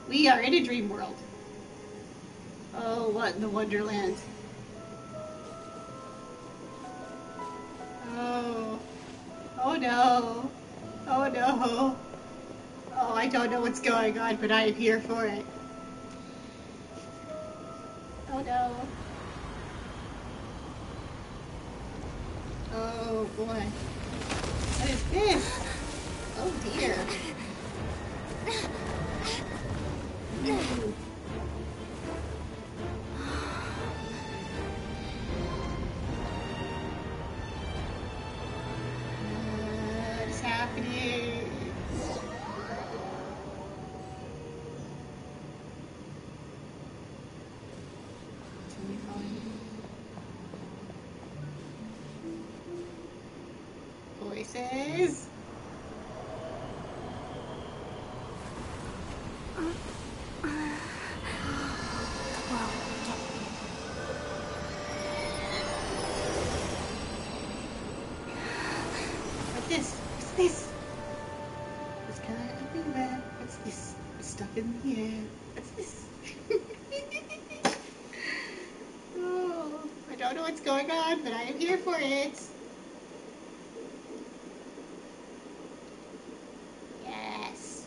We are in a dream world. Oh, what in the Wonderland? Oh. Oh no. Oh no. Oh, I don't know what's going on, but I am here for it. Oh no. Oh boy. What is this? Oh dear. Ooh. What's happening? Voices. What's this? What's this? It's kind of everywhere. What's this? There's stuff in the air. What's this? Oh, I don't know what's going on, but I am here for it. Yes.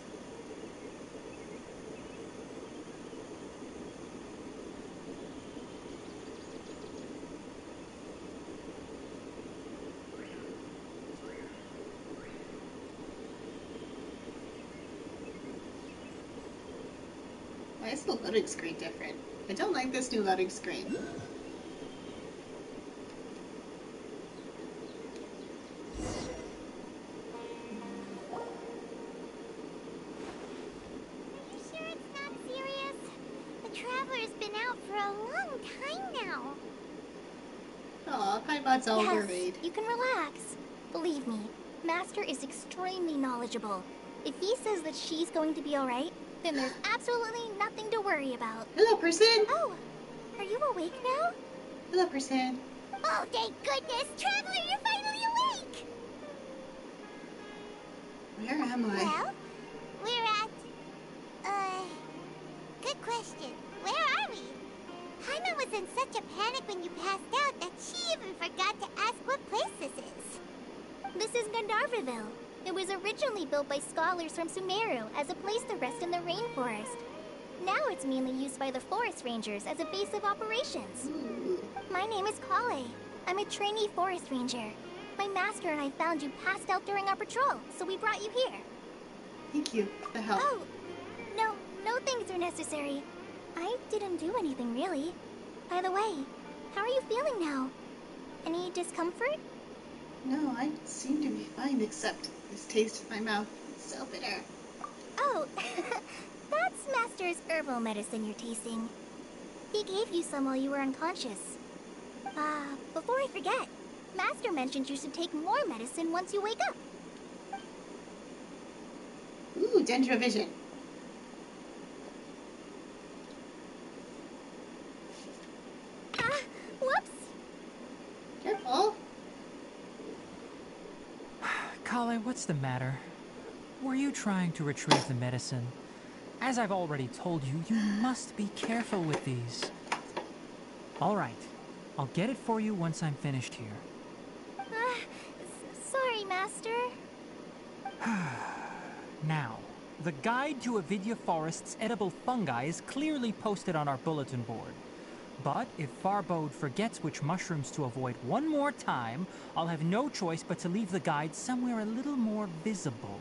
the loading screen different? I don't like this new loading screen. Aw, Paimon's all worried. You can relax. Believe me, Master is extremely knowledgeable. If he says that she's going to be alright, then there's absolutely nothing to worry about. Hello, person! Oh, are you awake now? Hello, person. Oh, thank goodness! Traveler, you're finally awake! Where am I? Well, we're at... good question. Where are we? Paimon was in such a panic when you passed out that she even forgot to ask what place this is. This is Gandharvaville. It was originally built by scholars from Sumeru as a place to rest in the rainforest. Now it's mainly used by the forest rangers as a base of operations. Ooh. My name is Kale. I'm a trainee forest ranger. My master and I found you passed out during our patrol, so we brought you here. Thank you for the help. Oh, no thanks are necessary. I didn't do anything really. By the way, how are you feeling now? Any discomfort? No, I seem to be fine except this taste in my mouth. It's so bitter. Oh, that's Master's herbal medicine you're tasting. He gave you some while you were unconscious. Before I forget, Master mentioned you should take more medicine once you wake up. Ooh, Dendrovision. Whoops! Careful. Kale, what's the matter? Were you trying to retrieve the medicine? As I've already told you, you must be careful with these. All right. I'll get it for you once I'm finished here. Sorry, Master. Now, the guide to Avidya Forest's edible fungi is clearly posted on our bulletin board. But if Farbode forgets which mushrooms to avoid one more time, I'll have no choice but to leave the guide somewhere a little more visible.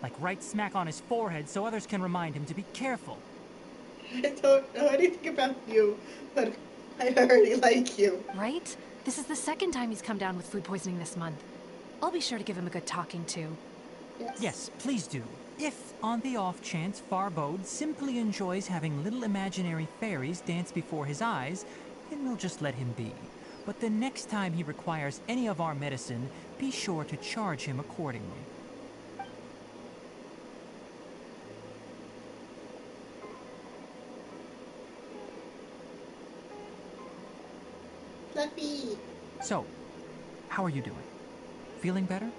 Like right smack on his forehead so others can remind him to be careful. I don't know anything about you, but I already like you. Right? This is the second time he's come down with food poisoning this month. I'll be sure to give him a good talking to. Yes, please do. If, on the off chance, Farbode simply enjoys having little imaginary fairies dance before his eyes, then we'll just let him be. But the next time he requires any of our medicine, be sure to charge him accordingly. Fluffy. So, how are you doing? Feeling better?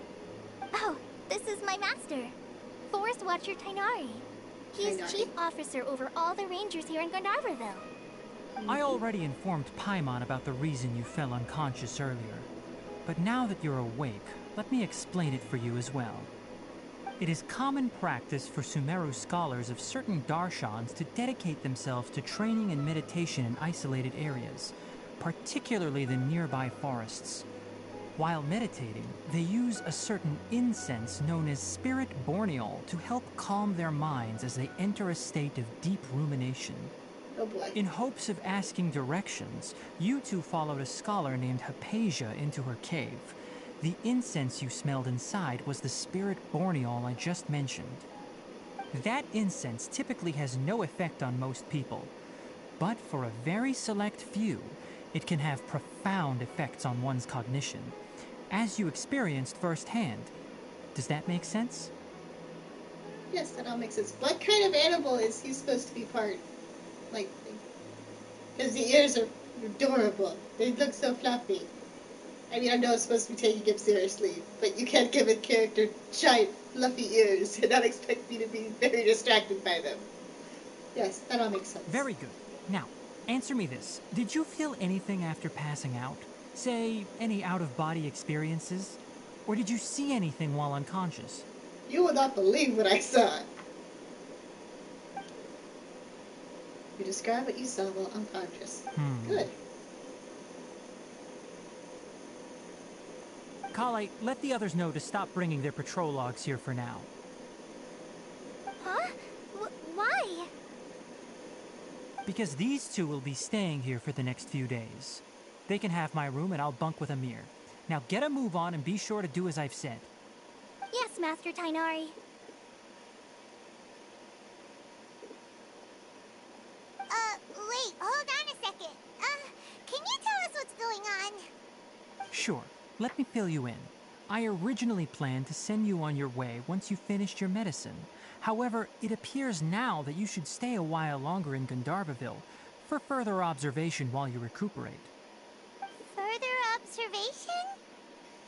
Oh, this is my master, Forest Watcher Tainari. He's chief officer over all the rangers here in Gandharvaville. I already informed Paimon about the reason you fell unconscious earlier. But now that you're awake, let me explain it for you as well. It is common practice for Sumeru scholars of certain darshans to dedicate themselves to training and meditation in isolated areas, particularly the nearby forests. While meditating, they use a certain incense known as spirit borneol to help calm their minds as they enter a state of deep rumination. Oh boy. In hopes of asking directions, you two followed a scholar named Hypatia into her cave. The incense you smelled inside was the spirit borneol I just mentioned. That incense typically has no effect on most people, but for a very select few, it can have profound effects on one's cognition, as you experienced firsthand. Does that make sense? Yes, that all makes sense. What kind of animal is he supposed to be part? Like, because the ears are adorable. They look so fluffy. I mean, I know it's supposed to be taking him seriously, but you can't give a character giant, fluffy ears and not expect me to be very distracted by them. Yes, that all makes sense. Very good. Now, answer me this. Did you feel anything after passing out? Say, any out-of-body experiences? Or did you see anything while unconscious? You will not believe what I saw. You describe what you saw while unconscious. Good. Kale, let the others know to stop bringing their patrol logs here for now. Huh? Why? because these two will be staying here for the next few days. They can have my room and I'll bunk with Amir. Now get a move on and be sure to do as I've said. Yes, Master Tainari. Wait, hold on a second. Can you tell us what's going on? Sure, let me fill you in. I originally planned to send you on your way once you finished your medicine. However, it appears now that you should stay a while longer in Gandharvaville for further observation while you recuperate. Further observation?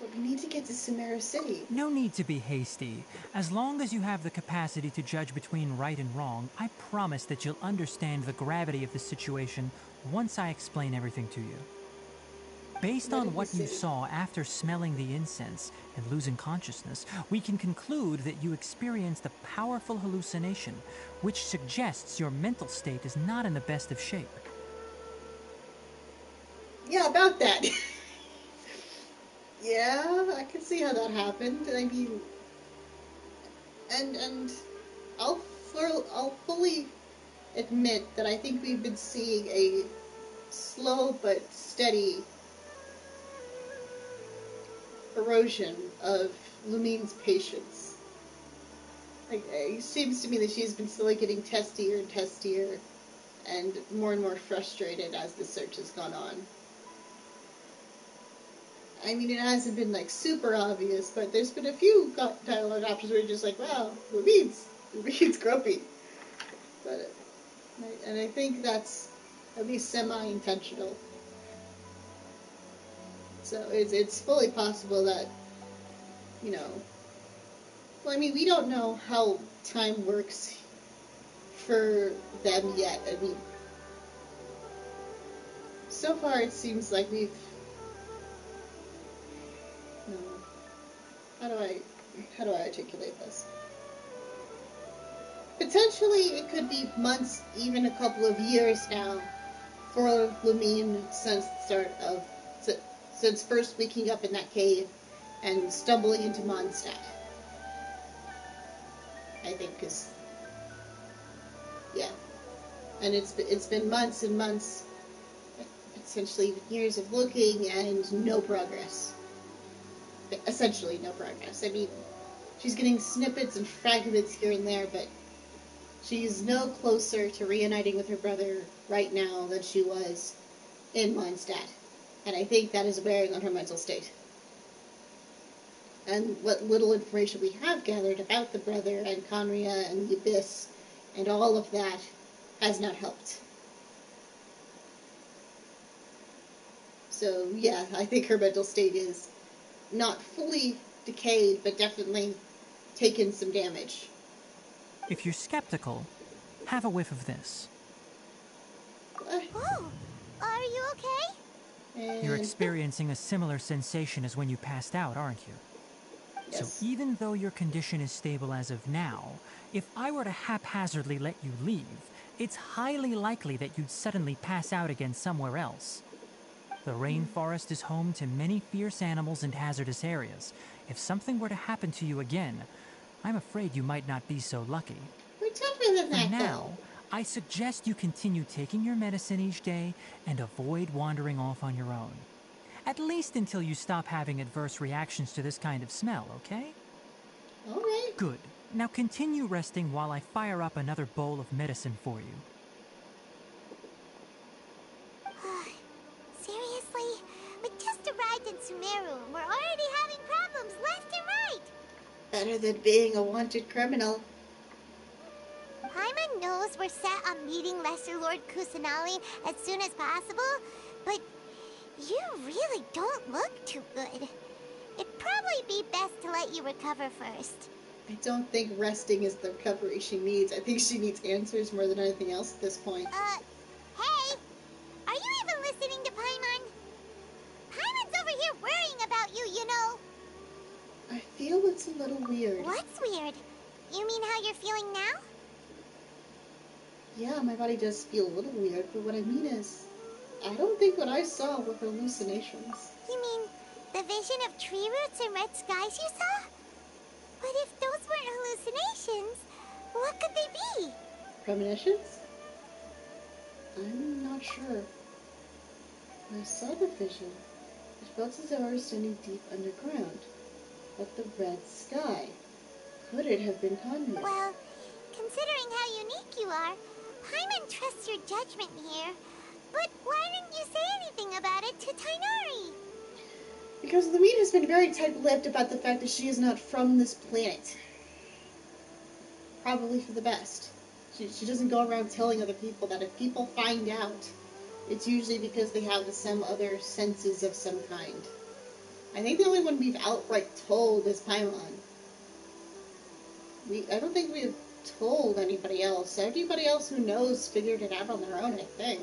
But we need to get to Sumeru City. No need to be hasty. As long as you have the capacity to judge between right and wrong, I promise that you'll understand the gravity of the situation once I explain everything to you. Based on what you saw after smelling the incense and losing consciousness, we can conclude that you experienced a powerful hallucination, which suggests your mental state is not in the best of shape. Yeah, about that. Yeah, I can see how that happened. I mean, and I'll fully admit that I think we've been seeing a slow but steady erosion of Lumine's patience. Like, it seems to me that she's been slowly getting testier and testier, and more frustrated as the search has gone on. I mean, it hasn't been like super obvious, but there's been a few dialogue options where you're just like, wow, Lumine's grumpy. But, and I think that's at least semi-intentional. So it's fully possible that, you know, well, I mean, we don't know how time works for them yet. I mean, so far it seems like we've, no, how do I articulate this? Potentially it could be months, even a couple of years now, for Lumine since first waking up in that cave and stumbling into Mondstadt. I think, because, yeah. And it's been months and months, essentially years of looking and no progress. Essentially no progress. I mean, she's getting snippets and fragments here and there, but she's no closer to reuniting with her brother right now than she was in Mondstadt. And I think that is wearing on her mental state. And what little information we have gathered about the brother and Conria and the Abyss and all of that has not helped. So, yeah, I think her mental state is not fully decayed, but definitely taken some damage. If you're skeptical, have a whiff of this. Oh, are you okay? You're experiencing a similar sensation as when you passed out, aren't you? Yes. So even though your condition is stable as of now, if I were to haphazardly let you leave, it's highly likely that you'd suddenly pass out again somewhere else. The rainforest is home to many fierce animals and hazardous areas. If something were to happen to you again, I'm afraid you might not be so lucky. We're tougher than that, For now, I suggest you continue taking your medicine each day and avoid wandering off on your own. At least until you stop having adverse reactions to this kind of smell, okay? All right. Good. Now continue resting while I fire up another bowl of medicine for you. Seriously? We just arrived in Sumeru and we're already having problems left and right! Better than being a wanted criminal. Paimon knows we're set on meeting Lesser Lord Kusanali as soon as possible, but you really don't look too good. It'd probably be best to let you recover first. I don't think resting is the recovery she needs. I think she needs answers more than anything else at this point. Hey! Are you even listening to Paimon? Paimon's over here worrying about you, you know. I feel it's a little weird. What's weird? You mean how you're feeling now? Yeah, my body does feel a little weird, but what I mean is, I don't think what I saw were hallucinations. You mean the vision of tree roots and red skies you saw? But if those weren't hallucinations, what could they be? Premonitions? I'm not sure. I saw the vision. It felt as though I was standing deep underground, at the red sky. Could it have been Conmere? Well, considering how unique you are, Paimon trusts your judgment here. But why didn't you say anything about it to Tainari? Because Louise has been very tight-lipped about the fact that she is not from this planet. Probably for the best. She doesn't go around telling other people that if people find out, it's usually because they have some other senses of some kind. I think the only one we've outright told is Paimon. I don't think we've told anybody else. Everybody else who knows figured it out on their own, I think.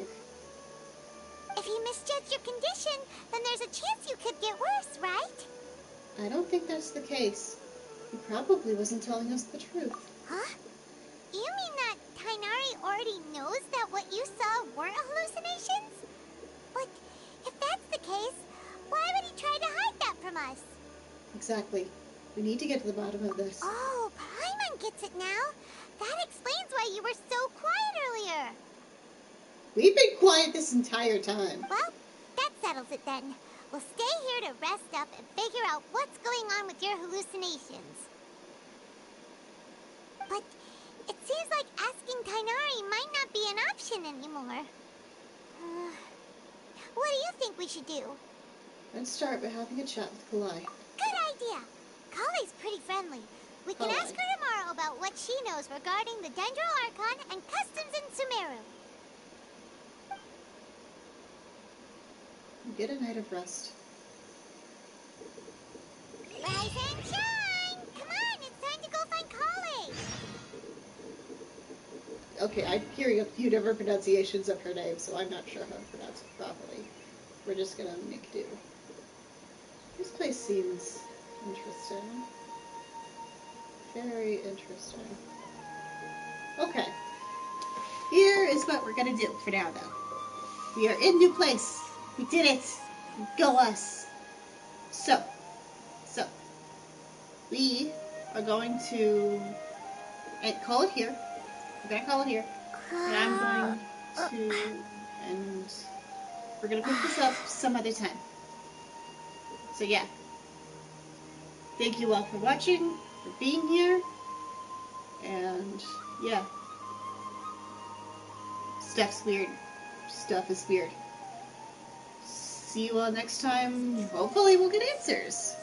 If you misjudge your condition, then there's a chance you could get worse, right? I don't think that's the case. He probably wasn't telling us the truth. Huh? You mean that Tainari already knows that what you saw weren't hallucinations? But if that's the case, why would he try to hide that from us? Exactly. We need to get to the bottom of this. Oh, Paimon gets it now. That explains why you were so quiet earlier. We've been quiet this entire time. Well, that settles it then. We'll stay here to rest up and figure out what's going on with your hallucinations. But it seems like asking Tainari might not be an option anymore. What do you think we should do? Let's start by having a chat with Kalai. Good idea. Kalai's pretty friendly. We can ask her tomorrow about what she knows regarding the Dendro Archon and customs in Sumeru. Get a night of rest. Rise and shine! Come on, it's time to go find Kalai! Okay, I hear a few different pronunciations of her name, so I'm not sure how to pronounce it properly. We're just gonna make do. This place seems interesting. Very interesting. Okay. Here is what we're gonna do for now, though. We are in new place. We did it. Go us. So. We are going to call it here. We're gonna call it here. And I'm going to, and we're gonna pick this up some other time. So yeah. Thank you all for watching, for being here, and yeah. Stuff's weird. Stuff is weird. See you all next time. Hopefully we'll get answers.